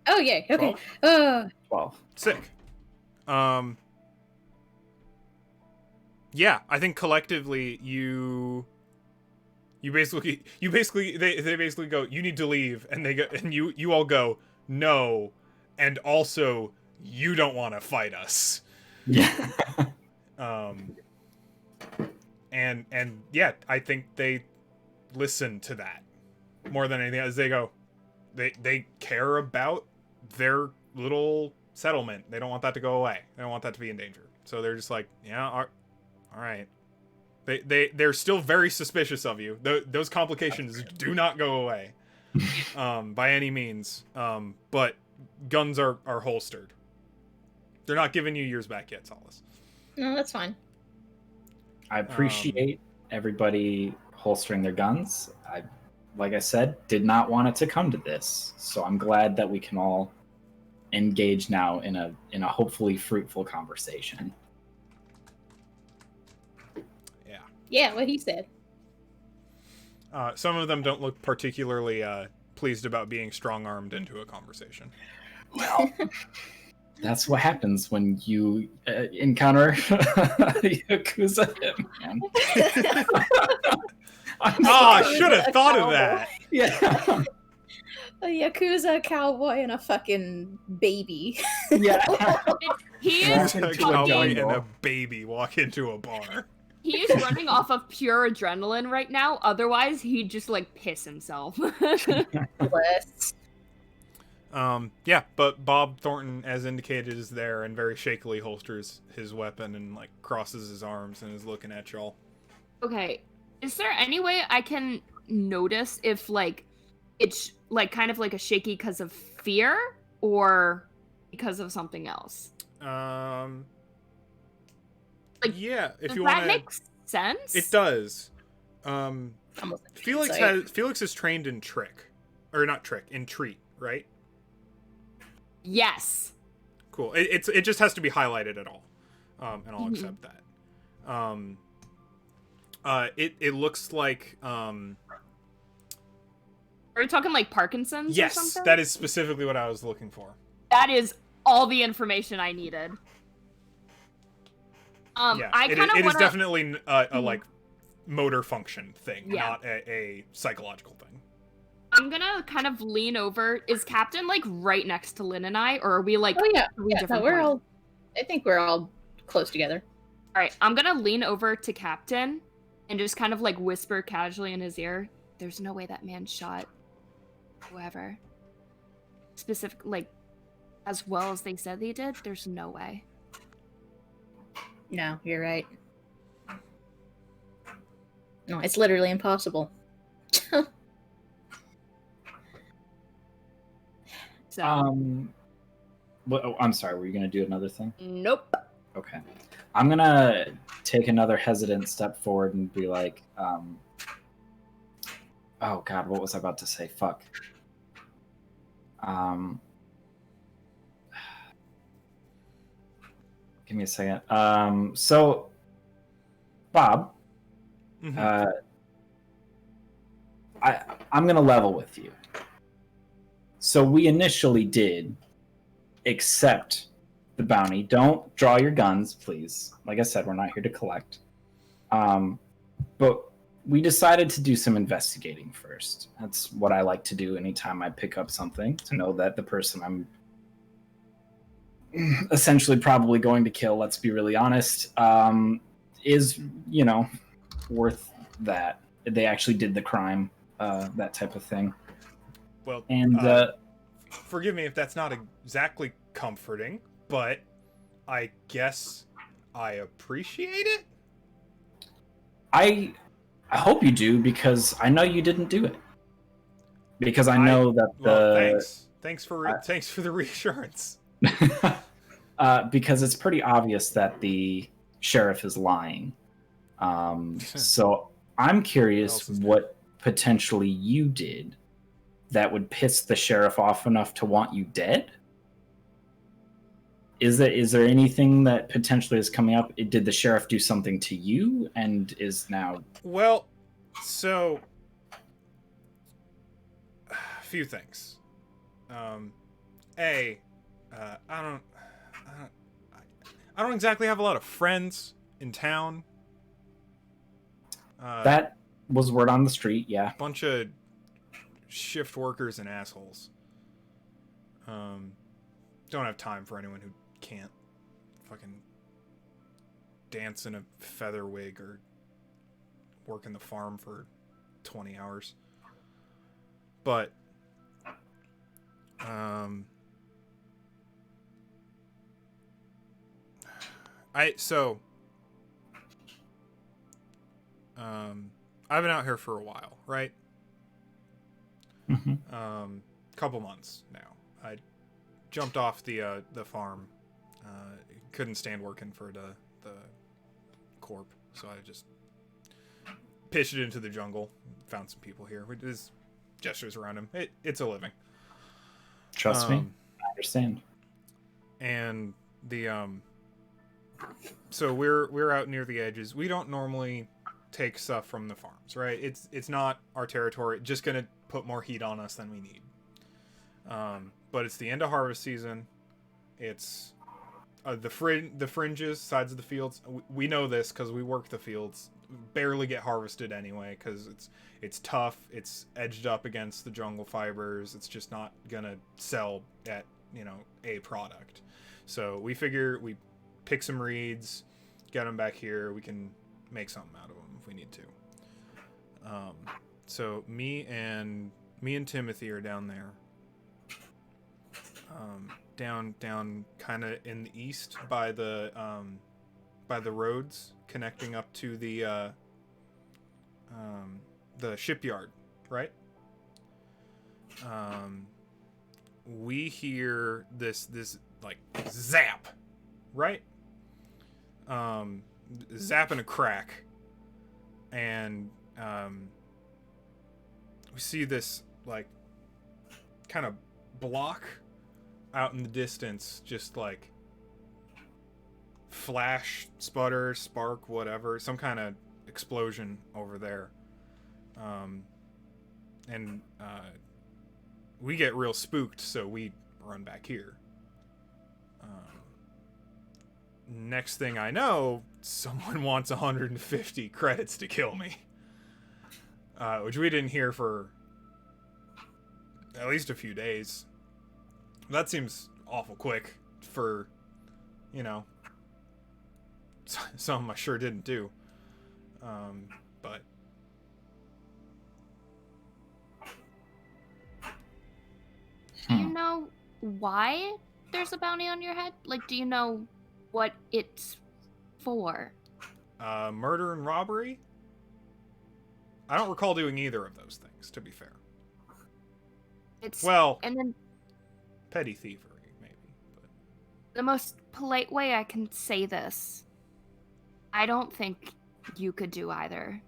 Oh, yeah. Okay. 12? 12. Sick. Yeah, I think collectively you basically they basically go, you need to leave, and they go, and you all go, no, and also you don't want to fight us. Yeah. And yeah, I think they listen to that more than anything else. They go, they care about their little settlement. They don't want that to go away. They don't want that to be in danger. So they're just like, yeah, all right. They're still very suspicious of you. Those complications do not go away, by any means. But guns are holstered. They're not giving you yours back yet, Solace. No, that's fine. I appreciate everybody holstering their guns. Like I said, did not want it to come to this. So I'm glad that we can all engage now in a hopefully fruitful conversation. Yeah, what he said. Some of them don't look particularly pleased about being strong-armed into a conversation. Well, that's what happens when you encounter Yakuza hitman. I should have thought of that. Yeah. A Yakuza cowboy and a fucking baby. Yeah. He Yeah. is A Into a cowboy and jungle. a baby walk into a bar. he is running off of pure adrenaline right now. Otherwise, he'd just like piss himself. Bless. Yeah, but Bob Thornton, as indicated, is there and very shakily holsters his weapon and like crosses his arms and is looking at y'all. Okay, is there any way I can notice if like it's like kind of like a shaky because of fear or because of something else? Like, yeah, if Does you that want to, make sense? it does. Almost like Felix insight. Felix is trained in in treat, right? Yes. Cool. It just has to be highlighted at all, and I'll Mhm. accept that. It looks like Are we talking like Parkinson's or yes, something? that is specifically what I was looking for. That is all the information I needed. Yeah, I it kind of is want to. definitely a Mhm. like motor function thing, Yeah. not a psychological thing. I'm gonna kind of lean over. Is Captain like right next to Lynn and I, or are we like Oh yeah. three Yeah, no, different? we're points? all. I think we're all close together. All right, I'm gonna lean over to Captain and just kind of like whisper casually in his ear. There's no way that man shot whoever. Specific, like, as well as they said they did. There's no way. No, you're right. No, it's literally impossible. So, I'm sorry. Were you gonna do another thing? nope. Okay. I'm gonna take another hesitant step forward and be like, oh God, what was I about to say? Fuck. Give me a second. So, Bob, Mhm. I'm gonna level with you. So we initially did accept the bounty. Don't draw your guns, please. Like I said, we're not here to collect. But we decided to do some investigating first. That's what I like to do anytime I pick up something, to know that the person I'm essentially probably going to kill, let's be really honest, is, worth that. They actually did the crime, that type of thing. Well, And forgive me if that's not exactly comforting, but I guess I appreciate it. I hope you do, because I know you didn't do it. Because I know that Well, thanks for the reassurance. because it's pretty obvious that the sheriff is lying. So I'm curious what potentially you did that would piss the sheriff off enough to want you dead. Is there anything that potentially is coming up? Did the sheriff do something to you and is now... Well, so a few things. I don't exactly have a lot of friends in town. That was word on the street, yeah. Bunch of shift workers and assholes. Don't have time for anyone who can't fucking dance in a feather wig or work in the farm for 20 hours. But I've been out here for a while, right? Mm-hmm. Couple months now. I jumped off the farm. Couldn't stand working for the corp, so I just pitched it into the jungle. Found some people here. There's gestures around him. It's a living. Trust me, I understand. And the so we're out near the edges. We don't normally take stuff from the farms, right? It's not our territory. Just gonna put more heat on us than we need. But it's the end of harvest season. It's the fringes, sides of the fields. We know this because we work the fields. Barely get harvested anyway because it's tough. It's edged up against the jungle fibers. It's just not gonna sell at a product. So we figure we pick some reeds, get them back here. We can make something out of them if we need to. So me and Timothy are down there. Down kind of in the east by the roads connecting up to the shipyard, right? We hear this like zap, right? Zap and a crack, and we see this like kind of block out in the distance, just like flash, sputter, spark, whatever, some kind of explosion over there. And we get real spooked, so we run back here. Next thing I know, someone wants 150 credits to kill me. Which we didn't hear for at least a few days. That seems awful quick for, some I sure didn't do. But Do you know why there's a bounty on your head? Like, do you know what it's for? murder and robbery? I don't recall doing either of those things, to be fair. It's Well, and then petty thievery, maybe. But the most polite way I can say this, I don't think you could do either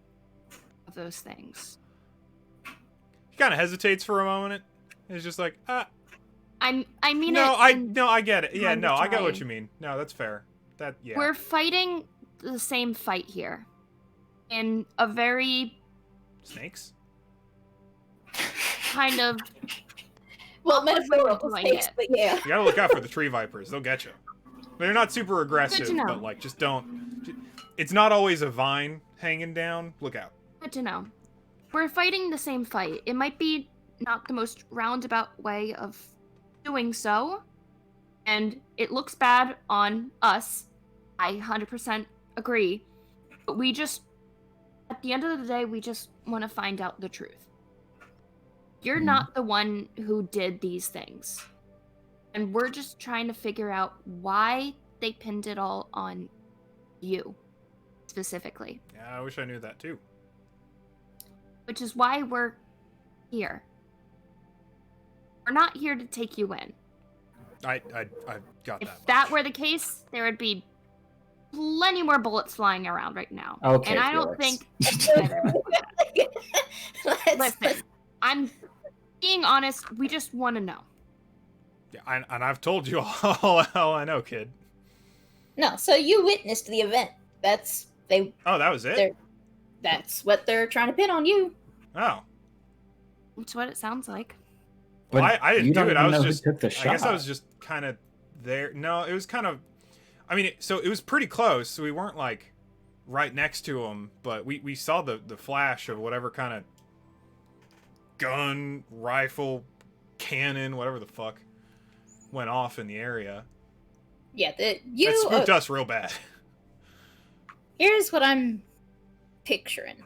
of those things. he kind of hesitates for a moment. It's just like, I mean no, it. I get it. Yeah, kind no, of I get what trying. you mean. No, that's fair. That, yeah. We're fighting the same fight here, in a very Snakes? kind of Well, awkward way of metaphorical doing snakes, it. but yeah. You gotta look out for the tree vipers. They'll get you. They're not super aggressive, know. but like, just don't. It's not always a vine hanging down. Look out. Good to know. We're fighting the same fight. It might be not the most roundabout way of doing so, and it looks bad on us. I 100% agree. But we just, at the end of the day, we just want to find out the truth. You're not the one who did these things. And we're just trying to figure out why they pinned it all on you, specifically. Yeah, I wish I knew that too. Which is why we're here. We're not here to take you in. I got If that. that were the case, there would be plenty more bullets flying around right now. Okay, And I don't Felix. think... Let's- Listen, I'm being honest, we just want to know. Yeah, and I've told you all I know, kid. No, so you witnessed the event. That's Oh, that was it? that's what they're trying to pin on you. Oh. That's what it sounds like. Well, But I didn't you do don't it. I even was know who just. took the I guess I shot. was just kind of there. No, it was kind of. I mean, so it was pretty close. So we weren't like right next to him, but we saw the flash of whatever kind of gun, rifle, cannon, whatever the fuck went off in the area. Yeah, That spooked us real bad. Here's what I'm picturing.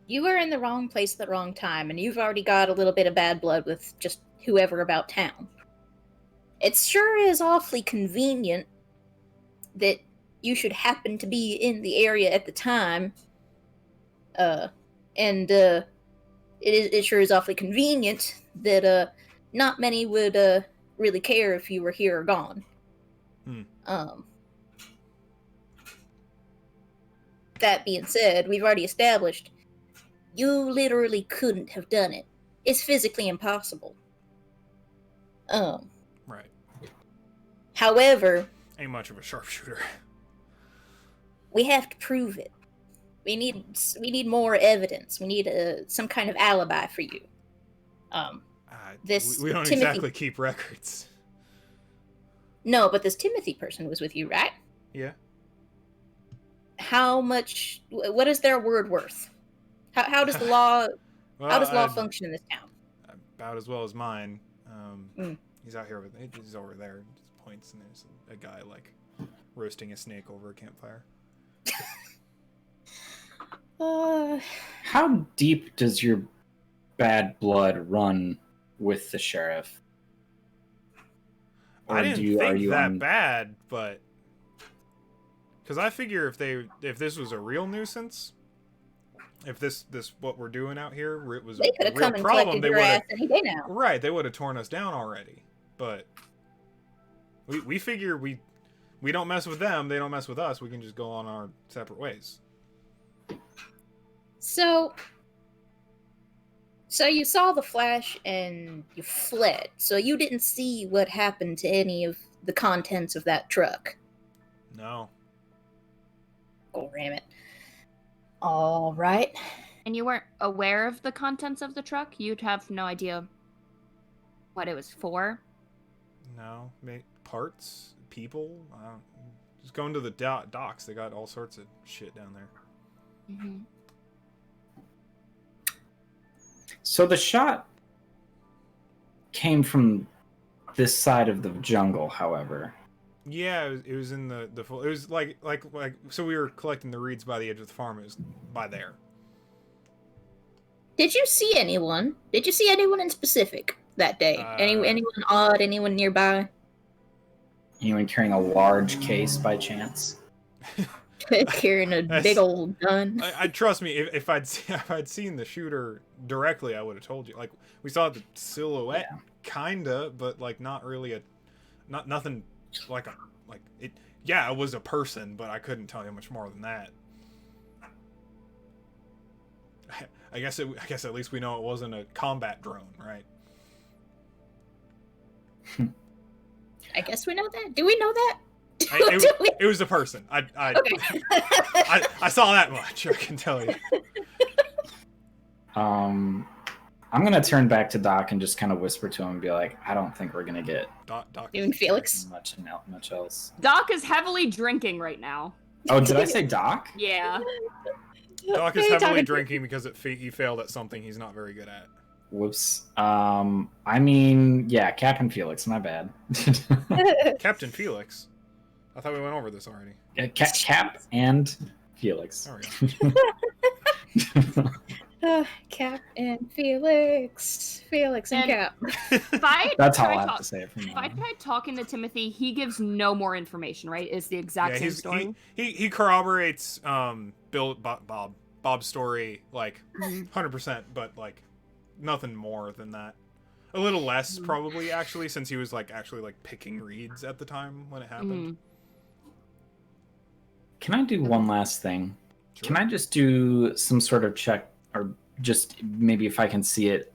You were in the wrong place at the wrong time, and you've already got a little bit of bad blood with just whoever about town. It sure is awfully convenient that you should happen to be in the area at the time. It sure is awfully convenient that not many would really care if you were here or gone. That being said, we've already established you literally couldn't have done it. It's physically impossible. Right. However, Ain't much of a sharpshooter. we have to prove it. We need more evidence. We need some kind of alibi for you. This We don't Timothy- exactly keep records. No, but this Timothy person was with you, right? Yeah. How much? What is their word worth? How does the law? Well, how does law function in this town? About as well as mine. Mm. He's out here with. He's over there. Just points, and there's a guy like roasting a snake over a campfire. How deep does your bad blood run with the sheriff? I Or didn't are think you that on- bad, but because I figure if this was a real nuisance, if this what we're doing out here it was They could a have real come and problem, collected they your would ass have any day now. right. They would have torn us down already. But we figure we don't mess with them. They don't mess with us. We can just go on our separate ways. So you saw the flash and you fled. So you didn't see what happened to any of the contents of that truck. No. Oh, damn it. All right. And you weren't aware of the contents of the truck? You'd have no idea what it was for? No. Parts, people. Just going to the docks. They got all sorts of shit down there. Mm-hmm. So the shot came from this side of the jungle, however. Yeah, it was in the full. It was like so we were collecting the reeds by the edge of the farm. It was by there. Did you see anyone? Did you see anyone in specific that day? Anyone odd? Anyone nearby? Anyone carrying a large case by chance? Carrying a big old gun. I trust me. If I'd seen the shooter directly, I would have told you. Like we saw the silhouette, kinda, but like not really nothing like it. Yeah, it was a person, but I couldn't tell you much more than that. I guess at least we know it wasn't a combat drone, right? I guess we know that. Do we know that? It was a person. Okay. I saw that much. I can tell you. I'm gonna turn back to Doc and just kind of whisper to him and be like, "I don't think we're gonna get Doc. Even Felix? much else." Doc is heavily drinking right now. Oh, did I say Doc? Yeah. Doc is heavily drinking because he failed at something he's not very good at. Whoops. I mean, yeah, Cap and Felix. My bad. Captain Felix. I thought we went over this already. Yeah, Cap and Felix. There we go. Cap and Felix. Felix and Cap. That's how I have to say it from If now I on. try talking to Timothy, he gives no more information, right? Is the exact same story. He corroborates Bob's story like 100%, but like nothing more than that. A little less probably actually, since he was like actually like picking reeds at the time when it happened. Can I do one last thing? Sure. Can I just do some sort of check, or just maybe if I can see it?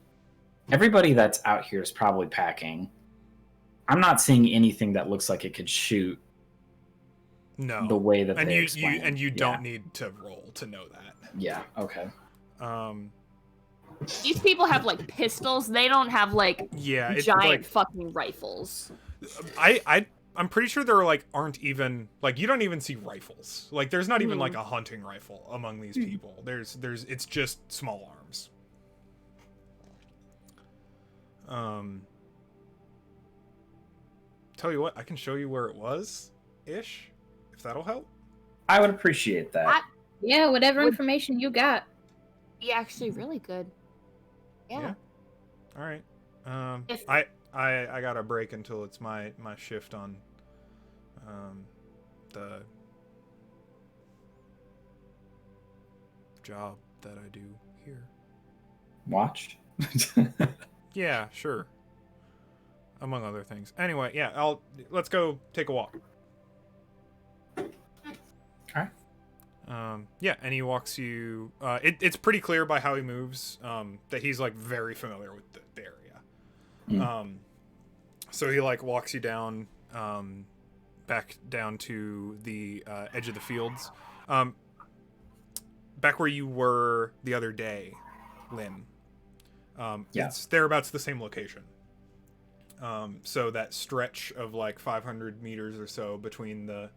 Everybody that's out here is probably packing. I'm not seeing anything that looks like it could shoot. No. The way that and they you explain. and you don't need to roll to know that. Yeah. Okay. These people have like pistols. They don't have like It's giant like, fucking rifles. I'm pretty sure there aren't even like you don't even see rifles. Like there's not even like a hunting rifle among these people. There's it's just small arms. Tell you what, I can show you where it was, ish, if that'll help. I would appreciate that. Yeah, whatever information you got. Yeah, actually, really good. Yeah. All right. If- I got a break until it's my shift on the job that I do here. Watch. Yeah, sure. Among other things. Anyway, yeah, let's go take a walk. Alright. Yeah, and he walks you. It's pretty clear by how he moves that he's like very familiar with the area. So he like walks you down, back down to the edge of the fields, back where you were the other day, Lynn. It's thereabouts the same location. So that stretch of like 500 meters or so between the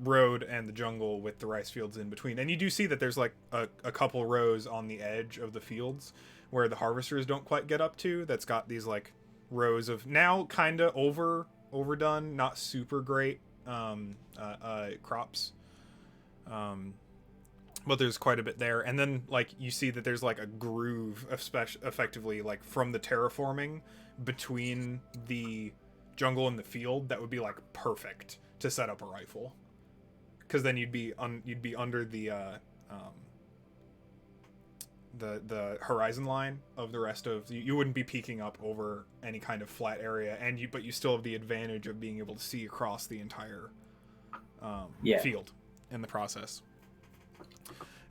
road and the jungle with the rice fields in between. And you do see that there's like a couple rows on the edge of the fields where the harvesters don't quite get up to. That's got these like rows of now kind of overdone, not super great crops. But there's quite a bit there. And then like you see that there's like a groove effectively like from the terraforming between the jungle and the field that would be like perfect to set up a rifle, because then you'd be under the horizon line of the rest of you wouldn't be peeking up over any kind of flat area, but you still have the advantage of being able to see across the entire field in the process.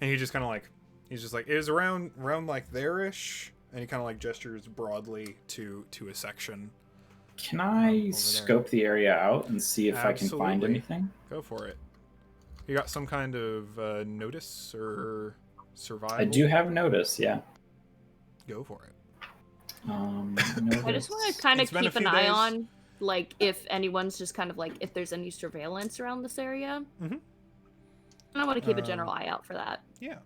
And he's just like it was around like there-ish, and he kind of like gestures broadly to a section. Can I scope the area out and see if I can find anything? Go for it. You got some kind of notice or survival? I do have notice, yeah. Go for it. I just want to kind of keep an eye on, like, if anyone's just kind of like, if there's any surveillance around this area. Mm-hmm. I want to keep a general eye out for that. Yeah.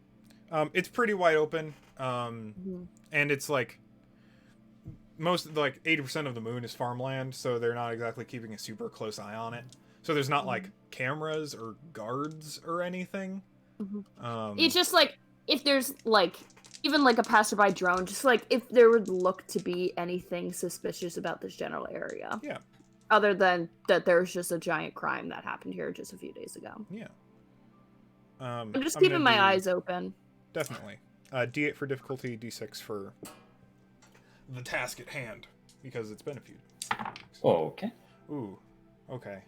It's pretty wide open. And it's like most like 80% of the moon is farmland, so they're not exactly keeping a super close eye on it. So there's not like cameras or guards or anything. It's just like if there's like even like a passerby drone, just like if there would look to be anything suspicious about this general area. Yeah. Other than that, there's just a giant crime that happened here just a few days ago. Yeah. I'm just I'm keeping gonna my do- eyes open. Definitely. D8 for difficulty, D6 for the task at hand, because it's been a few weeks. Oh, okay. Ooh, okay.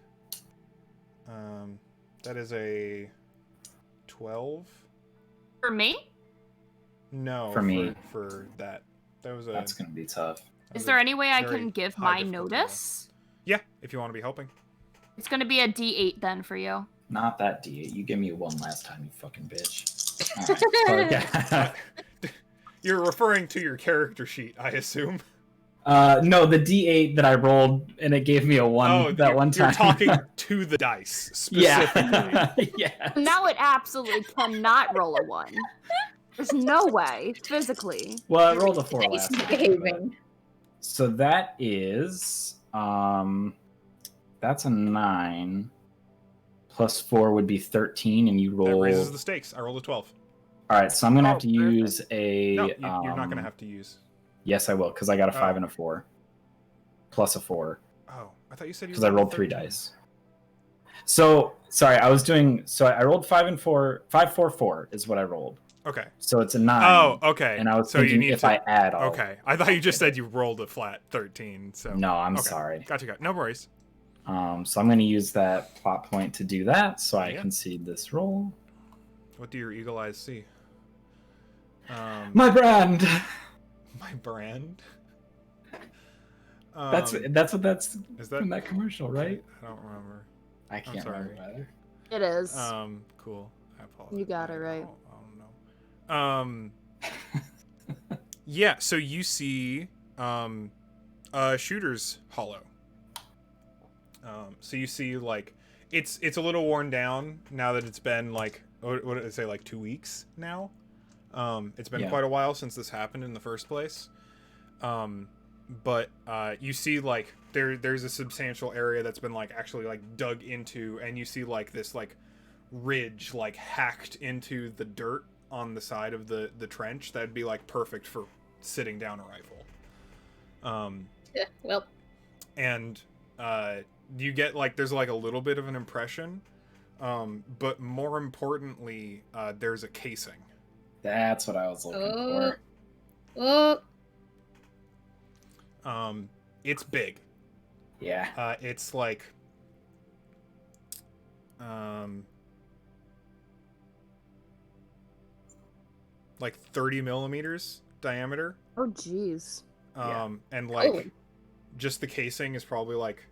That is a 12. For me? No, For me. for that. That was a. That's gonna be tough. that Is was there a any way I very can give high my difficulty roll. notice? Yeah, if you want to be helping. It's gonna be a D8 then for you. Not that D8. You gave me a 1 last time, you fucking bitch. Alright, yeah. You're referring to your character sheet, I assume. No, the D8 that I rolled and it gave me a 1 that one time. You're talking to the dice specifically. Yeah. Yeah. Now it absolutely cannot roll a 1. There's no way, physically. Well, I rolled a 4 Nice last time. but- behaving. So that is that's a 9 plus 4 would be 13, and you That roll. raises the stakes. I rolled a 12. All right, so I'm gonna have to Oh, perfect. use a. No, you're not going to have to use. Yes, I will, because I got a 5 Oh. and a 4, plus a 4, Oh, I thought you said you because I rolled 3 13. dice. So sorry, I was doing. So I rolled 5 and 4. 5, 4, 4 is what I rolled. Okay. So it's a 9. Oh, okay. And I was so you thinking need if to. I add all. Okay, I thought you just said you rolled a flat 13. So No, I'm Okay. sorry. Gotcha. No worries. So I'm going to use that plot point to do that, so I Yeah. concede this roll. What do your eagle eyes see? My brand. My brand. That's what that's Is that from that commercial, right? I don't remember. I can't sorry. remember either. It is. Cool. I apologize. You got it right. I don't know. Yeah. So you see, a shooter's hollow. So you see like it's a little worn down now that it's been like what did I say, like 2 weeks now. It's been Yeah. quite a while since this happened in the first place. But you see like there's a substantial area that's been like actually like dug into, and you see like this like ridge like hacked into the dirt on the side of the trench that'd be like perfect for sitting down a rifle. Yeah, well, And you get like there's like a little bit of an impression, but more importantly, there's a casing. That's what I was looking Oh. for. oh, It's big. Yeah. It's like like 30 millimeters diameter. Oh, jeez. Yeah. And like Oh. just the casing is probably like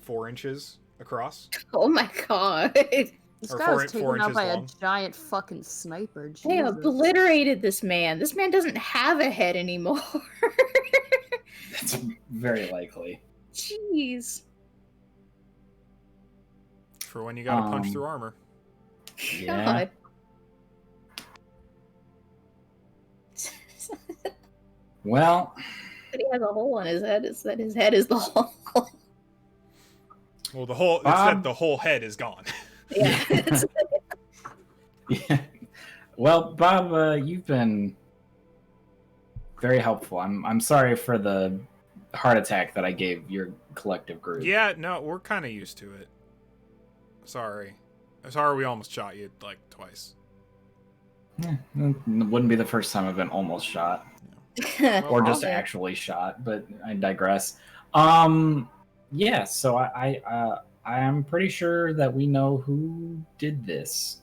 4 inches across. oh my god. This Or guy was 4 taken out inches by long. a giant fucking sniper. Jesus. They obliterated this man. This man doesn't have a head anymore. That's very likely. Jeez. For when you gotta punch Um, through armor. Yeah. God. Well, That he has a hole on his head. Is that his head is the hole? Well, the whole it's Bob? that the whole head is gone. Yeah. it's- yeah. Well, Bob, you've been very helpful. I'm sorry for the heart attack that I gave your collective group. Yeah, no, we're kind of used to it. Sorry we almost shot you like twice. It wouldn't be the first time I've been almost shot. Or just Okay. actually shot, but I digress. Yeah, so I am pretty sure that we know who did this.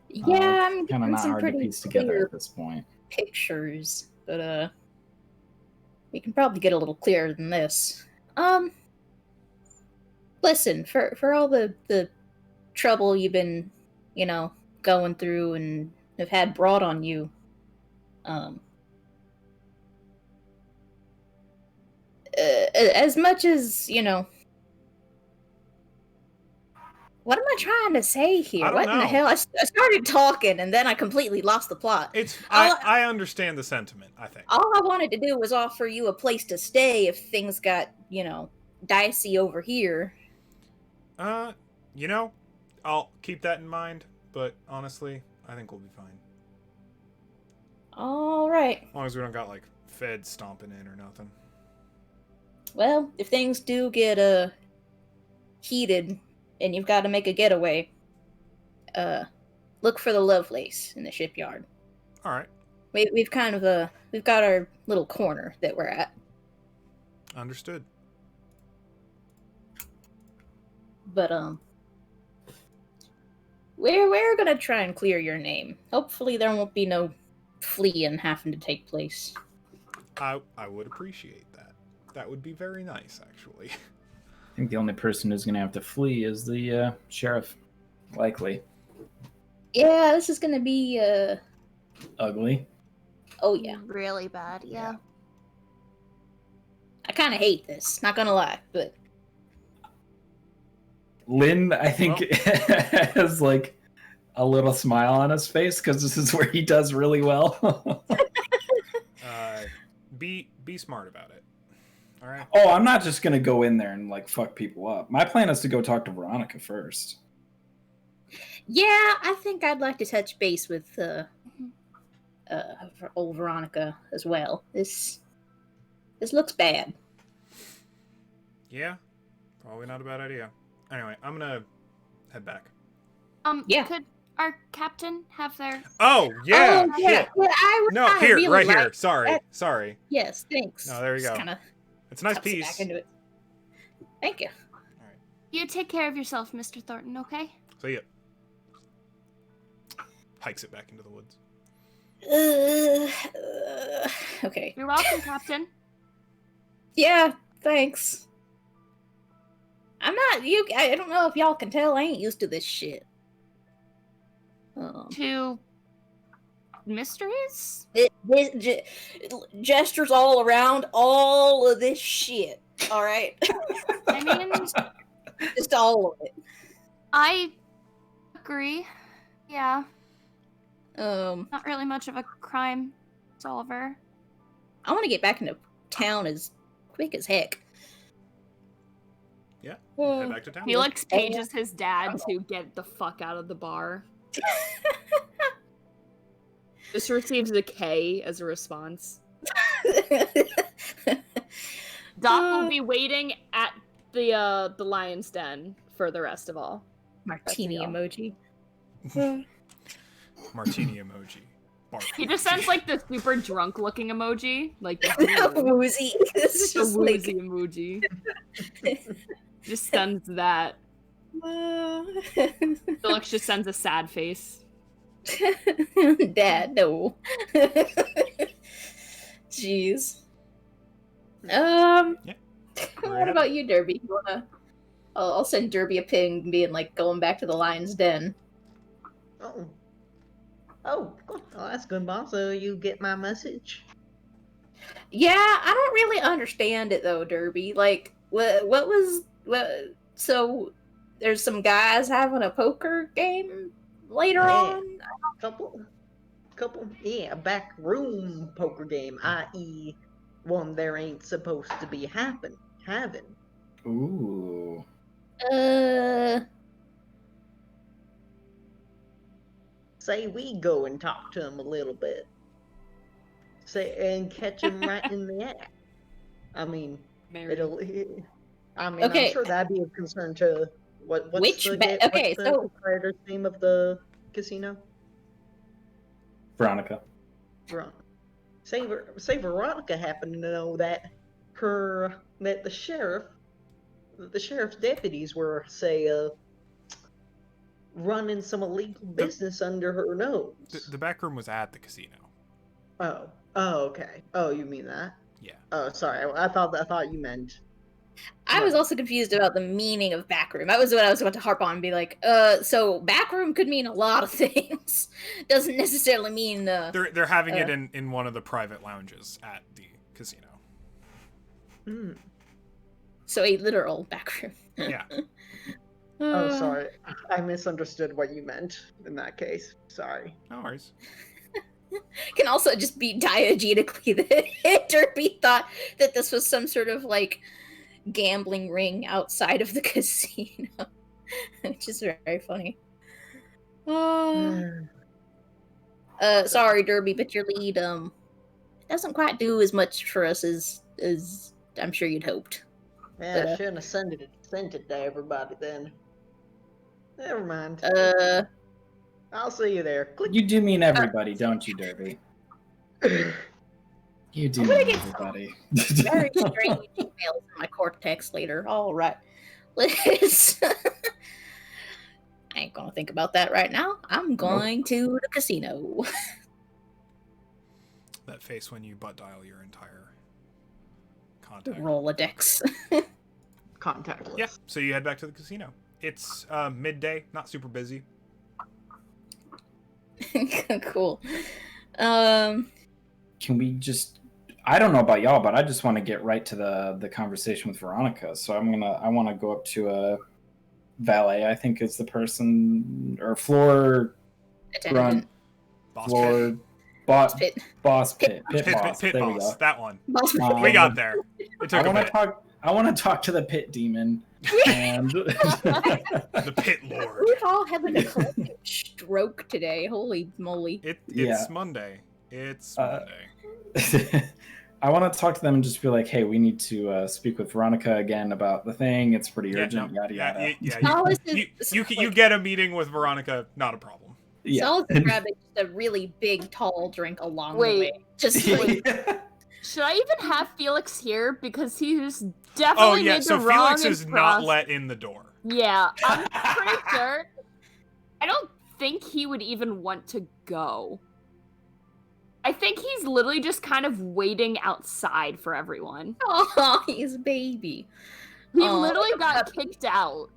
Yeah, I'm kind of getting not some hard to pretty piece together clear at this point. pictures, but we can probably get a little clearer than this. Listen, for all the trouble you've been, going through and have had brought on you, as much as, what am I trying to say here? I don't What in the know. hell? I started talking and then I completely lost the plot. It's I'll- I understand the sentiment, I think. All I wanted to do was offer you a place to stay if things got, dicey over here. You know, I'll keep that in mind, but honestly, I think we'll be fine. All right. As long as we don't got, like, feds stomping in or nothing. Well, if things do get heated and you've got to make a getaway, look for the Lovelace in the shipyard. Alright. We've kind of we've got our little corner that we're at. Understood. But we're gonna try and clear your name. Hopefully there won't be no fleeing having to take place. I would appreciate that. That would be very nice, actually. I think the only person who's gonna have to flee is the sheriff, likely. Yeah, this is gonna be Ugly. oh yeah. Really bad, yeah. I kind of hate this, not gonna lie, but Lynn, I think, has like a little smile on his face because this is where he does really well. Be smart about it. All right. Oh, I'm not just gonna go in there and like fuck people up. My plan is to go talk to Veronica first. yeah, I think I'd like to touch base with old Veronica as well. This looks bad. Yeah, probably not a bad idea. Anyway, I'm gonna head back. Yeah. Could our captain have their... Oh yeah. Oh, yeah. Shit. Well, I would No, kinda here, really right here. like Sorry, that. sorry. Yes, thanks. No, there you Just go. Kinda It's a nice tucks it piece. back into it. Thank you. You take care of yourself, Mr. Thornton, okay? See ya. Hikes it back into the woods. Okay. You're welcome, Captain. Yeah, thanks. I'm not you. I don't know if y'all can tell. I ain't used to this shit. To mysteries? Gestures all around all of this shit. All right, I mean, just all of it. I agree. Yeah, Um, not really much of a crime solver. I want to get back into town as quick as heck. Yeah. Uh, Head back to town. Felix pages his dad to get the fuck out of the bar. This receives a K as a response. Doc will be waiting at the lion's den for the rest of all. Martini emoji. Martini emoji. Bark He just sends like the super drunk looking emoji, like the Woozy. It's the just woozy emoji. Just sends that. Felix just sends a sad face. Dad, no. Jeez. What about you, Derby? You wanna? I'll send Derby a ping, being like going back to the lion's den. Oh, cool. Oh, that's good, Bob. So you get my message? Yeah, I don't really understand it though, Derby. Like, what was what? So there's some guys having a poker game later Yeah. on. Couple, yeah, a back room poker game, i.e., one there ain't supposed to be having. Ooh. Say we go and talk to him a little bit. Say and catch him right in the act. I mean, Mary. okay. I'm sure that'd be of concern to what's Which the, ba- what's okay, the so- proprietor's name of the casino? Veronica. Say Veronica happened to know that the sheriff's deputies were running some illegal business under her nose. The back room was at the casino. Oh, okay. Oh, you mean that? Yeah. Oh, sorry. I thought you meant. I was also confused about the meaning of backroom. That was what I was about to harp on and be like, so backroom could mean a lot of things. Doesn't necessarily mean They're having it in one of the private lounges at the casino. Hmm. so a literal backroom. Yeah. Oh, sorry. I misunderstood what you meant in that case. Sorry. No worries. Can also just be diegetically that Derby thought that this was some sort of like gambling ring outside of the casino. which is very funny. Sorry, Derby, but your lead doesn't quite do as much for us as I'm sure you'd hoped. Yeah, But, I shouldn't have sent it to everybody then. Never mind. I'll see you there. Click. You do mean everybody, don't you, Derby? You do I'm gonna mean get everybody. very strange emails in my cortex later. All right, let's. I ain't gonna think about that right now. I'm going to the casino. That face when you butt dial your entire The contact. Rolodex. Contactless. Yeah, so you head back to the casino. It's midday, not super busy. Cool. Can we just? I don't know about y'all, but I just want to get right to the conversation with Veronica. So I want to go up to a valet. I think is the person or floor grunt, Boss floor pit. boss Pit. boss Pit, pit boss. pit There we boss. go. That one. Um, We got there. It I took a want to bit. talk. I want to talk to the pit demon and The pit lord. We've all had like a collective stroke today. Holy moly. It's Yeah. Monday. It's Uh, Monday. I want to talk to them and just be like, "Hey, we need to speak with Veronica again about the thing. It's pretty urgent." no, Yada yada. Solace You is get a meeting with Veronica, not a problem. Solace is grabbing just a really big, tall drink along the Wait. way. Just like, Should I even have Felix here? Because he's definitely Oh yeah, made so the wrong Felix is not impress- let in the door. Yeah, I'm pretty sure. I don't think he would even want to go. I think he's literally just kind of waiting outside for everyone. oh, he's a baby. He Oh, literally like a got kicked out.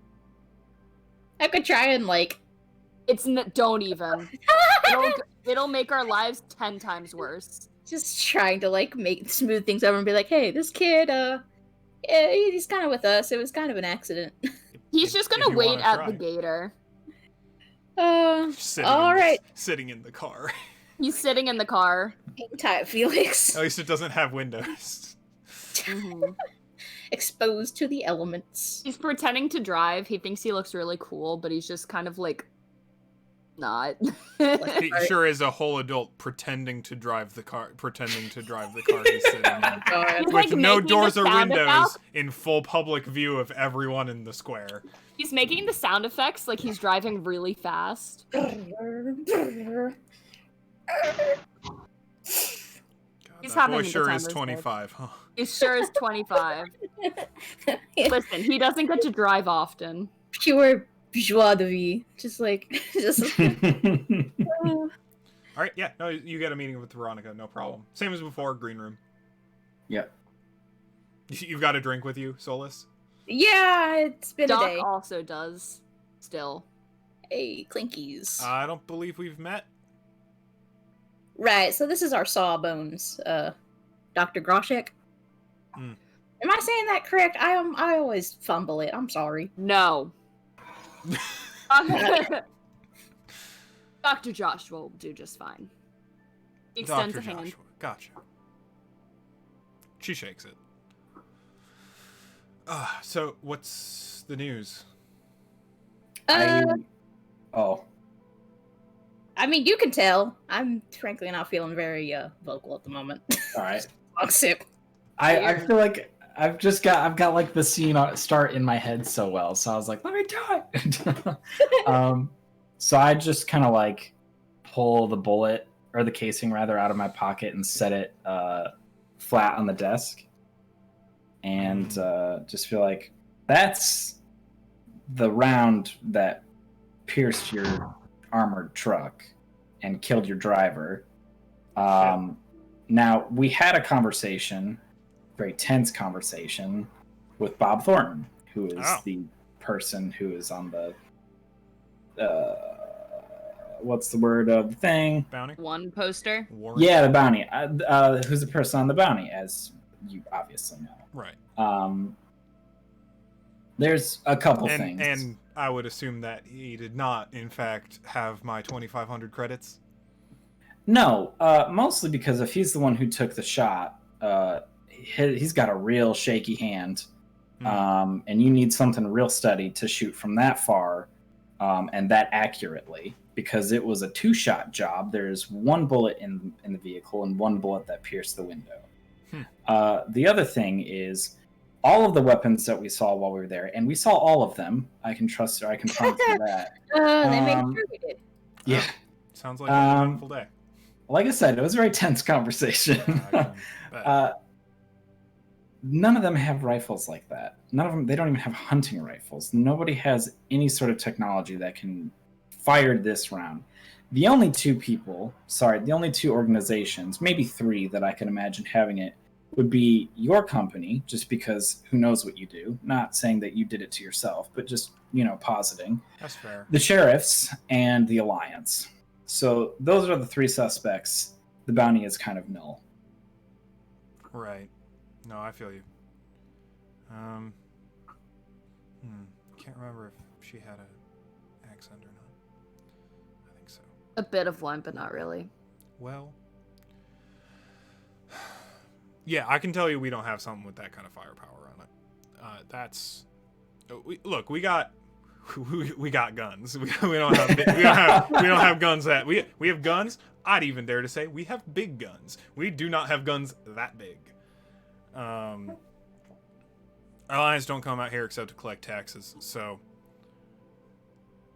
I could try and like. Don't even. It'll make our lives 10 times worse. Just trying to like make smooth things over and be like, hey, this kid, yeah, he's kind of with us. It was kind of an accident. He's If- just if gonna you wait wanna at try. the gator. All right. Sitting in the car. He's sitting in the car. Hang tight, Felix. At least it doesn't have windows. Mhm. Exposed to the elements. He's pretending to drive. He thinks he looks really cool, but he's just kind of like not. He sure is a whole adult pretending to drive the car. Pretending to drive the car he's sitting in. God. He's, With like, no making doors the or sound windows, effects. in full public view of everyone in the square. He's making the sound effects like he's driving really fast. God, He's that having boy the sure time is of his 25, huh? He sure is 25. Listen, he doesn't get to drive often. Pure joie de vie. Just like, All right, yeah, no, you get a meeting with Veronica, no problem. Same as before, green room. Yep. You've got a drink with you, Solus? yeah, it's been Doc a day. also does. Still. Hey, Clinkies. I don't believe we've met. Right, so this is our Sawbones, Dr. Groshek. Hmm. Am I saying that correct? I always fumble it. I'm sorry. No. Dr. Joshua will do just fine. He extends Dr. a hand. Joshua, gotcha. She shakes it. So, what's the news? Uh, Oh. I mean, you can tell. I'm frankly not feeling very vocal at the moment. All right. Long sip. I feel like I've got like the scene start in my head so well, so I was like, let me do it. So I just kind of like pull the bullet or the casing rather out of my pocket and set it flat on the desk, and just feel like that's the round that pierced your armored truck and killed your driver. Now, we had a conversation, very tense conversation, with Bob Thornton, who is the person who is on the what's the word of the thing? Bounty? One poster. Warrant? Yeah, the bounty. Who's the person on the bounty, as you obviously know. Right. There's a couple things. And I would assume that he did not, in fact, have my 2,500 credits. No, mostly because if he's the one who took the shot, he's got a real shaky hand and you need something real steady to shoot from that far and that accurately, because it was a 2-shot job. There's 1 bullet in the vehicle and 1 bullet that pierced the window. The other thing is all of the weapons that we saw while we were there, and we saw all of them. I can promise you that. They made sure we did. Yeah. Sounds like an eventful day. Like I said, it was a very tense conversation. I can bet. None of them have rifles like that. None of them, they don't even have hunting rifles. Nobody has any sort of technology that can fire this round. The only two organizations, maybe 3 that I can imagine having it would be your company, just because who knows what you do. Not saying that you did it to yourself, but just, positing. That's fair. The sheriffs and the Alliance. So those are the 3 suspects. The bounty is kind of null. Right. No, I feel you. Can't remember if she had an accent or not. I think so. A bit of one, but not really. Well, yeah, I can tell you we don't have something with that kind of firepower on it. We got guns. We don't have guns that we have guns. I'd even dare to say we have big guns. We do not have guns that big. Alliance don't come out here except to collect taxes. So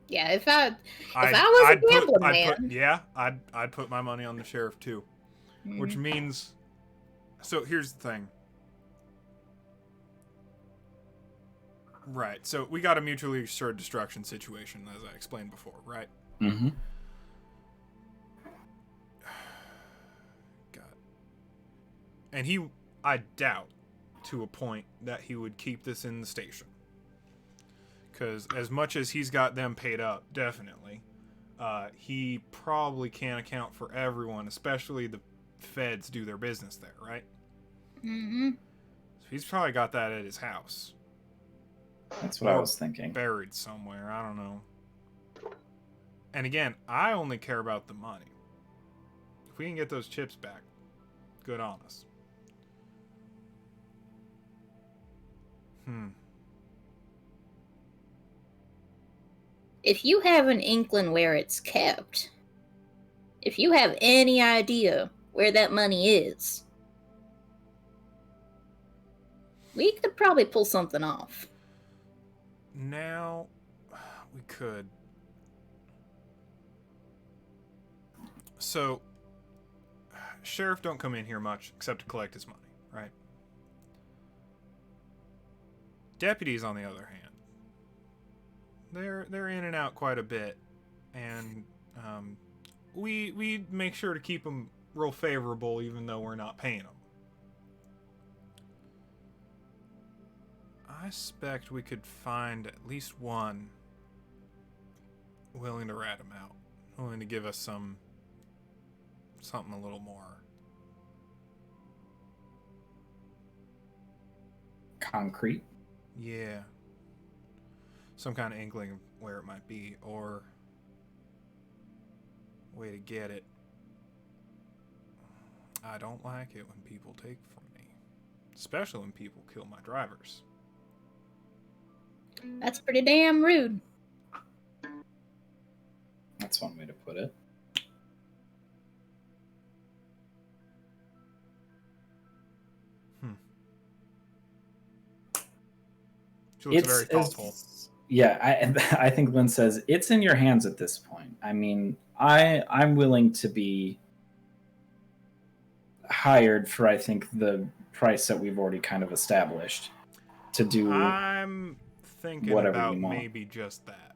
yeah, if I was a gambling man, I'd put my money on the sheriff too. Mm-hmm. Which means, so here's the thing. Right, so we got a mutually assured destruction situation, as I explained before, right? Mm-hmm. God. And I doubt to a point that he would keep this in the station. Because as much as he's got them paid up, definitely, he probably can't account for everyone, especially the feds do their business there, right? Mm-hmm. So he's probably got that at his house. That's what I was thinking. Buried somewhere, I don't know. And again, I only care about the money. If we can get those chips back, good on us. If you have an inkling where it's kept, if you have any idea where that money is, we could probably pull something off. Now, we could. So, sheriff don't come in here much except to collect his money, right? Deputies, on the other hand, they're in and out quite a bit, and we make sure to keep them real favorable, even though we're not paying them. I suspect we could find at least one willing to rat him out, willing to give us something a little more concrete. Yeah. Some kind of inkling of where it might be, or way to get it. I don't like it when people take from me, especially when people kill my drivers. That's pretty damn rude. That's one way to put it. She looks very thoughtful. Yeah, I think Lynn says it's in your hands at this point. I mean, I'm willing to be hired for, I think, the price that we've already kind of established to do. I'm thinking about maybe just that.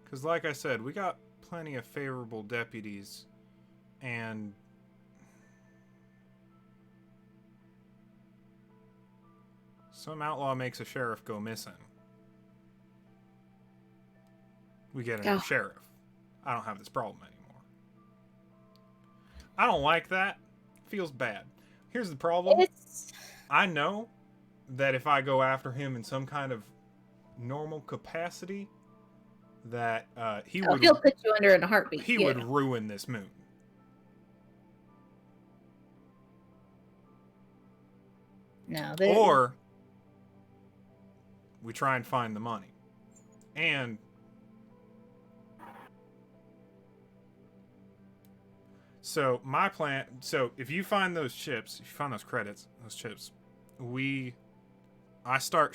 Because like I said, we got plenty of favorable deputies, and some outlaw makes a sheriff go missing. We get a new sheriff. I don't have this problem anymore. I don't like that. It feels bad. Here's the problem. I know that if I go after him in some kind of normal capacity, that he'll put you under in a heartbeat. He would ruin this moon. No, we try and find the money. And so my plan, so if you find those chips, if you find those credits, those chips, I start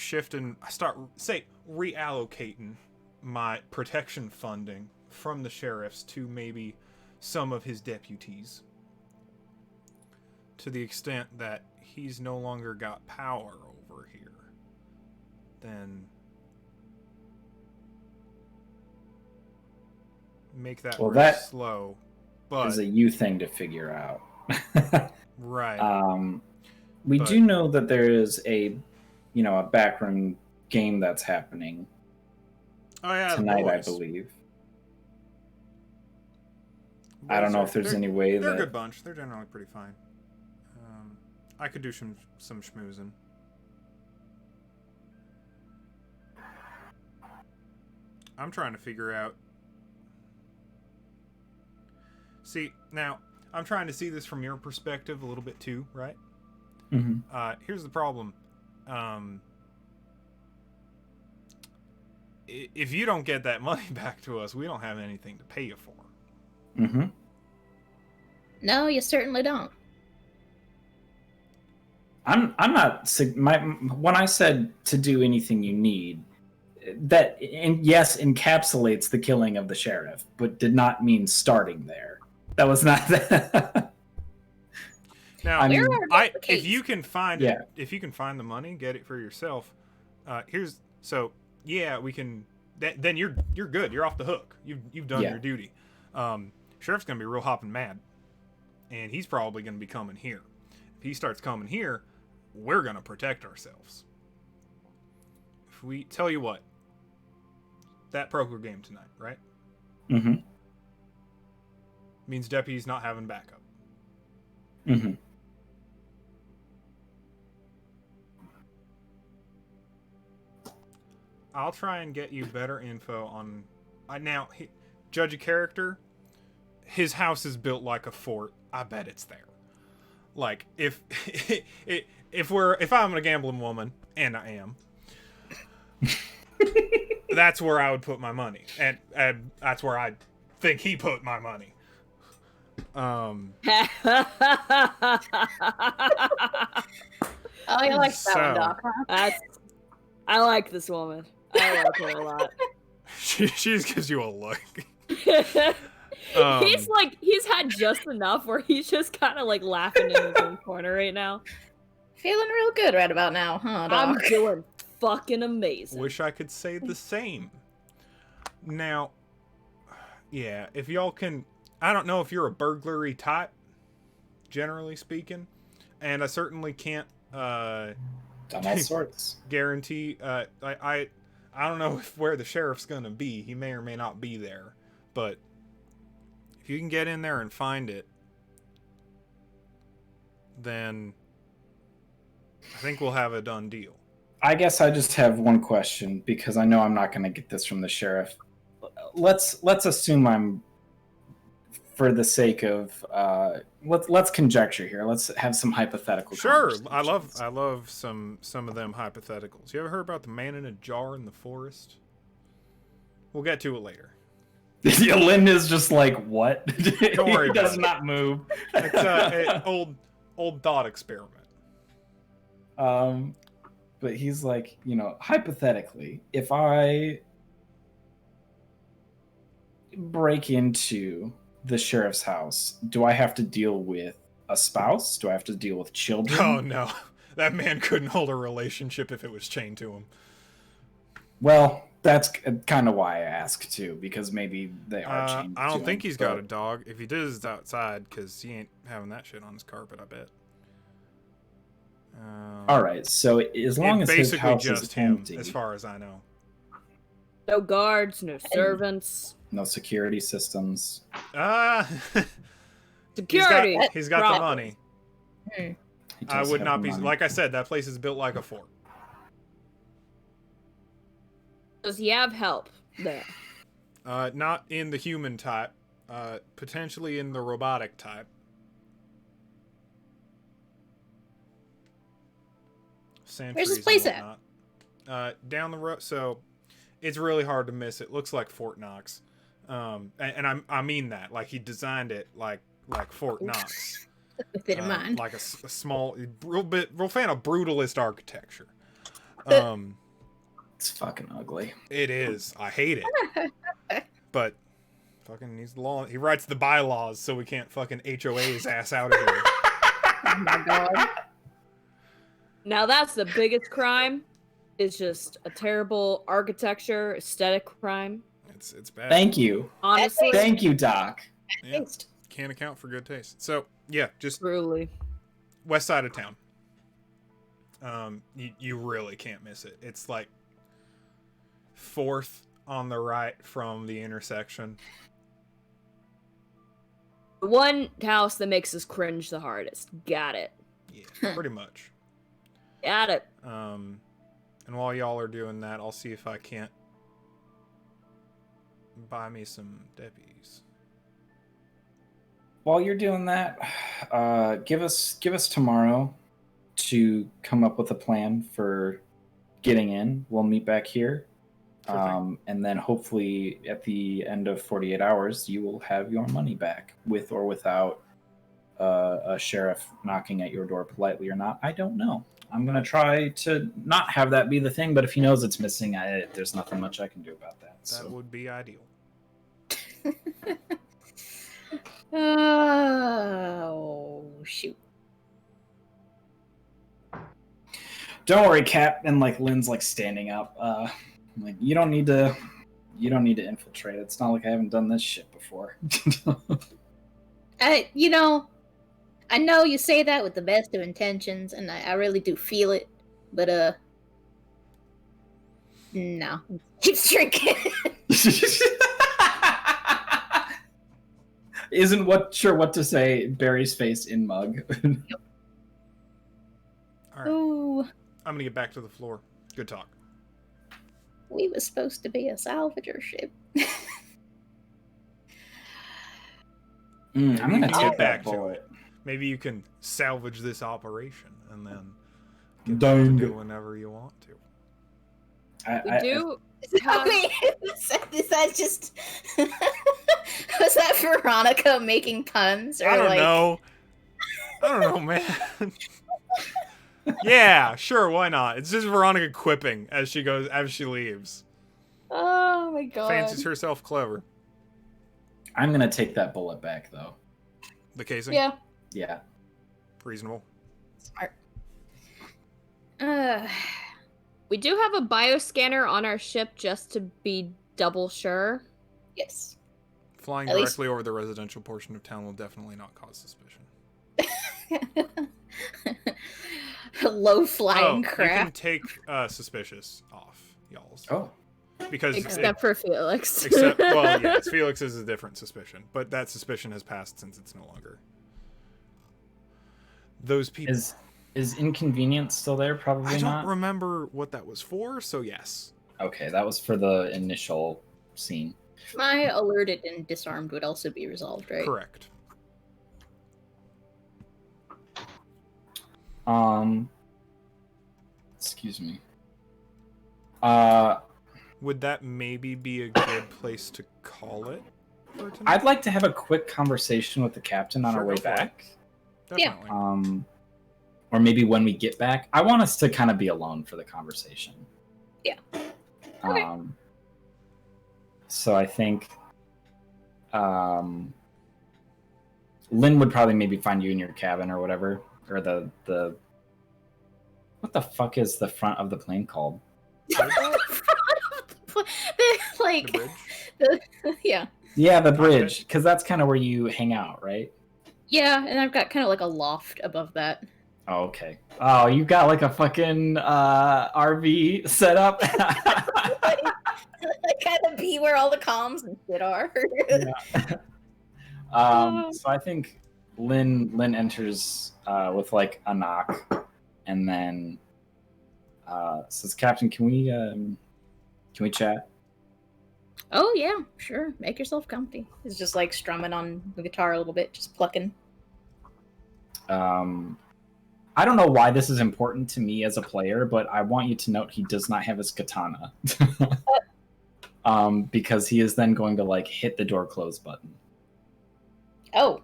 reallocating my protection funding from the sheriffs to maybe some of his deputies, to the extent that he's no longer got power over here. Then make that Well, real that slow. But is a you thing to figure out. right. We But- do know that there is a backroom game that's happening Oh yeah, the tonight, I boys. believe. Boys I don't know are- if there's they're- any way They're a that good bunch. They're generally pretty fine. I could do some schmoozing. I'm trying to figure out. See, now I'm trying to see this from your perspective a little bit too, right? Mhm. Here's the problem. If you don't get that money back to us, we don't have anything to pay you for. Mhm. No, you certainly don't. I'm not when I said to do anything you need, that yes encapsulates the killing of the sheriff, but did not mean starting there. That was not that. Now, I mean, Where are the if case? you can find Yeah. it, if you can find the money, get it for yourself. We can. Then you're good. You're off the hook. You've done Yeah. your duty. Sheriff's gonna be real hopping mad, and he's probably gonna be coming here. If he starts coming here, we're gonna protect ourselves. If we tell you what, that poker game tonight, right? Mhm. Means deputies not having backup. Mhm. I'll try and get you better info on. Judge a character. His house is built like a fort. I bet it's there. Like if I'm a gambling woman, and I am, that's where I would put my money, and that's where I think he put my money. Oh, you like that So- one, Doc, huh? I like this woman. I like her a lot. She just gives you a look. He's had just enough where he's just kind of like laughing in his own corner right now. Feeling real good right about now, huh, I'm Doc? doing fucking amazing. Wish I could say the same. Now, yeah, if y'all can, I don't know if you're a burglary type, generally speaking, and I certainly can't Done all sorts. guarantee. I don't know where the sheriff's gonna be. He may or may not be there, but if you can get in there and find it, then I think we'll have a done deal. I guess I just have one question because I know I'm not going to get this from the sheriff. Let's assume I'm, for the sake of let's conjecture here. Let's have some hypothetical. Sure, conversations. I love some of them hypotheticals. You ever heard about the man in a jar in the forest? We'll get to it later. Yeah, Lynn is just like, what? Don't worry He about does it. not move. It's an old thought experiment. But he's like, hypothetically, if I break into the sheriff's house, do I have to deal with a spouse? Do I have to deal with children? Oh no, that man couldn't hold a relationship if it was chained to him. Well, that's kind of why I ask too, because maybe they are chained. I don't to think him, he's got but- a dog. If he does, it's outside because he ain't having that shit on his carpet. I bet. All right, so as long It's as his basically house just is him, empty, as far as I know. No guards, no servants. no security systems. Security. He's got the problem. money. He I does would have not be money. like I said. That place is built like a fort. Does he have help there? Not in the human type. Potentially in the robotic type. Where's this Sentries place and at? whatnot. down the road. So it's really hard to miss. It looks like Fort Knox, and I mean that. Like he designed it like Fort Knox. With it in mind. Like a small, real fan of brutalist architecture. It's fucking ugly. It is. I hate it. But fucking he's the law. He writes the bylaws so we can't fucking HOA his ass out of here. Oh my god. Now that's the biggest crime. It's just a terrible architecture, aesthetic crime. It's bad. Thank you. Honestly, Thank you, Doc. Yeah, can't account for good taste. So yeah, just truly. west side of town. You really can't miss it. It's like 4th on the right from the intersection. The one house that makes us cringe the hardest. Got it. Yeah, pretty much. Got it. And while y'all are doing that, I'll see if I can't buy me some Deppies. While you're doing that, give us tomorrow to come up with a plan for getting in. We'll meet back here. Sure And then hopefully at the end of 48 hours, you will have your money back, with or without a sheriff knocking at your door politely or not. I don't know. I'm going to try to not have that be the thing, but if he knows it's missing, there's nothing much I can do about that. That would be ideal. Oh, shoot. Don't worry, Cap. And like Lynn's like standing up. Like you don't need to infiltrate. It's not like I haven't done this shit before. I know you say that with the best of intentions, and I really do feel it, but no. Keeps drinking. Isn't sure what to say. Barry's face in mug. All right. Ooh, I'm gonna get back to the floor. Good talk. we were supposed to be a salvager ship. I'm gonna You take get that back to bullet. it. Maybe you can salvage this operation and then get back to Dang. do whenever you want to. We do. Wait, is that just... Was that Veronica making puns? Or I don't like... know. I don't know, man. Yeah, sure, why not? It's just Veronica quipping as she leaves. Oh my god. Fancies herself clever. I'm gonna take that bullet back though. The casing? Yeah. Yeah. Reasonable. Smart. We do have a bioscanner on our ship just to be double sure. Yes. Flying At least- directly over the residential portion of town will definitely not cause suspicion. Low flying You can craft. take suspicious off, y'all's. Oh. Because Except for Felix. well, yes, Felix is a different suspicion, but that suspicion has passed since it's no longer. Those people. Is inconvenience still there? Probably I don't not. remember what that was for, so yes. Okay, that was for the initial scene. My alerted and disarmed would also be resolved, right? Correct. Excuse me. Would that maybe be a good place to call it for tonight? I'd like to have a quick conversation with the captain on Sure, our way go for it. back. Definitely. Or maybe when we get back. I want us to kind of be alone for the conversation. Yeah. Okay. So I think Lynn would probably maybe find you in your cabin or whatever. Or the what the fuck is the front of the plane called? Like, The bridge? yeah. Yeah, the bridge. Because that's kind of where you hang out, right? Yeah, and I've got kind of like a loft above that. Oh, okay. Oh, you got like a fucking RV set up. Like, kind of be where all the comms and shit are. So I think Lynn enters with like a knock, and then says, "Captain, can we chat?" Oh yeah, sure. Make yourself comfy. He's just like I don't know why this is important to me as a player, but I want you to note he does not have his katana. Because he is then going to like hit the door close button. Oh.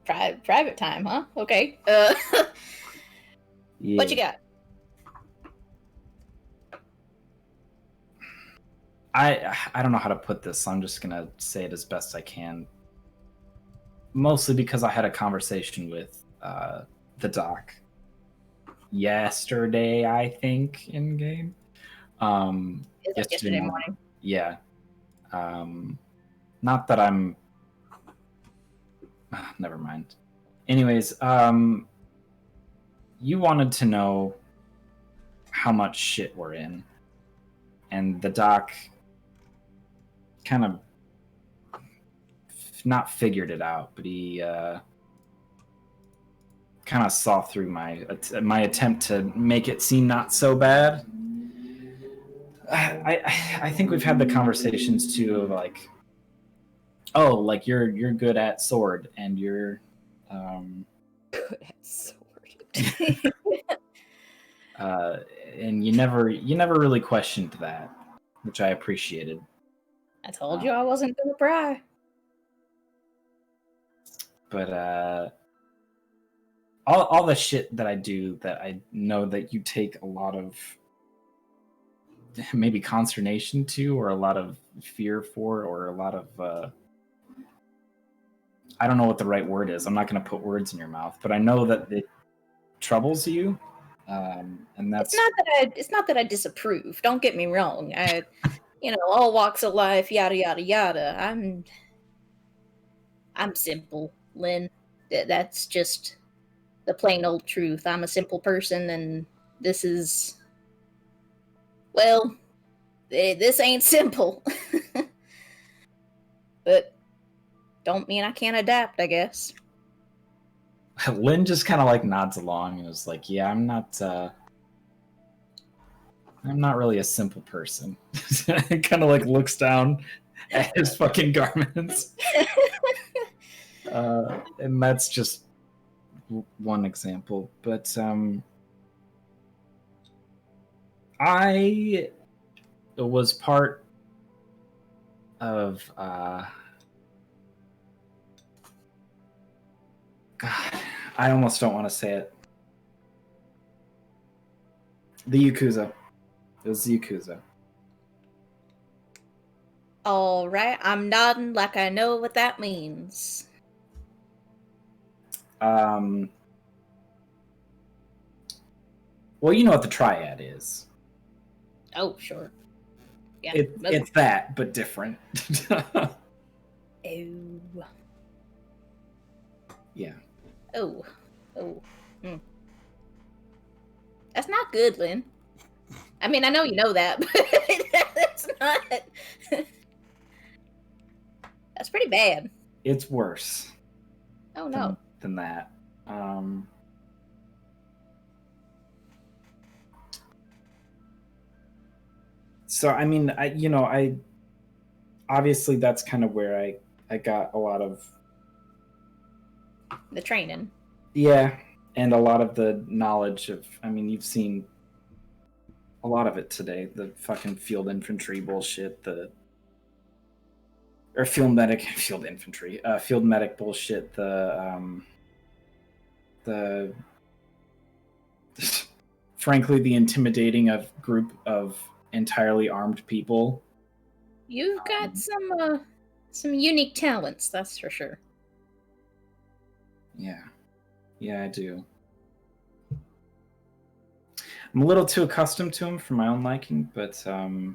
Private time, huh? Okay. Yeah. What you got? I don't know how to put this, so I'm just gonna say it as best I can. Mostly because I had a conversation with the doc yesterday, I think, in game. It's like yesterday morning. Yeah. Not that I'm. Never mind. Anyways, you wanted to know how much shit we're in, and the doc kind of not figured it out, but he kind of saw through my attempt to make it seem not so bad. I think we've had the conversations too of like, oh, like you're good at sword and you're Good at sword. and you never really questioned that, which I appreciated. I told you I wasn't gonna pry. But all the shit that I do that I know that you take a lot of maybe consternation to, or a lot of fear for, or a lot of I don't know what the right word is. I'm not going to put words in your mouth, but I know that it troubles you, and that's It's not that I disapprove. Don't get me wrong. All walks of life, yada yada yada. I'm simple, Lynn. That's just the plain old truth. I'm a simple person, and this is, well, this ain't simple. But don't mean I can't adapt, I guess. Lynn just kind of like nods along and is like, yeah, I'm not really a simple person. Kind of like looks down at his fucking garments. And that's just one example, but I was part of God, I almost don't want to say it. The Yakuza. It was the Yakuza. All right, I'm nodding like I know what that means. Well, you know what the triad is. Oh, sure. Yeah. It's that, but different. Oh. Yeah. Oh. That's not good, Lynn. I mean, I know you know that, but that's not. That's pretty bad. It's worse. Oh no. Than that. So I mean, I obviously that's kind of where I got a lot of the training. Yeah, and a lot of the knowledge of. I mean, you've seen a lot of it today. The fucking field infantry bullshit. Field medic bullshit. The frankly, the intimidating of group of entirely armed people. You've got some unique talents, that's for sure. Yeah, I do. I'm a little too accustomed to them for my own liking, but yeah,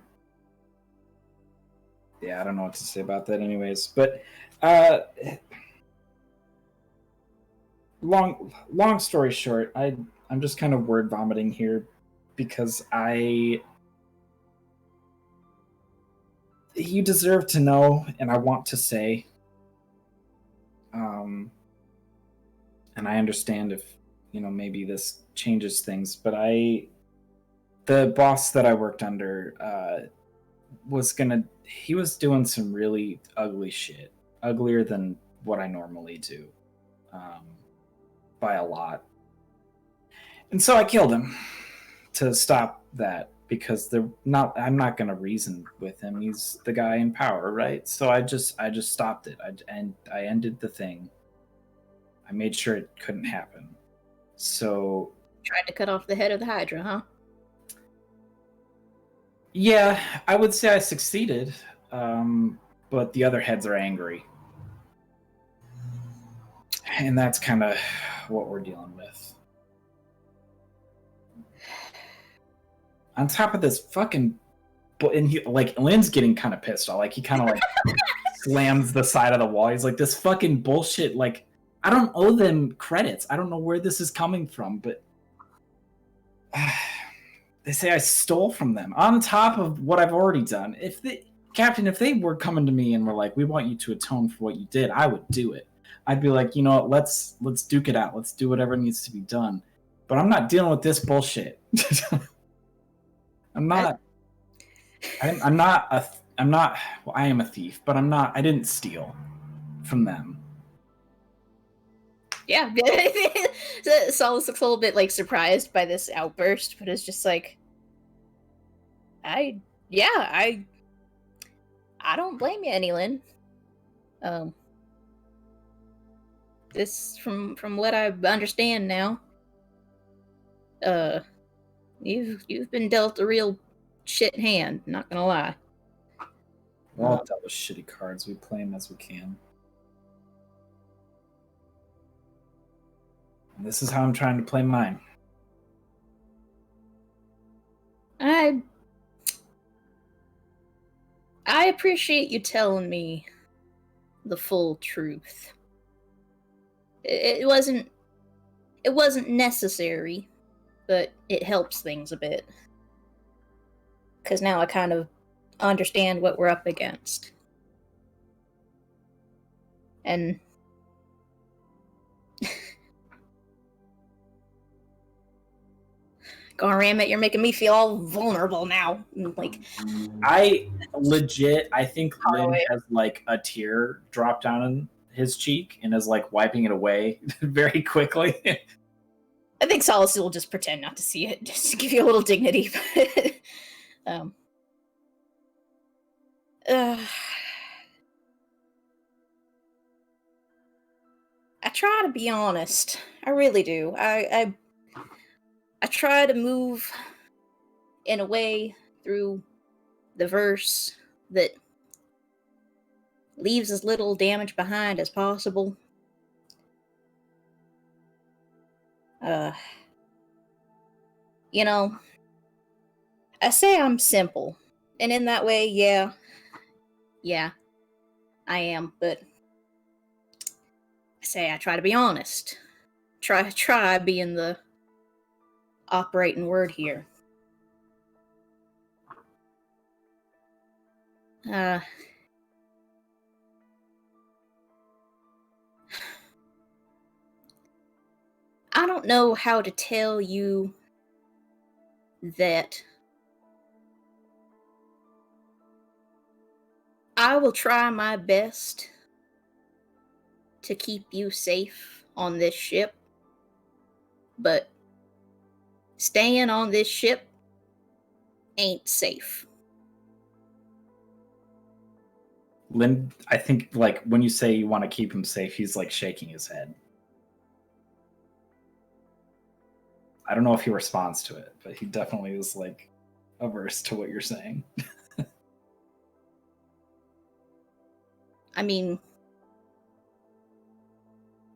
I don't know what to say about that anyways. But long story short, I'm just kind of word vomiting here because you deserve to know, and I want to say, and I understand if maybe this changes things, but the boss that I worked under he was doing some really ugly shit, uglier than what I normally do, by a lot. And so I killed him to stop that because I'm not going to reason with him. He's the guy in power, right? So I just stopped it. I ended the thing. I made sure it couldn't happen. So Tried to cut off the head of the Hydra, huh? yeah, I would say I succeeded. But the other heads are angry. And that's kind of what we're dealing with. On top of this fucking... And he, like, Lynn's getting kind of pissed off. Like, he kind of, like, slams the side of the wall. He's like, this fucking bullshit, like... I don't owe them credits. I don't know where this is coming from, but... they say I stole from them. On top of what I've already done. Captain, if they were coming to me and were like, we want you to atone for what you did, I would do it. I'd be like, you know what, let's duke it out. Let's do whatever needs to be done. But I'm not dealing with this bullshit. I'm not well, I am a thief, but I didn't steal from them. Yeah. Solus looks a little bit like surprised by this outburst, but it's just like, I don't blame you, Anilyn. This from what I understand now, you've been dealt a real shit hand, not gonna lie. We're all dealt with shitty cards. We play them as we can. And this is how I'm trying to play mine. I appreciate you telling me the full truth. It wasn't necessary, but it helps things a bit. 'Cause now I kind of understand what we're up against. And God damn it, you're making me feel all vulnerable now. Like, I think Lynn has like a tear drop down in his cheek and is like wiping it away very quickly. I think Solus will just pretend not to see it, just to give you a little dignity. I try to be honest. I really do. I try to move in a way through the verse that leaves as little damage behind as possible. You know, I say I'm simple, and in that way, yeah, I am, but I say I try to be honest. Try being the operating word here. I don't know how to tell you that I will try my best to keep you safe on this ship, but staying on this ship ain't safe. Lynn, I think like when you say you want to keep him safe, he's like shaking his head. I don't know if he responds to it, but he definitely is like averse to what you're saying. I mean,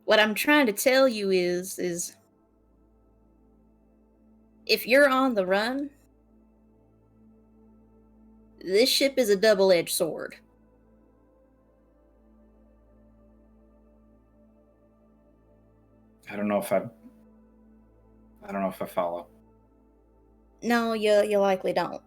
what I'm trying to tell you is if you're on the run, this ship is a double-edged sword. I don't know if I follow. No, you likely don't.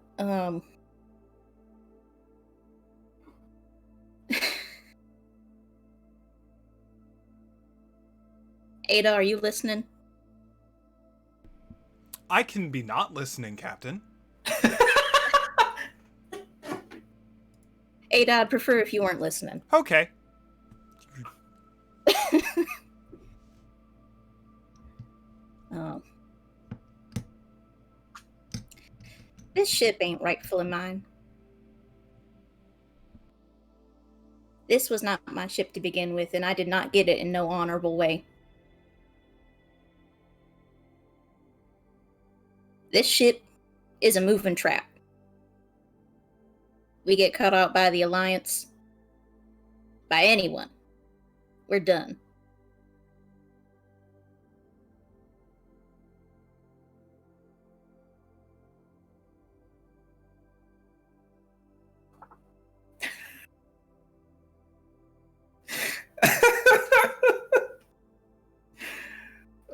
Ada, are you listening? I can be not listening, Captain. Ada, I'd prefer if you weren't listening. Okay. This ship ain't rightfully mine. This was not my ship to begin with, and I did not get it in no honorable way. This ship is a moving trap. We get cut out by the Alliance, by anyone, we're done.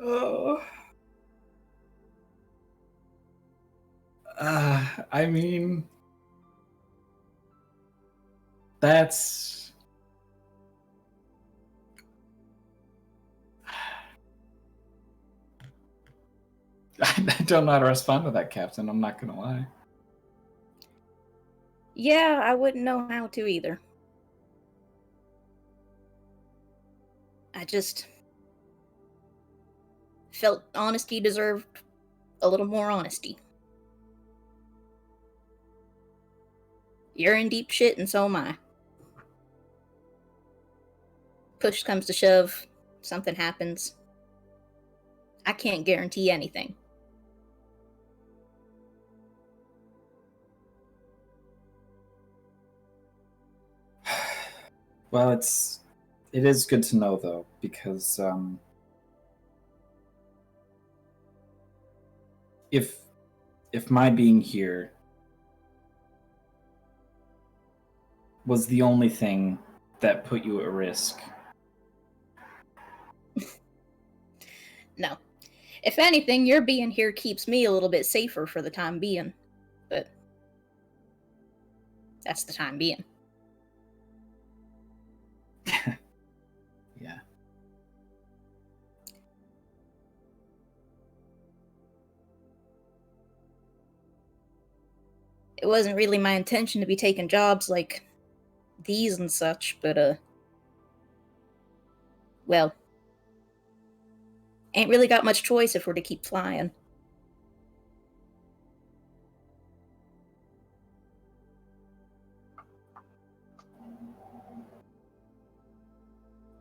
Oh. I mean, that's. I don't know how to respond to that, Captain. I'm not gonna lie. Yeah, I wouldn't know how to either. I just felt honesty deserved a little more honesty. You're in deep shit, and so am I. Push comes to shove, something happens. I can't guarantee anything. Well, it is good to know though, because if my being here was the only thing that put you at risk. No. If anything, your being here keeps me a little bit safer for the time being. But that's the time being. Yeah. It wasn't really my intention to be taking jobs like these and such, but well, ain't really got much choice if we're to keep flying.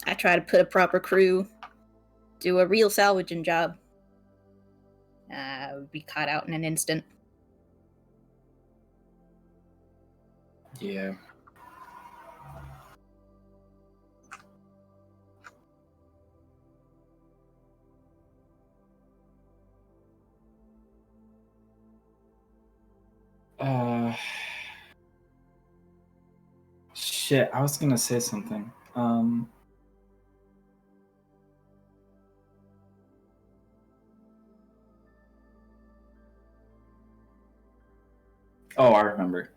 I try to put a proper crew, do a real salvaging job. Would be caught out in an instant. Yeah. Shit, I was gonna say something. Oh, I remember.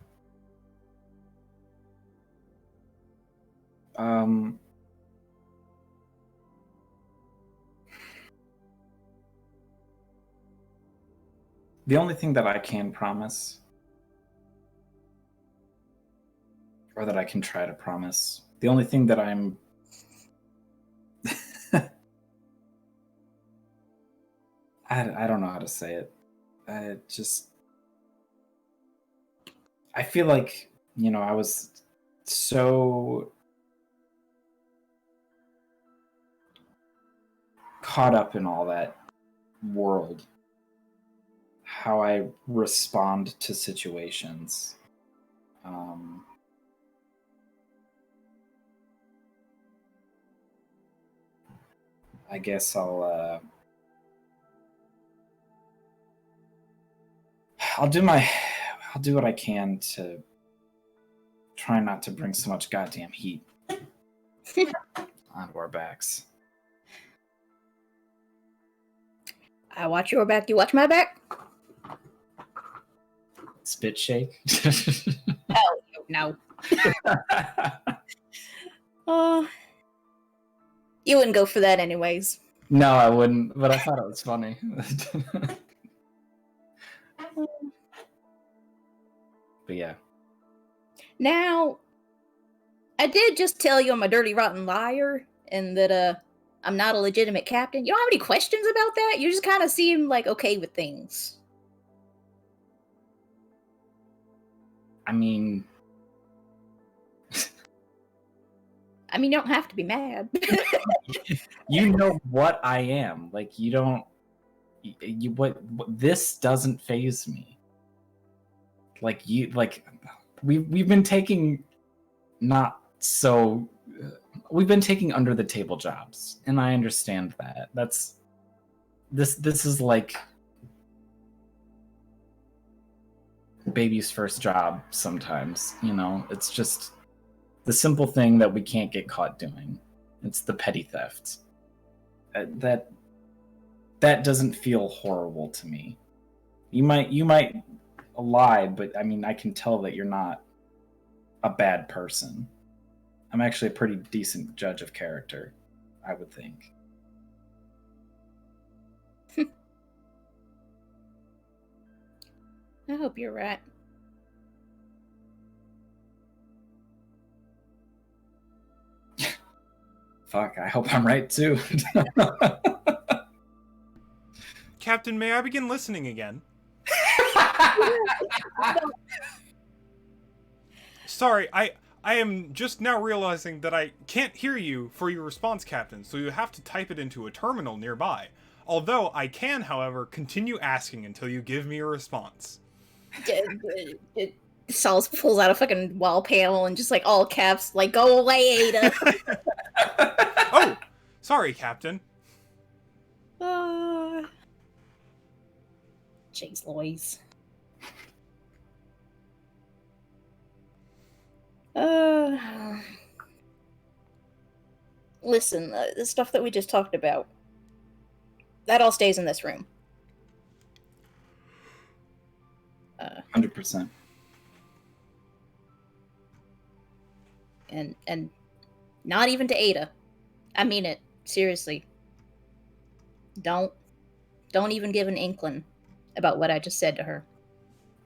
The only thing that I can promise, or that I can try to promise, the only thing that I'm I don't know how to say it. I feel like, I was so caught up in all that world, how I respond to situations. I guess I'll do what I can to try not to bring so much goddamn heat onto our backs. I watch your back, you watch my back? Spit shake? Hell no. You wouldn't go for that anyways. No, I wouldn't, but I thought it was funny. But yeah. Now, I did just tell you I'm a dirty, rotten liar, and that I'm not a legitimate captain. You don't have any questions about that? You just kind of seem like okay with things. I mean, You don't have to be mad. you know what I am. Like, you don't. What this doesn't phase me. Like we've been taking not so. We've been taking under the table jobs, and I understand that. That's this is like baby's first job sometimes, it's just the simple thing that we can't get caught doing. It's the petty thefts. That doesn't feel horrible to me. You might lie, but I mean, I can tell that you're not a bad person. I'm actually a pretty decent judge of character, I would think. I hope you're right. Fuck, I hope I'm right too. Captain, may I begin listening again? Sorry, I am just now realizing that I can't hear you for your response, Captain, so you have to type it into a terminal nearby. Although I can, however, continue asking until you give me a response. Saul pulls out a fucking wall panel and just like all caps, like, go away, Ada. Oh, sorry, Captain. Jeez Louise. Listen, the stuff that we just talked about, that all stays in this room. 100%. And not even to Ada. I mean it, seriously. Don't even give an inkling about what I just said to her.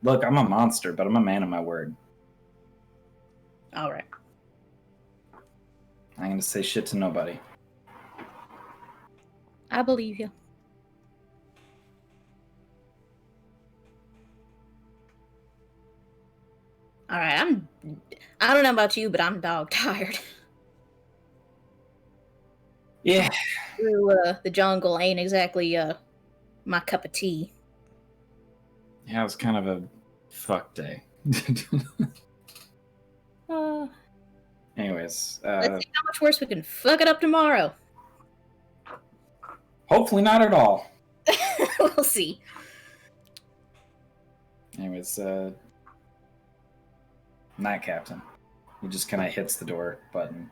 Look, I'm a monster, but I'm a man of my word. All right. I ain't gonna say shit to nobody. I believe you. All right, I don't know about you, but I'm dog tired. Yeah. Through the jungle ain't exactly my cup of tea. Yeah, it was kind of a fuck day. Anyways, Let's see how much worse we can fuck it up tomorrow. hopefully not at all. We'll see. Anyways, night, Captain. He just kind of hits the door button.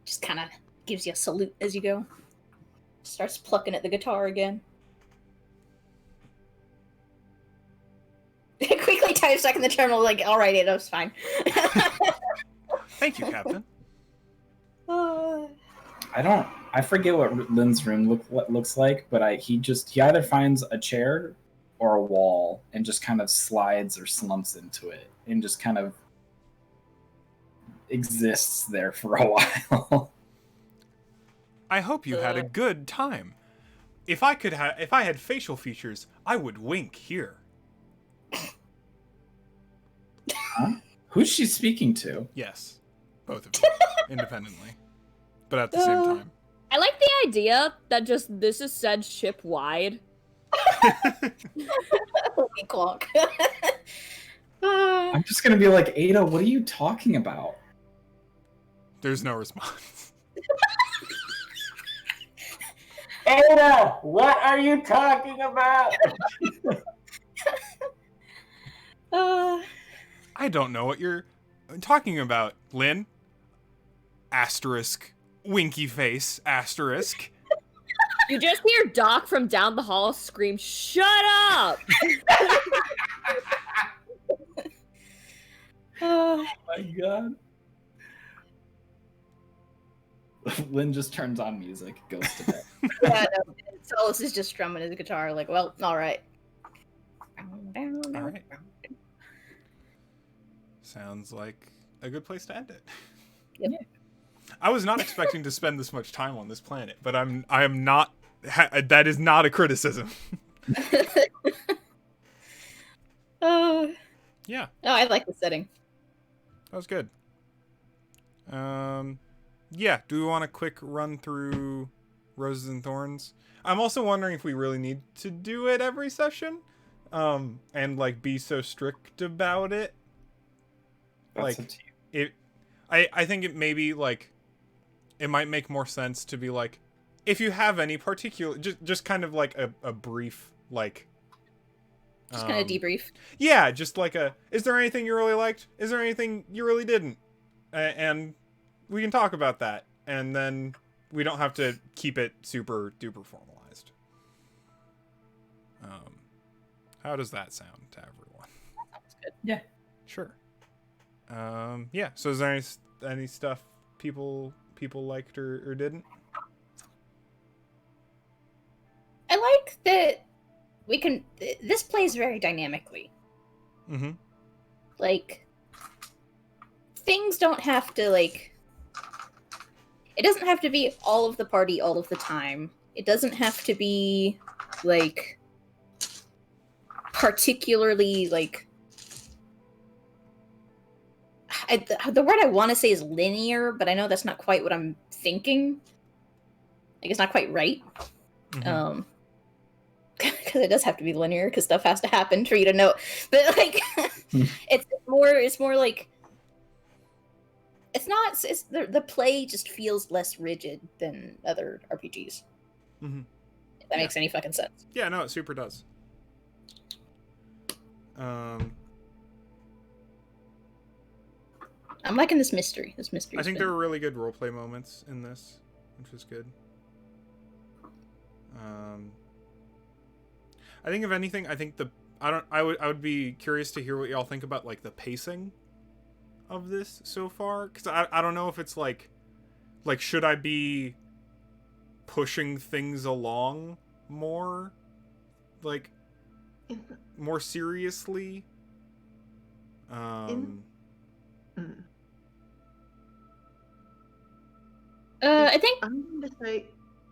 Just kind of gives you a salute as you go. Starts plucking at the guitar again. Quickly types back in the terminal, like, all right, Ada, it's fine. Thank you, Captain. I forget what Lynn's room looks like, but he either finds a chair or a wall and just kind of slides or slumps into it and just kind of exists there for a while. I hope you had a good time. If I had facial features, I would wink here. Huh? Who's she speaking to? Yes, both of you, independently, but at the same time. I like the idea that just this is said ship wide. Holy clock. I'm just gonna be like, Ada, what are you talking about? There's no response. Ada, what are you talking about? I don't know what you're talking about, Lynn. Asterisk. Winky face. Asterisk. You just hear Doc from down the hall scream, "Shut up!" Oh my god. Lynn just turns on music, goes to bed. Yeah, no, Solus is just strumming his guitar, like, well, all right. All right. Sounds like a good place to end it. Yep. I was not expecting to spend this much time on this planet, but I am not. That is not a criticism. Yeah, Oh, I like the setting. that was good. Yeah. Do we want a quick run through Roses and Thorns? I'm also wondering if we really need to do it every session, and like be so strict about it. That's Like up to you. it, I think it maybe like it might make more sense to be like, if you have any particular, just kind of like a brief like. Just kind of debrief. Yeah, just like is there anything you really liked? Is there anything you really didn't? And we can talk about that, and then we don't have to keep it super duper formalized. How does that sound to everyone? Sounds good. Yeah. Sure. Yeah. So is there any stuff people liked or didn't? I like that we can. This plays very dynamically. Mm-hmm. Like, things don't have to, like. It doesn't have to be all of the party all of the time. It doesn't have to be, like, particularly, like. The word I want to say is linear, but I know that's not quite what I'm thinking. Like, it's not quite right. Mm-hmm. Because it does have to be linear, because stuff has to happen for you to know. But like, it's more like it's not. It's the play just feels less rigid than other RPGs. Mm-hmm. If that makes any fucking sense. Yeah, no, it super does. I'm liking this mystery. This mystery. I think there were really good roleplay moments in this, which was good. I think if anything, I would be curious to hear what y'all think about like the pacing of this so far, because I don't know if it's like should I be pushing things along more, like more seriously. I think I'm going to say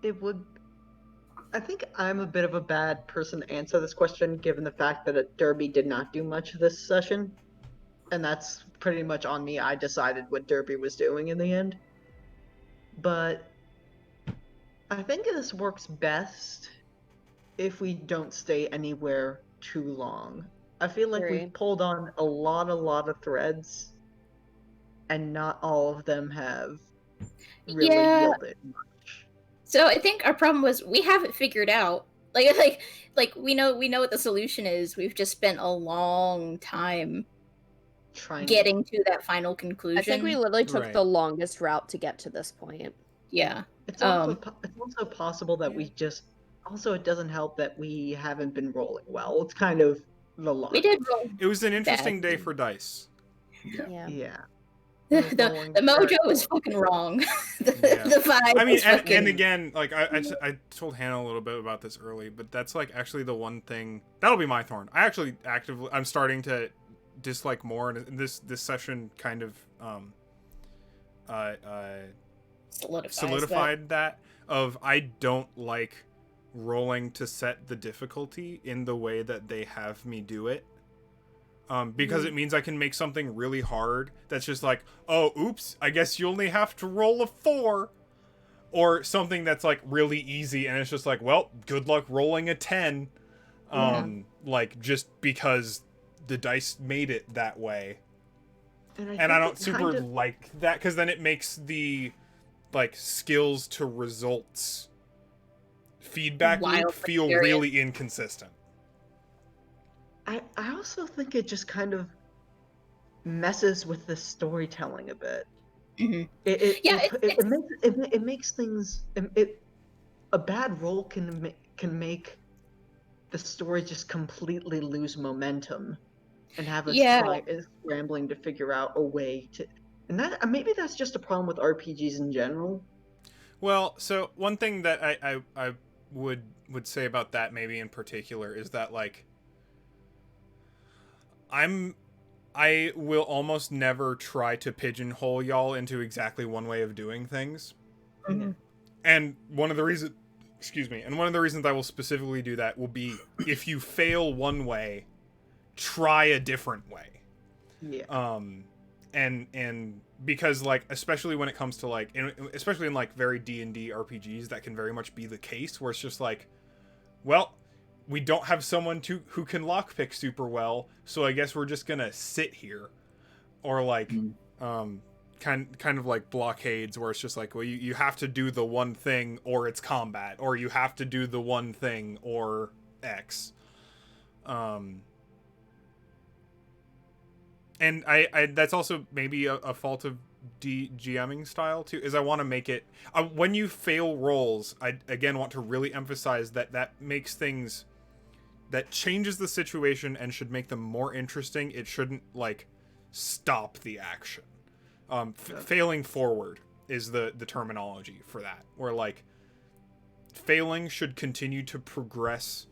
it would. I think I'm a bit of a bad person to answer this question, given the fact that Derby did not do much this session, and that's pretty much on me. I decided what Derby was doing in the end, but I think this works best if we don't stay anywhere too long. I feel like we've Agreed. pulled on a lot of threads, and not all of them have really yielded much. So I think our problem was we haven't figured out like we know what the solution is. We've just spent a long time Trying getting to that final conclusion. I think we literally took Right. the longest route to get to this point. Yeah. It's also possible that we just. Also, it doesn't help that we haven't been rolling well. It's kind of the line. We did roll. It was an interesting day for dice. Yeah. Yeah. The mojo was fucking wrong. Yeah. The vibe. I mean, was fucking... and again, like I told Hannah a little bit about this early, but that's like actually the one thing that'll be my thorn. I'm starting to dislike more, and this session kind of solidified that of I don't like rolling to set the difficulty in the way that they have me do it. Because it means I can make something really hard that's just like, oh, oops, I guess you only have to roll a 4. Or something that's like really easy and it's just like, well, good luck rolling a 10. Like just because the dice made it that way. And I don't super like that, because then it makes the like skills to results feedback loop feel really inconsistent. I also think it just kind of messes with the storytelling a bit. Mm-hmm. It makes things. A bad roll can make the story just completely lose momentum, and have us scrambling to figure out a way to. And that maybe that's just a problem with RPGs in general. Well, so one thing that I would say about that maybe in particular is that like I will almost never try to pigeonhole y'all into exactly one way of doing things. Mm-hmm. And one of the reasons I will specifically do that will be if you fail one way, try a different way. Yeah. And because like especially when it comes to like especially in like very D&D RPGs, that can very much be the case where it's just like, well, we don't have someone who can lockpick super well, so I guess we're just gonna sit here, or like kind of like blockades where it's just like, well, you have to do the one thing or it's combat, or you have to do the one thing or X. And I that's also maybe a fault of GMing style too, is I want to make it when you fail rolls, I again want to really emphasize that makes things, that changes the situation and should make them more interesting. It shouldn't like stop the action. Failing forward is the terminology for that, where like failing should continue to progress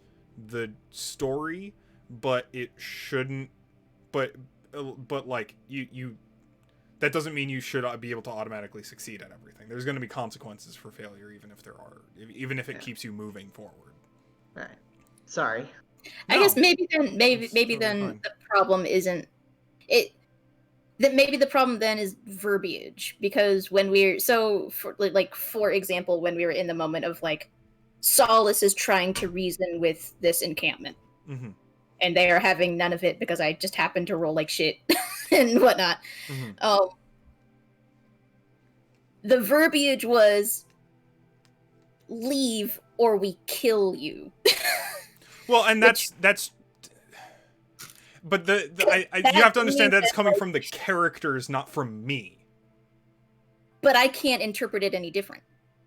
the story, but it shouldn't, but like you that doesn't mean you should be able to automatically succeed at everything. There's going to be consequences for failure, even if it keeps you moving forward. Right. Sorry. I guess maybe then totally fine. the problem isn't it. That maybe the problem then is verbiage, because when we're for example, when we were in the moment of like Solace is trying to reason with this encampment, Mm-hmm. and they are having none of it because I just happened to roll like shit and whatnot. Mm-hmm. The verbiage was leave or we kill you. Well, and that's but you have to understand that it's coming from the characters, not from me. But I can't interpret it any different,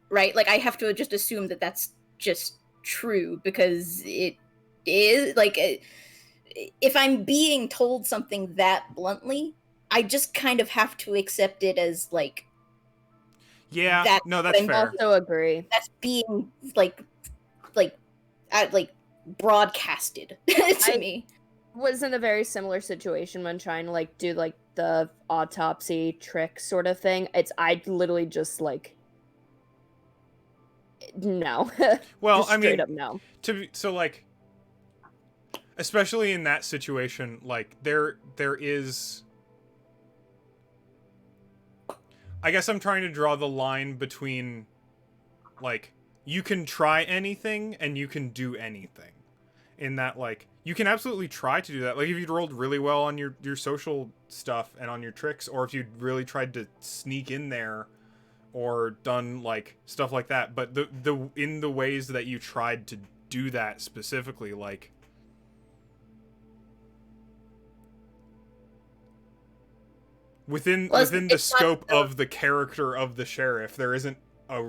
right? Like I have to just assume that that's just true, because it is like, if I'm being told something that bluntly, I just kind of have to accept it as like, yeah, that's no, that's fair. I also agree. That's being like broadcasted to me. Was in a very similar situation when trying to like do like the autopsy trick sort of thing. I literally just like no. Well, just I mean, straight up no. So like, especially in that situation, like there is, I guess I'm trying to draw the line between like, you can try anything and you can do anything, in that like you can absolutely try to do that. Like if you'd rolled really well on your social stuff and on your tricks, or if you'd really tried to sneak in there or done like stuff like that, but the in the ways that you tried to do that specifically, like within the scope of the character of the sheriff, there isn't a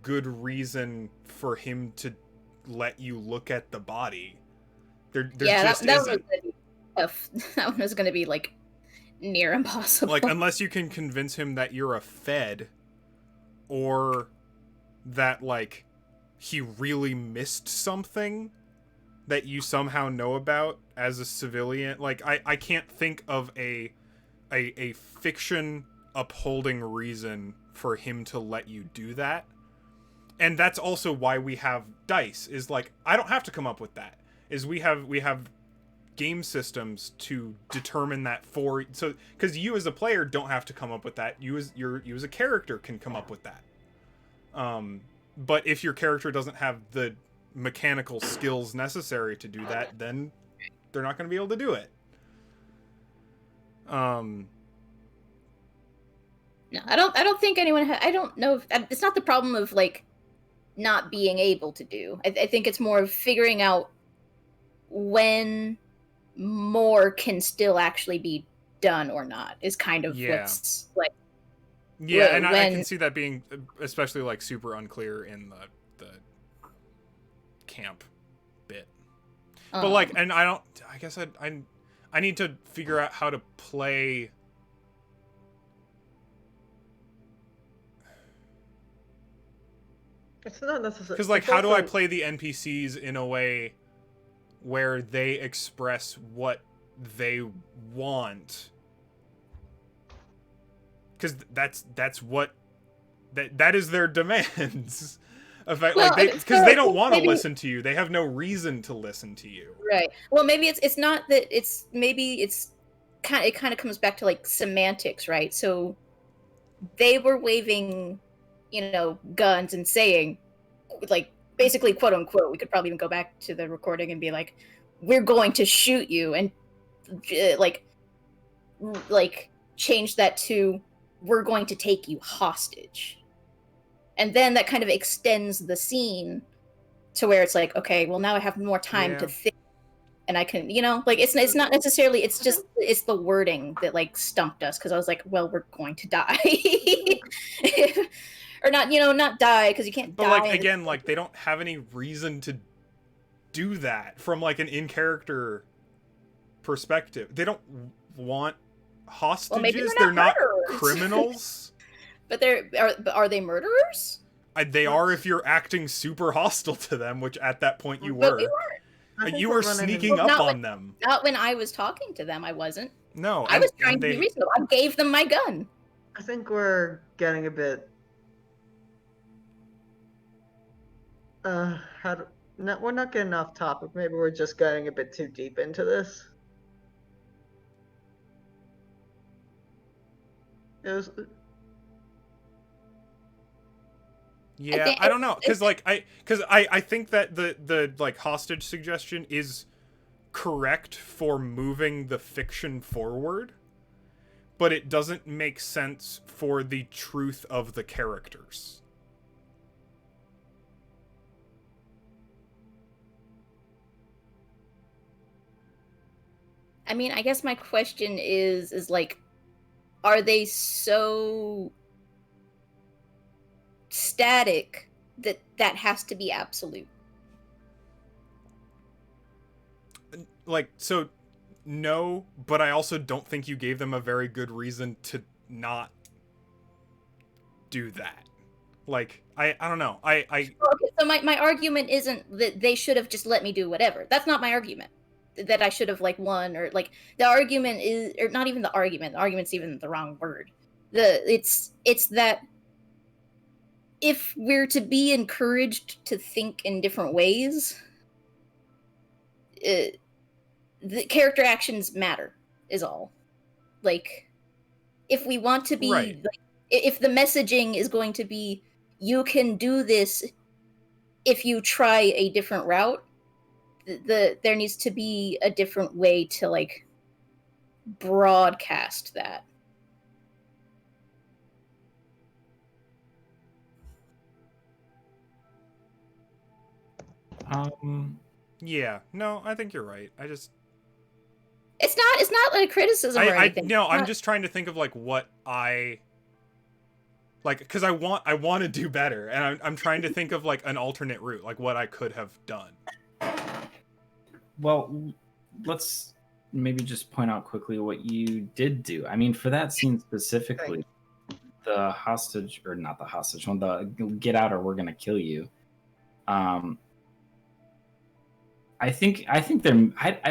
good reason for him to let you look at the body. There just isn't. That one was going to be like near impossible. Like unless you can convince him that you're a fed, or that like he really missed something that you somehow know about as a civilian. Like I can't think of a fiction upholding reason for him to let you do that. And that's also why we have dice, is like, I don't have to come up with that. Is we have game systems to determine that for, so, because you as a player don't have to come up with that. You as a character can come up with that. But if your character doesn't have the mechanical skills necessary to do that, then they're not going to be able to do it. No, I don't think anyone. I don't know. It's not the problem of like not being able to do. I think it's more of figuring out when more can still actually be done or not. Is kind of what's like. Yeah, and I can see that being especially like super unclear in the camp bit. But like, and I guess I need to figure out how to play. It's not necessary. Because like, how do I play the NPCs in a way where they express what they want? Because that's what that is their demands. Because they don't want to listen to you. They have no reason to listen to you. Right. Well, maybe it's not that. Maybe it's it kind of comes back to like semantics, right? So they were waving, guns and saying, like, basically, quote unquote, we could probably even go back to the recording and be like, we're going to shoot you, and like change that to, we're going to take you hostage. And then that kind of extends the scene to where it's like, okay, well, now I have more time to think, and I can, like, it's not necessarily, it's just, it's the wording that like stumped us, because I was like, well, we're going to die. Or not, not die, because you can't But die. like, again, like, they don't have any reason to do that from like an in-character perspective. They don't want hostages. Well, maybe they're not murderers. Criminals. But are they murderers? They are if you're acting super hostile to them, which at that point you But were. we weren't. You were sneaking up on them. Not when I was talking to them, I wasn't. No, I was trying to be reasonable. I gave them my gun. I think we're getting a bit. We're not getting off topic. Maybe we're just getting a bit too deep into this. It was. Yeah, I don't know, because I think that the like hostage suggestion is correct for moving the fiction forward, but it doesn't make sense for the truth of the characters. I mean, I guess my question is like, are they so static that has to be absolute? Like, so no, but I also don't think you gave them a very good reason to not do that. Like, I don't know. Okay, so my argument isn't that they should have just let me do whatever. That's not my argument. That I should have like won, or like, the argument is, or not even the argument. The argument's even the wrong word. It's that if we're to be encouraged to think in different ways, the character actions matter, is all. Like, if we want to be, right. Like, if the messaging is going to be, you can do this if you try a different route, there needs to be a different way to like broadcast that. Yeah, no, I think you're right. It's not like a criticism or anything. No, I'm just trying to think of like what because I want to do better, and I'm trying to think of like an alternate route, like what I could have done. Well, let's maybe just point out quickly what you did do. I mean, for that scene specifically, the hostage, or not the hostage one, the get out or we're gonna kill you. I think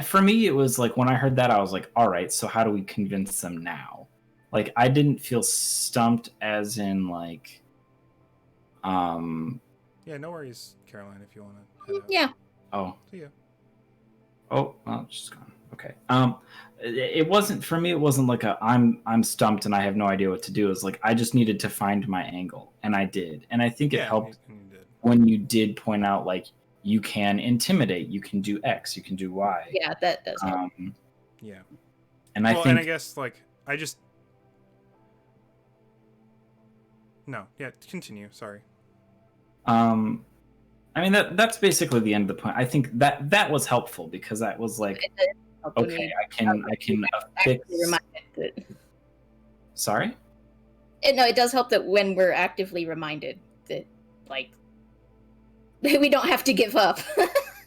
for me, it was like, when I heard that, I was like, all right, so how do we convince them now? Like, I didn't feel stumped, as in like, Yeah, no worries, Caroline, if you want to head out. Yeah. Oh. See ya. Oh, well, she's gone. Okay. It wasn't, for me, it wasn't like I'm stumped and I have no idea what to do. It was like, I just needed to find my angle, and I did. And I think it helped when you did point out, like, you can intimidate, you can do X, you can do Y. Yeah, that does help. Yeah. And I think, and I guess, like, no, yeah, continue, sorry. I mean, that's basically the end of the point. I think that was helpful, because that was like, okay, I can fix. Sorry? No, it does help that when we're actively reminded that, like, we don't have to give up.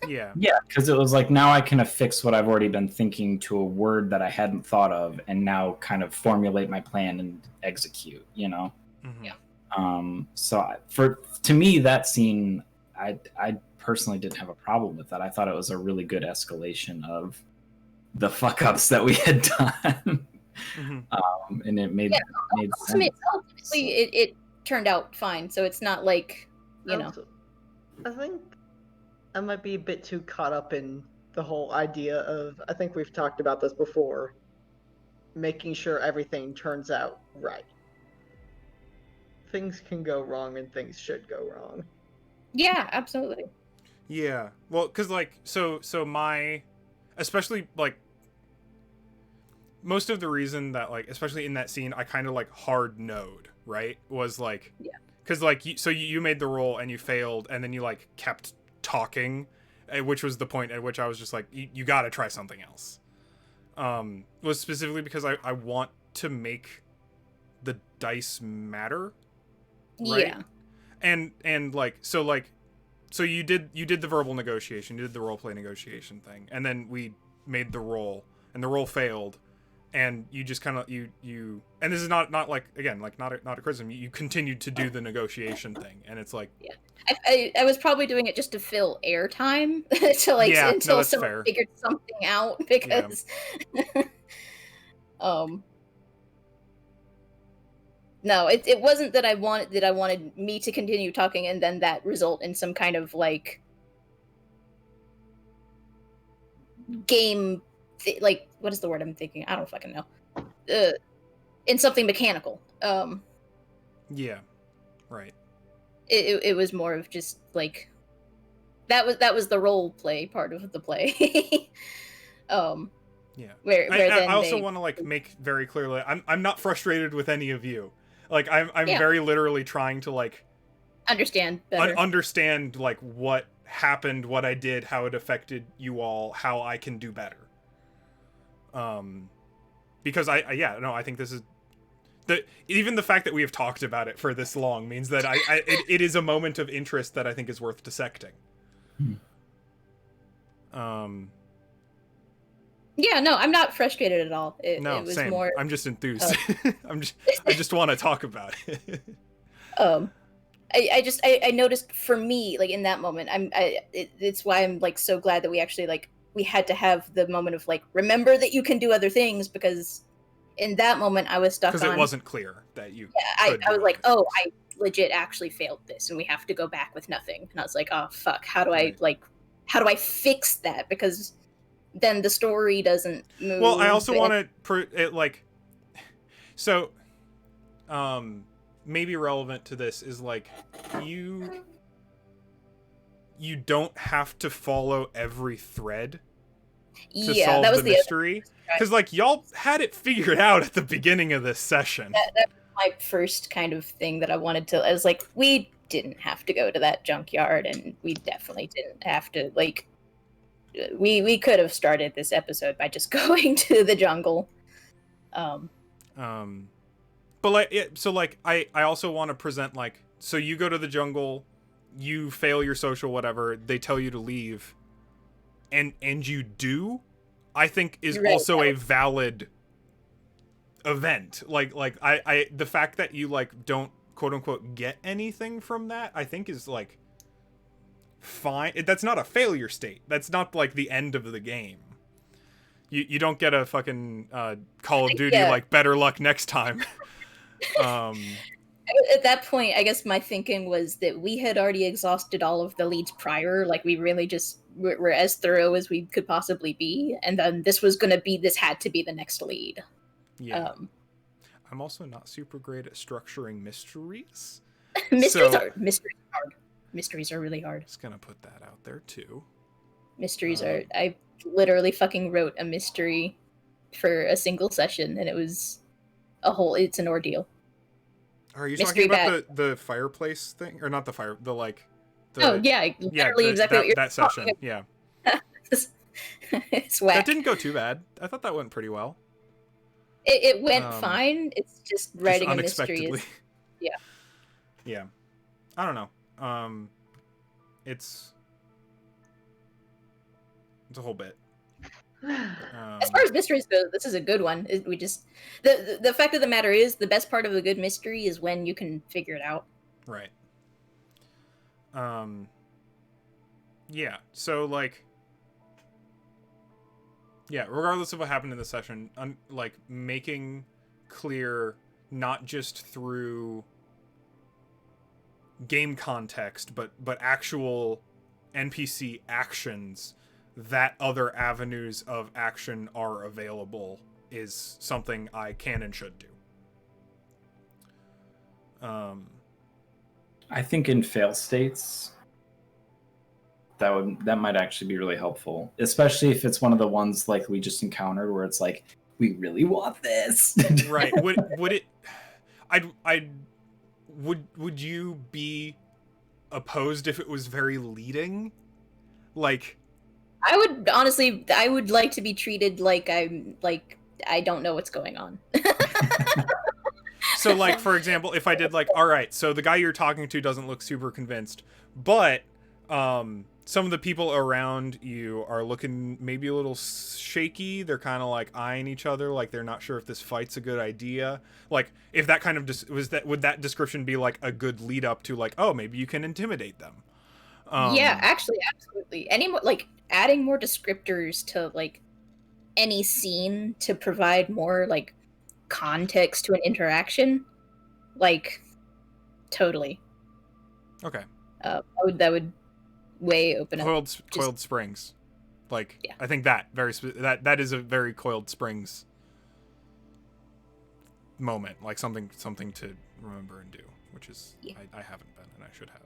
Yeah. Yeah, because it was like, now I can affix what I've already been thinking to a word that I hadn't thought of, and now kind of formulate my plan and execute, you know? Mm-hmm. Yeah. So to me, that scene, I personally didn't have a problem with that. I thought it was a really good escalation of the fuck ups that we had done. Mm-hmm. And it made Ultimately, it turned out fine. So it's not like, you know. I think I might be a bit too caught up in the whole idea of, I think we've talked about this before, making sure everything turns out right. Things can go wrong and things should go wrong. Yeah, absolutely. Yeah. Well, because, like, so my, especially, like, most of the reason that, like, especially in that scene, I kind of, like, hard noed, right? Was, like, Yeah. Because, like, so you made the roll and you failed, and then you, like, kept talking, which was the point at which I was just like, you gotta try something else. Was specifically because I want to make the dice matter, right? Yeah. And like, so you did the verbal negotiation, you did the role play negotiation thing, and then we made the roll, and the roll failed, and you just kind of you and this is not like, again, like, not a criticism, you continued to do the negotiation thing, and it's like, Yeah. I was probably doing it just to fill airtime to, like, Yeah, no, until that's someone fair. figured something out, because no, it wasn't that I wanted me to continue talking and then that result in some kind of, like, game like, what is the word I'm thinking? I don't fucking know. In something mechanical. yeah, right. It was more of just, like, that was the role play part of the play. Yeah. Where then I also they want to, like, make very clearly, I'm not frustrated with any of you. Like, I'm Yeah. very literally trying to, like, understand better. understand, like, what happened, what I did, how it affected you all, how I can do better. Because I think this is even the fact that we have talked about it for this long means that it is a moment of interest that I think is worth dissecting. Yeah, no, I'm not frustrated at all. No, it was same. more I'm just enthused. I just want to talk about it. I noticed, for me, like, in that moment, it's why I'm, like, so glad that we actually, like, we had to have the moment of, like, remember that you can do other things, because in that moment I was stuck on, Because it wasn't clear that you I could was do like, other oh, things. I legit actually failed this and we have to go back with nothing. And I was like, oh fuck, how do Right. how do I fix that? Because then the story doesn't move. Well, I also want to like, so maybe relevant to this is, like, you don't have to follow every thread to solve that was the mystery, because, like, y'all had it figured out at the beginning of this session. That was my first kind of thing that I wanted to. I was like, we didn't have to go to that junkyard, and we definitely didn't have to, like, we could have started this episode by just going to the jungle. But, like, so, like, I also want to present, like, so you go to the jungle, you fail your social whatever, they tell you to leave, and you do, I think is Right. also a valid event. Like I the fact that you, like, don't quote unquote get anything from that, I think is, like, fine. That's not a failure state. That's not, like, the end of the game. You don't get a fucking Call of Duty, Yeah. like, better luck next time. At that point, I guess my thinking was that we had already exhausted all of the leads prior. Like, we really just were as thorough as we could possibly be, and then this had to be the next lead. Yeah. I'm also not super great at structuring mysteries. Mysteries are hard. Mysteries are really hard. Just gonna put that out there too. Mysteries are. I literally fucking wrote a mystery for a single session, and it was it's an ordeal. Are you Mystery talking about the fireplace thing, or not the fire? The, like. Oh yeah, literally exactly what you're that session. Yeah. It's whack. That didn't go too bad. I thought that went pretty well. It went fine. It's just writing Just a mystery unexpectedly. is. Yeah. Yeah. I don't know. It's a whole bit. As far as mysteries go, this is a good one. We just the fact of the matter is, the best part of a good mystery is when you can figure it out. Right. Yeah. So, like, yeah, regardless of what happened in the session, like, making clear, not just through game context, but actual NPC actions, that other avenues of action are available is something I can and should do. I think in fail states, that might actually be really helpful, especially if it's one of the ones like we just encountered where it's like, we really want this. Right. Would it? Would you be opposed if it was very leading? Like, I would like to be treated like I don't know what's going on. so like, for example, if I did like, all right, so the guy you're talking to doesn't look super convinced, but some of the people around you are looking maybe a little shaky. They're kind of like eyeing each other, like they're not sure if this fight's a good idea. Like, if that kind of would that description be like a good lead up to like, oh, maybe you can intimidate them? Yeah, actually, absolutely. Any more like adding more descriptors to like any scene to provide more like context to an interaction, like totally. Okay. That would way open up. Coiled springs, like Yeah. I think that that is a very Coiled Springs moment, like something to remember and do, which is Yeah. I haven't been and I should have.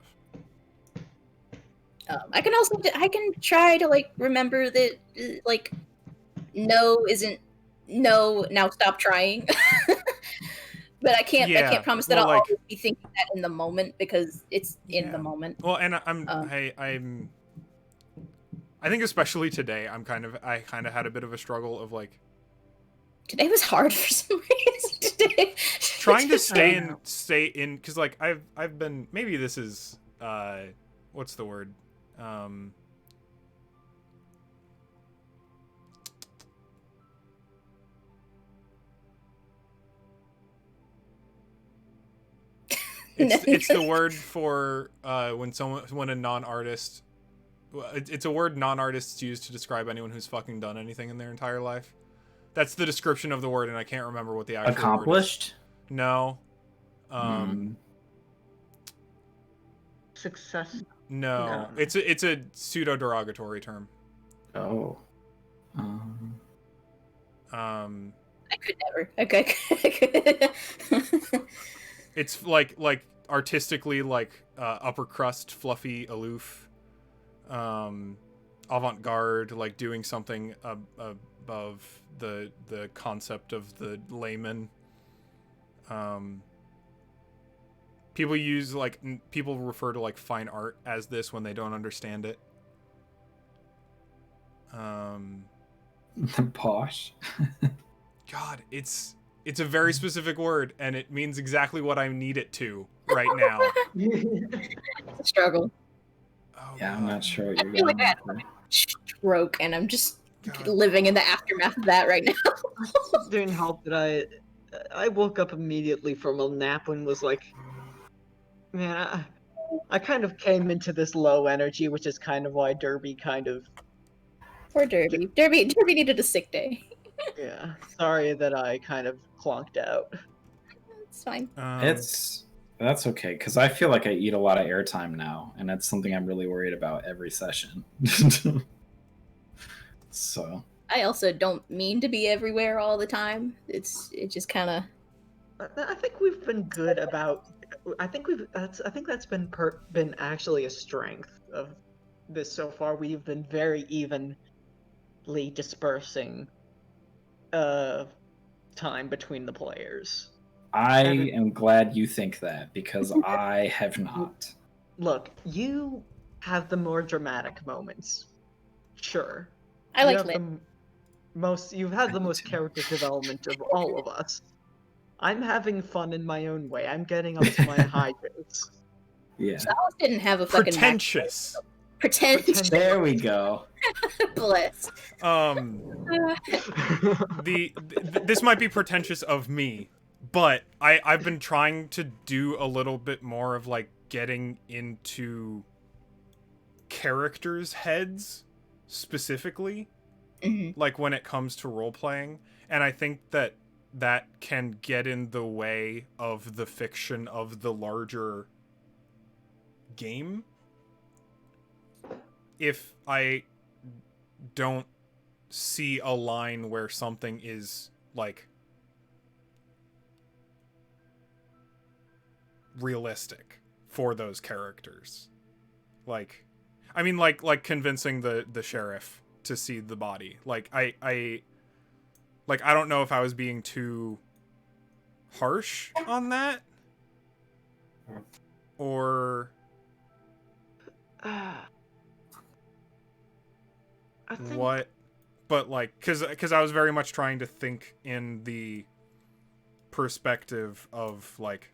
I can try to like remember that like no isn't no, now stop trying. But I can't promise that well, I'll like, always be thinking that in the moment because it's in the moment. Well, and I think especially today I kind of had a bit of a struggle of like Today was hard for some reason. Today trying to stay in because like I've been, maybe this is what's the word, it's the word for when a non-artist, it's a word non-artists use to describe anyone who's fucking done anything in their entire life. That's the description of the word, and I can't remember what the actual accomplished word is. No. Success. No. No. It's a pseudo derogatory term. Oh. I could never. Okay. It's like artistically like upper crust, fluffy, aloof, avant-garde, like doing something above the concept of the layman. People use people refer to like fine art as this when they don't understand it. Posh. God, it's a very specific word, and it means exactly what I need it to right now. It's a struggle. Oh, Yeah, I'm not sure what I you're feel like going I had for. a stroke, and I'm just God. living in the aftermath of that right now. Didn't help that I woke up immediately from a nap and was like, man, I kind of came into this low energy, which is kind of why Derby kind of, Poor Derby. Derby needed a sick day. yeah. Sorry that I kind of clonked out. It's fine. That's okay, because I feel like I eat a lot of airtime now, and that's something I'm really worried about every session. So I also don't mean to be everywhere all the time. It just kind of. I think we've been good about. I think that's been actually a strength of this so far. We've been very evenly dispersing time between the players. I am glad you think that, because I have not. Look, you have the more dramatic moments. Sure. I like Lit. You've had the most character development of all of us. I'm having fun in my own way. I'm getting up to my high grades. Yeah. Salas didn't have a fucking pretentious. Pretentious. There we go. Bliss. This might be pretentious of me, but I've been trying to do a little bit more of like getting into characters' heads specifically, like when it comes to role playing, and I think that can get in the way of the fiction of the larger game if I don't see a line where something is like realistic for those characters. Like, I mean, like convincing the sheriff to see the body. Like, I don't know if I was being too harsh on that, or I think what. But like, because I was very much trying to think in the perspective of like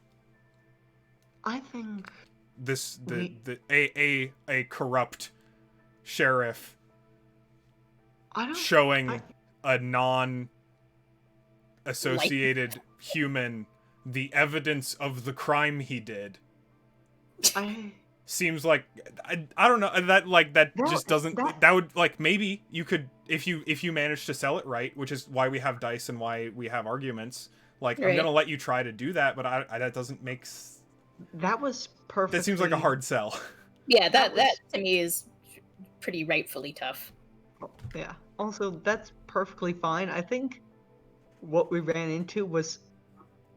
I think this We- a corrupt sheriff I don't. showing a non-associated human the evidence of the crime he did I seems like I don't know that like that That- just doesn't that- that would like maybe you could if you manage to sell it right, which is why we have dice and why we have arguments. Like, I'm Right. gonna let you try to do that, but I that doesn't make that was perfect. that seems like a hard sell. Yeah, That that was- to me is pretty rightfully tough. Yeah. Also, that's perfectly fine. I think what we ran into was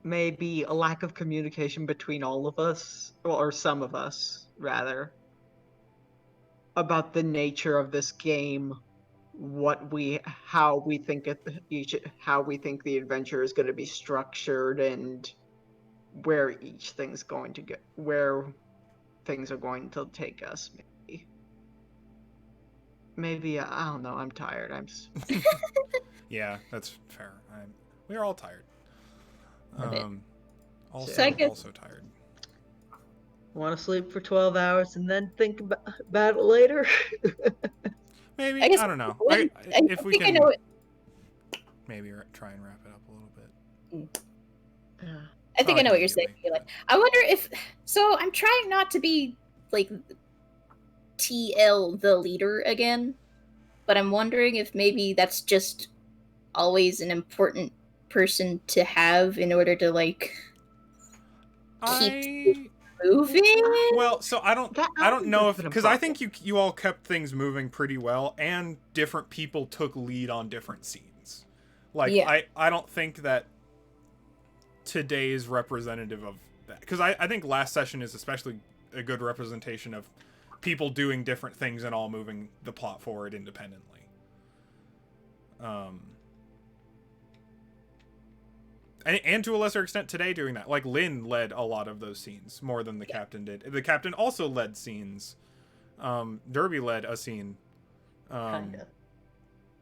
maybe a lack of communication between all of us, or some of us, rather, about the nature of this game, how we think how we think the adventure is going to be structured, and where each thing's going to go, where things are going to take us. Maybe I don't know. I'm tired. Yeah, that's fair. We're all tired. bit. Also, So I guess- also tired. Want to sleep for 12 hours and then think about it later? Maybe I guess I don't know. I If we think I can know it. maybe try and wrap it up a little bit. Yeah. I think I know what you're saying. immediately, Like, I wonder if. So I'm trying not to be like TL the leader again, but I'm wondering if maybe that's just always an important person to have in order to like keep moving. Well, so I don't That I don't know if has been a because I problem. think you all kept things moving pretty well, and different people took lead on different scenes. Like Yeah. I don't think that today's representative of that, because I think last session is especially a good representation of people doing different things and all moving the plot forward independently. And to a lesser extent today doing that. Like Lynn led a lot of those scenes more than the captain did. The captain also led scenes. Derby led a scene. Kinda.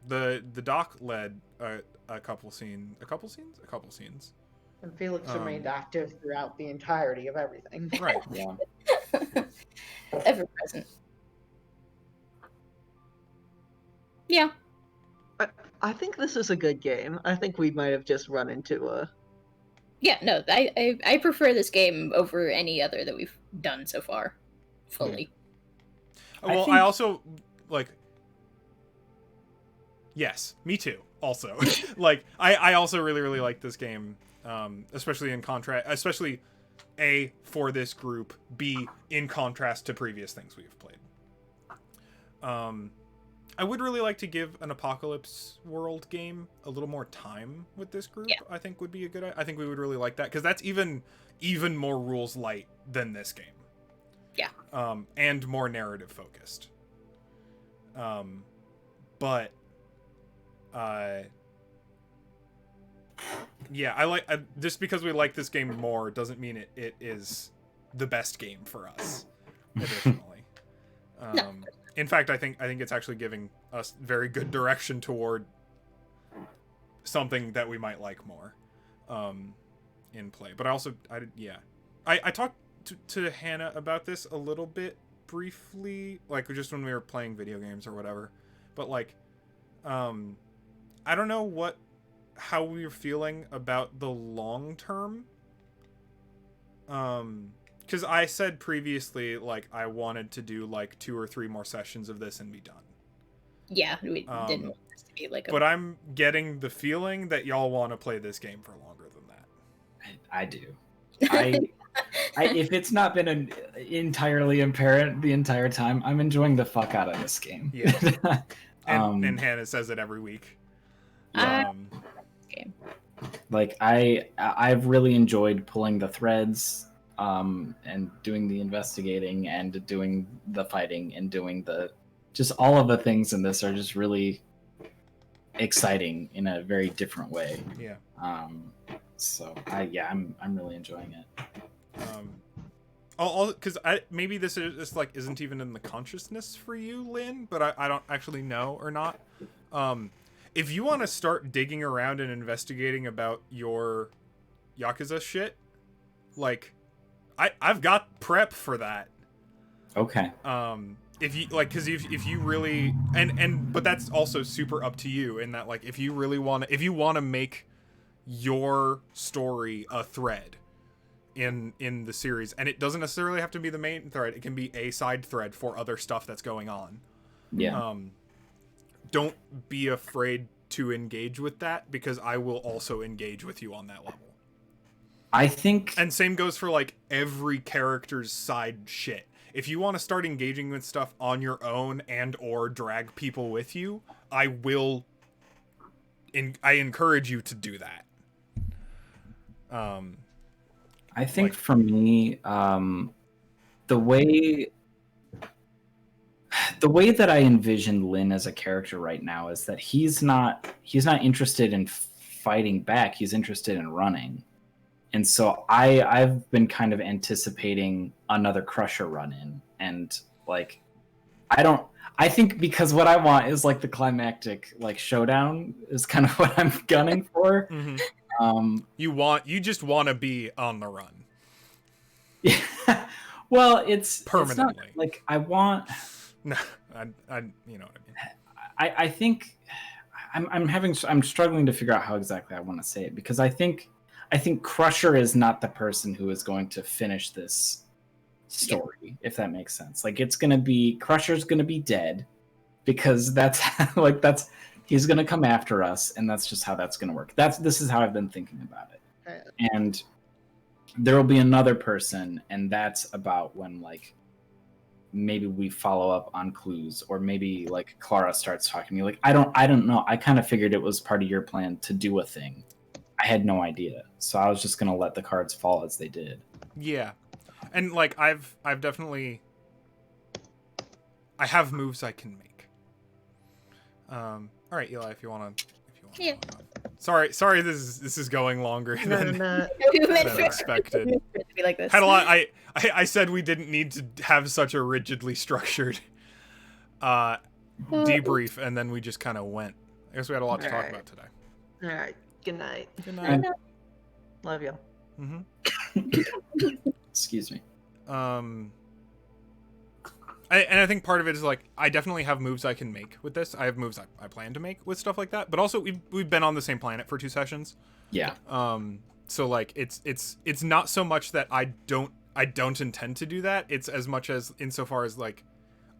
The doc led a couple scenes. And Felix Um, remained active throughout the entirety of everything. Right. Yeah. Ever present. Yeah. I think this is a good game. I think we might have just run into a. Yeah, no, I prefer this game over any other that we've done so far. Fully. Well, think- I also like. Yes, me too. Also, like I also really like this game, especially in contrast, especially A, for this group, B, in contrast to previous things we've played. I would really like to give an Apocalypse World game a little more time with this group. Yeah. I think would be a good. I think we would really like that because that's even more rules light than this game. Yeah. And more narrative focused. But yeah, I like just because we like this game more doesn't mean it is the best game for us. Additionally, No. in fact, I think it's actually giving us very good direction toward something that we might like more in play. But I talked to Hannah about this a little bit briefly, like just when we were playing video games or whatever. But like, I don't know how we were feeling about the long term. Because I said previously, like, I wanted to do like 2 or 3 more sessions of this and be done. Yeah, we didn't want this to be like a But I'm getting the feeling that y'all want to play this game for longer than that. I do. If it's not been entirely apparent the entire time, I'm enjoying the fuck out of this game. Yeah. And, Um, and Hannah says it every week. Yeah. Um, game. like I've really enjoyed pulling the threads, and doing the investigating and doing the fighting and doing the just all of the things in this are just really exciting in a very different way. Yeah. So I'm really enjoying it. Because maybe this like isn't even in the consciousness for you, Lynn, but I don't actually know or not. If you want to start digging around and investigating about your Yakuza shit, like I've got prep for that. Okay. If you like, because if you really but that's also super up to you in that, like, if you want to make your story a thread in the series, and it doesn't necessarily have to be the main thread, it can be a side thread for other stuff that's going on. Yeah. Don't be afraid to engage with that, because I will also engage with you on that level. I think, and same goes for like every character's side shit. If you want to start engaging with stuff on your own and or drag people with you, I encourage you to do that. I think for me, the way that I envision Lynn as a character right now is that he's not interested in fighting back. He's interested in running. And so I've been kind of anticipating another Crusher run in, and like I think because what I want is like the climactic like showdown is kind of what I'm gunning for. Mm-hmm. You just want to be on the run. Yeah. Well, it's permanently. It's not, like I want. No, I you know what I mean. I think I'm struggling to figure out how exactly I want to say it, because I think Crusher is not the person who is going to finish this story, if that makes sense. Like, it's going to be Crusher's going to be dead, because that's he's going to come after us, and that's just how that's going to work. This is how I've been thinking about it. And there will be another person, and that's about when like maybe we follow up on clues, or maybe like Clara starts talking to me. Like, I don't know. I kind of figured it was part of your plan to do a thing. I had no idea, so I was just gonna let the cards fall as they did. Yeah, and like I've definitely I have moves I can make. All right, Eli, if you want. Yeah. Sorry. This is going longer than expected. Be like this. Had a lot. I said we didn't need to have such a rigidly structured debrief, and then we just kind of went. I guess we had a lot to talk about today. All right. Good night. Good night. Love y'all. Mm-hmm. Excuse me. I think part of it is like I definitely have moves I can make with this. I have moves I plan to make with stuff like that. But also we've been on the same planet for 2 sessions. Yeah. So like it's not so much that I don't intend to do that. It's as much as insofar as like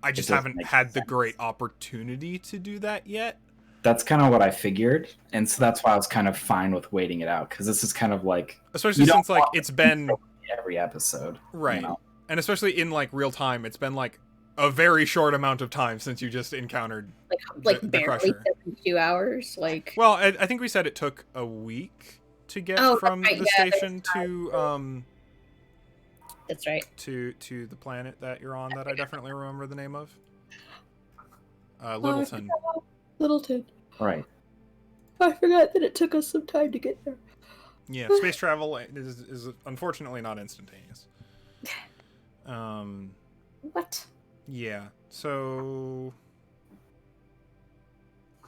I just haven't had the great opportunity to do that yet. That's kind of what I figured, and so that's why I was kind of fine with waiting it out, because this is kind of like, especially since like it's been every episode, right? You know? And especially in like real time, it's been like a very short amount of time since you just encountered like the barely Crusher. 72 hours. Like, well, I think we said it took a week to get from the station to that's right, to the planet that you're on, that I definitely remember the name of. Littleton. Littleton. Right. I forgot that it took us some time to get there. Yeah, space travel is unfortunately not instantaneous. What? Yeah. So.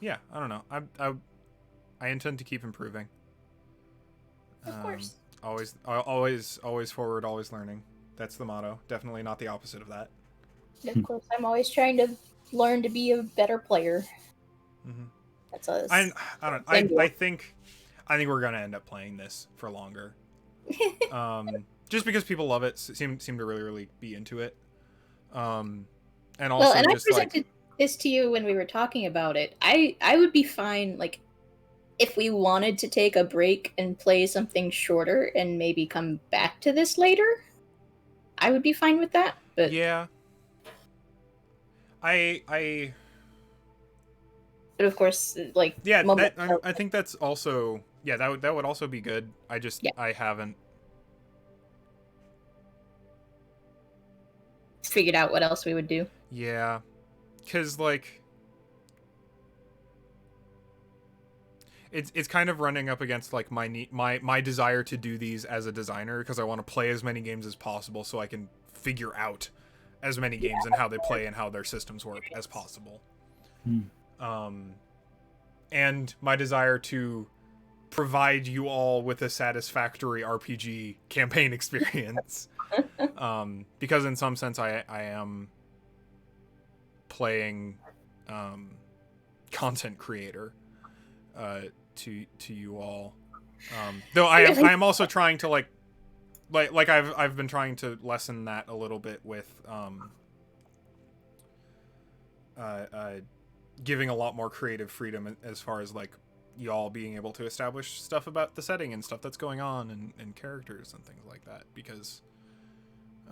Yeah, I don't know. I intend to keep improving. Of course. Always forward, always learning. That's the motto. Definitely not the opposite of that. Of course, I'm always trying to learn to be a better player. Mm-hmm. That's us. I think we're gonna end up playing this for longer. Just because people love it, seem to really be into it. And also and just I presented this to you when we were talking about it. I would be fine, like, if we wanted to take a break and play something shorter and maybe come back to this later. I would be fine with that. But yeah, But of course, like, yeah, I think that's also Yeah, that would also be good. I haven't figured out what else we would do. Yeah, because like it's kind of running up against like my desire to do these as a designer, because I want to play as many games as possible so I can figure out as many games and how they play and how their systems work as possible. And my desire to provide you all with a satisfactory RPG campaign experience. Because in some sense I am playing content creator to you all. Though I am also trying to like I've been trying to lessen that a little bit with giving a lot more creative freedom as far as like y'all being able to establish stuff about the setting and stuff that's going on and characters and things like that, because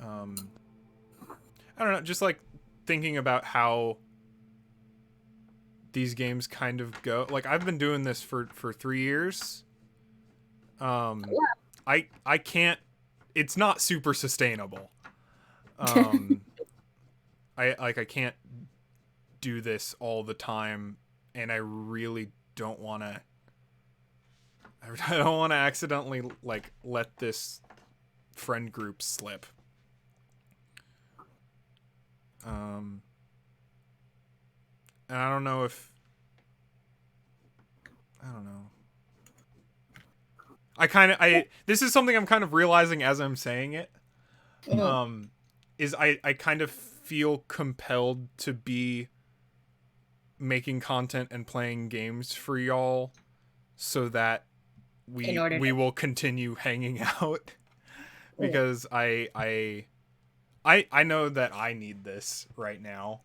I don't know, just like thinking about how these games kind of go. Like I've been doing this for 3 years. I can't, it's not super sustainable. I can't do this all the time, and I really don't want to. I don't want to accidentally like let this friend group slip. And I don't know. This is something I'm kind of realizing as I'm saying it. Is I kind of feel compelled to be making content and playing games for y'all so that we will continue hanging out, because I know that I need this right now.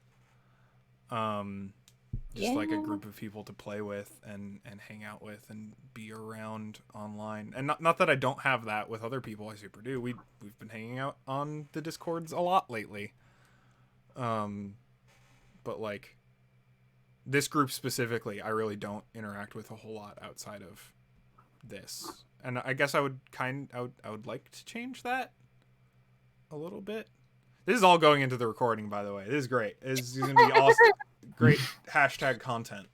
Just like a group of people to play with and hang out with and be around online. And not that I don't have that with other people, I super do. We've been hanging out on the Discords a lot lately. But like this group specifically, I really don't interact with a whole lot outside of this. And I guess I would like to change that a little bit. This is all going into the recording, by the way. This is great. This is going to be awesome. Great hashtag content.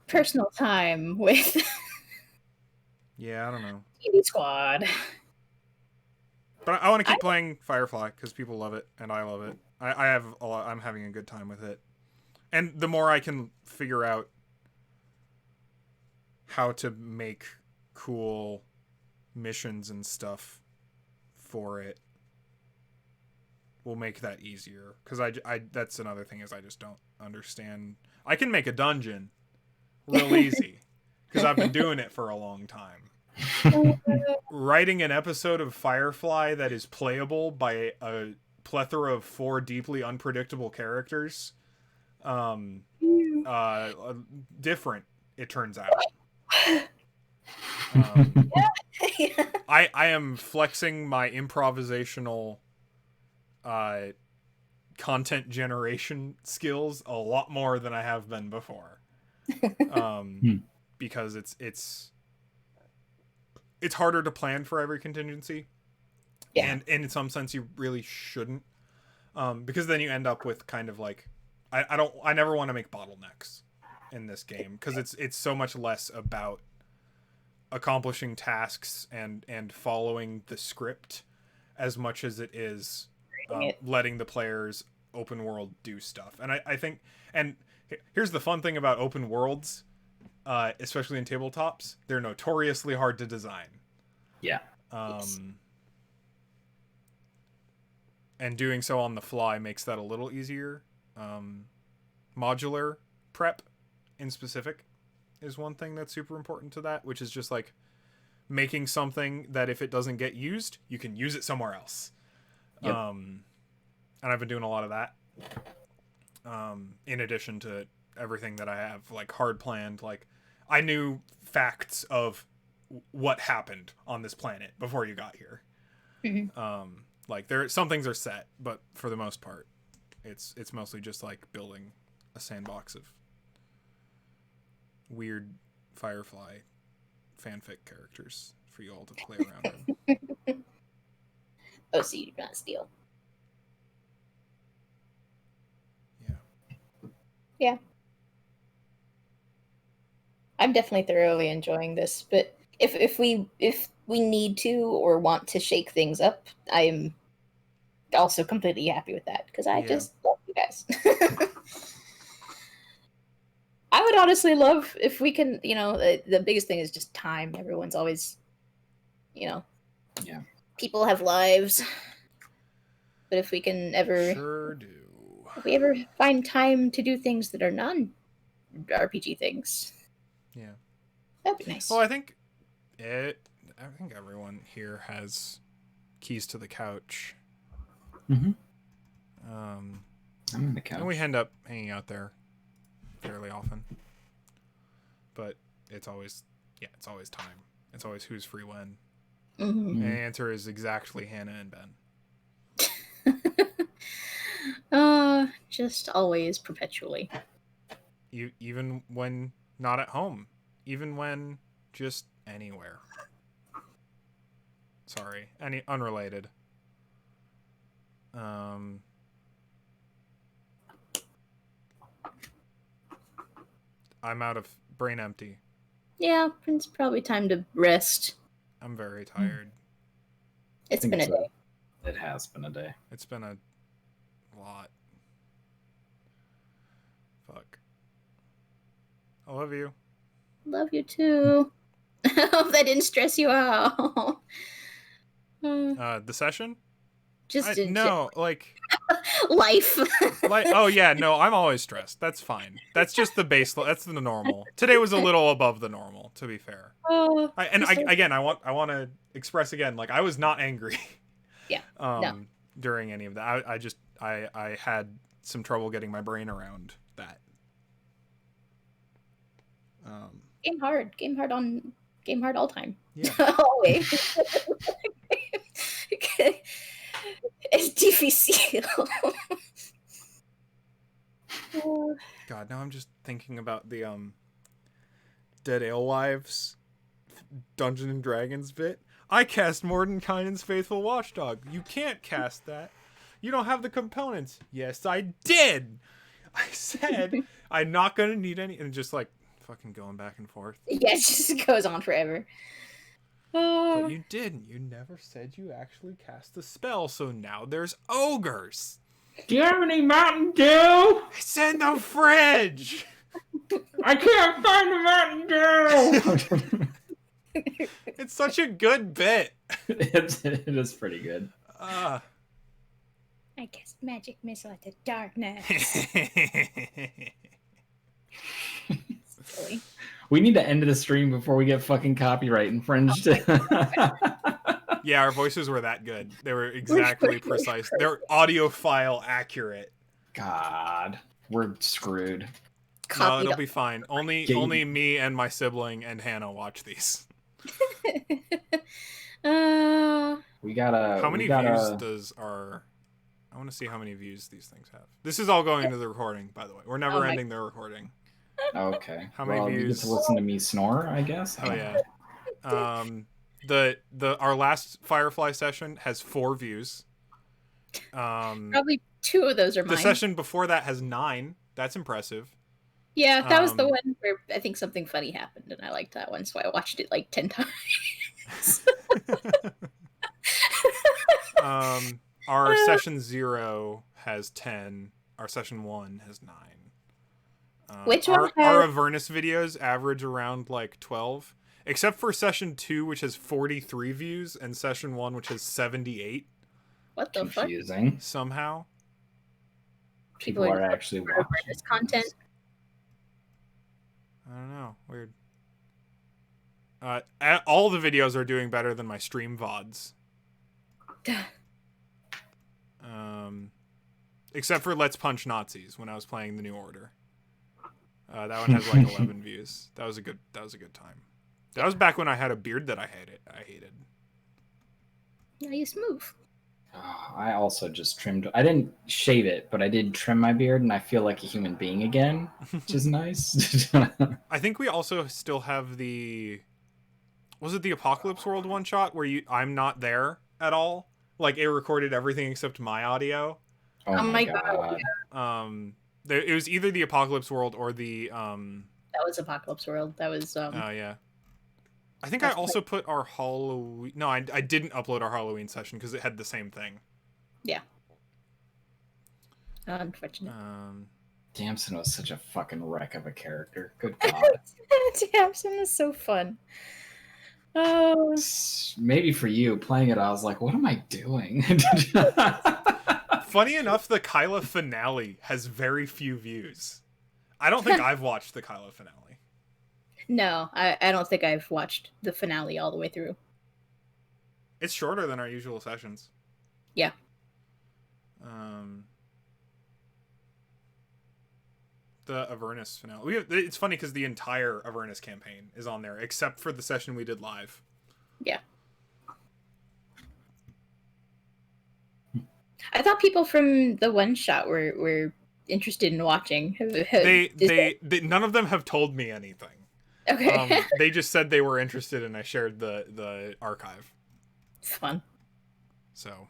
Personal time with Yeah, I don't know. TV Squad. But I want to keep playing Firefly because people love it and I love it. I have a lot. I'm having a good time with it, and the more I can figure out how to make cool missions and stuff for it, will make that easier. Because I that's another thing, is I just don't understand. I can make a dungeon real easy because I've been doing it for a long time. Writing an episode of Firefly that is playable by a plethora of 4 deeply unpredictable characters, different, it turns out. I am flexing my improvisational content generation skills a lot more than I have been before. Because it's harder to plan for every contingency. Yeah. And in some sense you really shouldn't. Because then you end up with kind of like I never want to make bottlenecks in this game, because it's so much less about accomplishing tasks and following the script as much as it is letting the players open world do stuff. And I think, and here's the fun thing about open worlds, especially in tabletops, they're notoriously hard to design. Yeah. Yes. And doing so on the fly makes that a little easier. Modular prep in specific is one thing that's super important to that, which is just like making something that if it doesn't get used, you can use it somewhere else. Yep. And I've been doing a lot of that. In addition to everything that I have like hard planned, like I knew facts of what happened on this planet before you got here. Mm-hmm. Like some things are set, but for the most part, it's mostly just like building a sandbox of weird Firefly fanfic characters for you all to play around in. Oh, so you do not steal. Yeah. Yeah. I'm definitely thoroughly enjoying this, but if we need to or want to shake things up, I'm also completely happy with that because I Yeah. just love you guys. I would honestly love if we can, the biggest thing is just time. Everyone's always, Yeah. people have lives. But if we can ever, Sure do. if we ever find time to do things that are non-RPG things, Yeah. that'd be nice. Well, I think everyone here has keys to the couch. Mm-hmm. Um, I'm in the couch. and we end up hanging out there fairly often. But it's always time. It's always who's free when. Mhm. And the answer is exactly Hannah and Ben. Just always, perpetually. Even when not at home. Even when just anywhere. Sorry. Unrelated. I'm out of brain empty. Yeah, it's probably time to rest. I'm very tired. It's been a day. It has been a day. It's been a lot. Fuck. I love you. Love you too. I hope that didn't stress you out. The session? Just life. life. Oh yeah, no, I'm always stressed. That's fine. That's just the base. That's the normal. Today was a little above the normal, to be fair. I want to express again, like I was not angry. Yeah. During any of that, I had some trouble getting my brain around that. Game hard all time. Yeah. Always. Okay. It's DVC. God, now I'm just thinking about the Dead Alewives Dungeons and Dragons bit. I cast Mordenkainen's Faithful Watchdog. You can't cast that. You don't have the components. Yes, I did. I said I'm not gonna need any, and just like fucking going back and forth. Yeah, it just goes on forever. But you didn't. You never said you actually cast the spell, so now there's ogres. Do you have any Mountain Dew? It's in the fridge. I can't find the Mountain Dew. It's such a good bit. It is pretty good. I cast magic missile at the darkness. Silly. We need to end the stream before we get fucking copyright infringed. Yeah, our voices were that good. They were exactly precise. They're audiophile accurate. God, we're screwed. No, it'll be fine. Only me and my sibling and Hannah watch these. We gotta. How many views does our? I want to see how many views these things have. This is all going into the recording, by the way. We're never ending the recording. Okay. How many views? You get to listen to me snore, I guess. Oh yeah. Our last Firefly session has 4 views. Probably 2 of those are mine. The session before that has 9. That's impressive. Yeah, that was the one where I think something funny happened, and I liked that one, so I watched it like 10 times. Our session 0 has 10. Our session 1 has 9. Which one? Our Avernus videos average around like 12, except for session 2, which has 43 views, and session 1, which has 78. What the Confusing. fuck? Somehow. People are actually watching this content. I don't know. Weird. All the videos are doing better than my stream VODs. Except for Let's Punch Nazis when I was playing the New Order. That one has like 11 views. That was a good time. That was back when I had a beard that I hated. Now you smooth. I also just trimmed. I didn't shave it, but I did trim my beard, and I feel like a human being again, which is nice. I think we also still have the. Was it the Apocalypse World one shot where I'm not there at all? Like it recorded everything except my audio. Oh my god. It was either the Apocalypse World or the That was Apocalypse World. That was Oh yeah. I think I That's also put our Halloween. No, I didn't upload our Halloween session because it had the same thing. unfortunate. Damson was such a fucking wreck of a character. Good god. Damson is so fun. Oh, Maybe for you playing it, I was like, "What am I doing?" Funny enough, the Kyla finale has very few views. I don't think I've watched the Kyla finale. no, I don't think I've watched the finale all the way through. It's shorter than our usual sessions. Yeah. The Avernus finale. It's funny because the entire Avernus campaign is on there, except for the session we did live. Yeah. I thought people from the one shot were interested in watching. They none of them have told me anything. Okay. They just said they were interested, and I shared the archive. It's fun. So,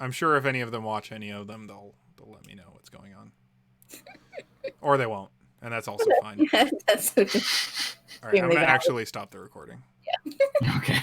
I'm sure if any of them watch any of them, they'll let me know what's going on, or they won't, and that's also fine. That's All right, I'm gonna actually stop the recording. Okay.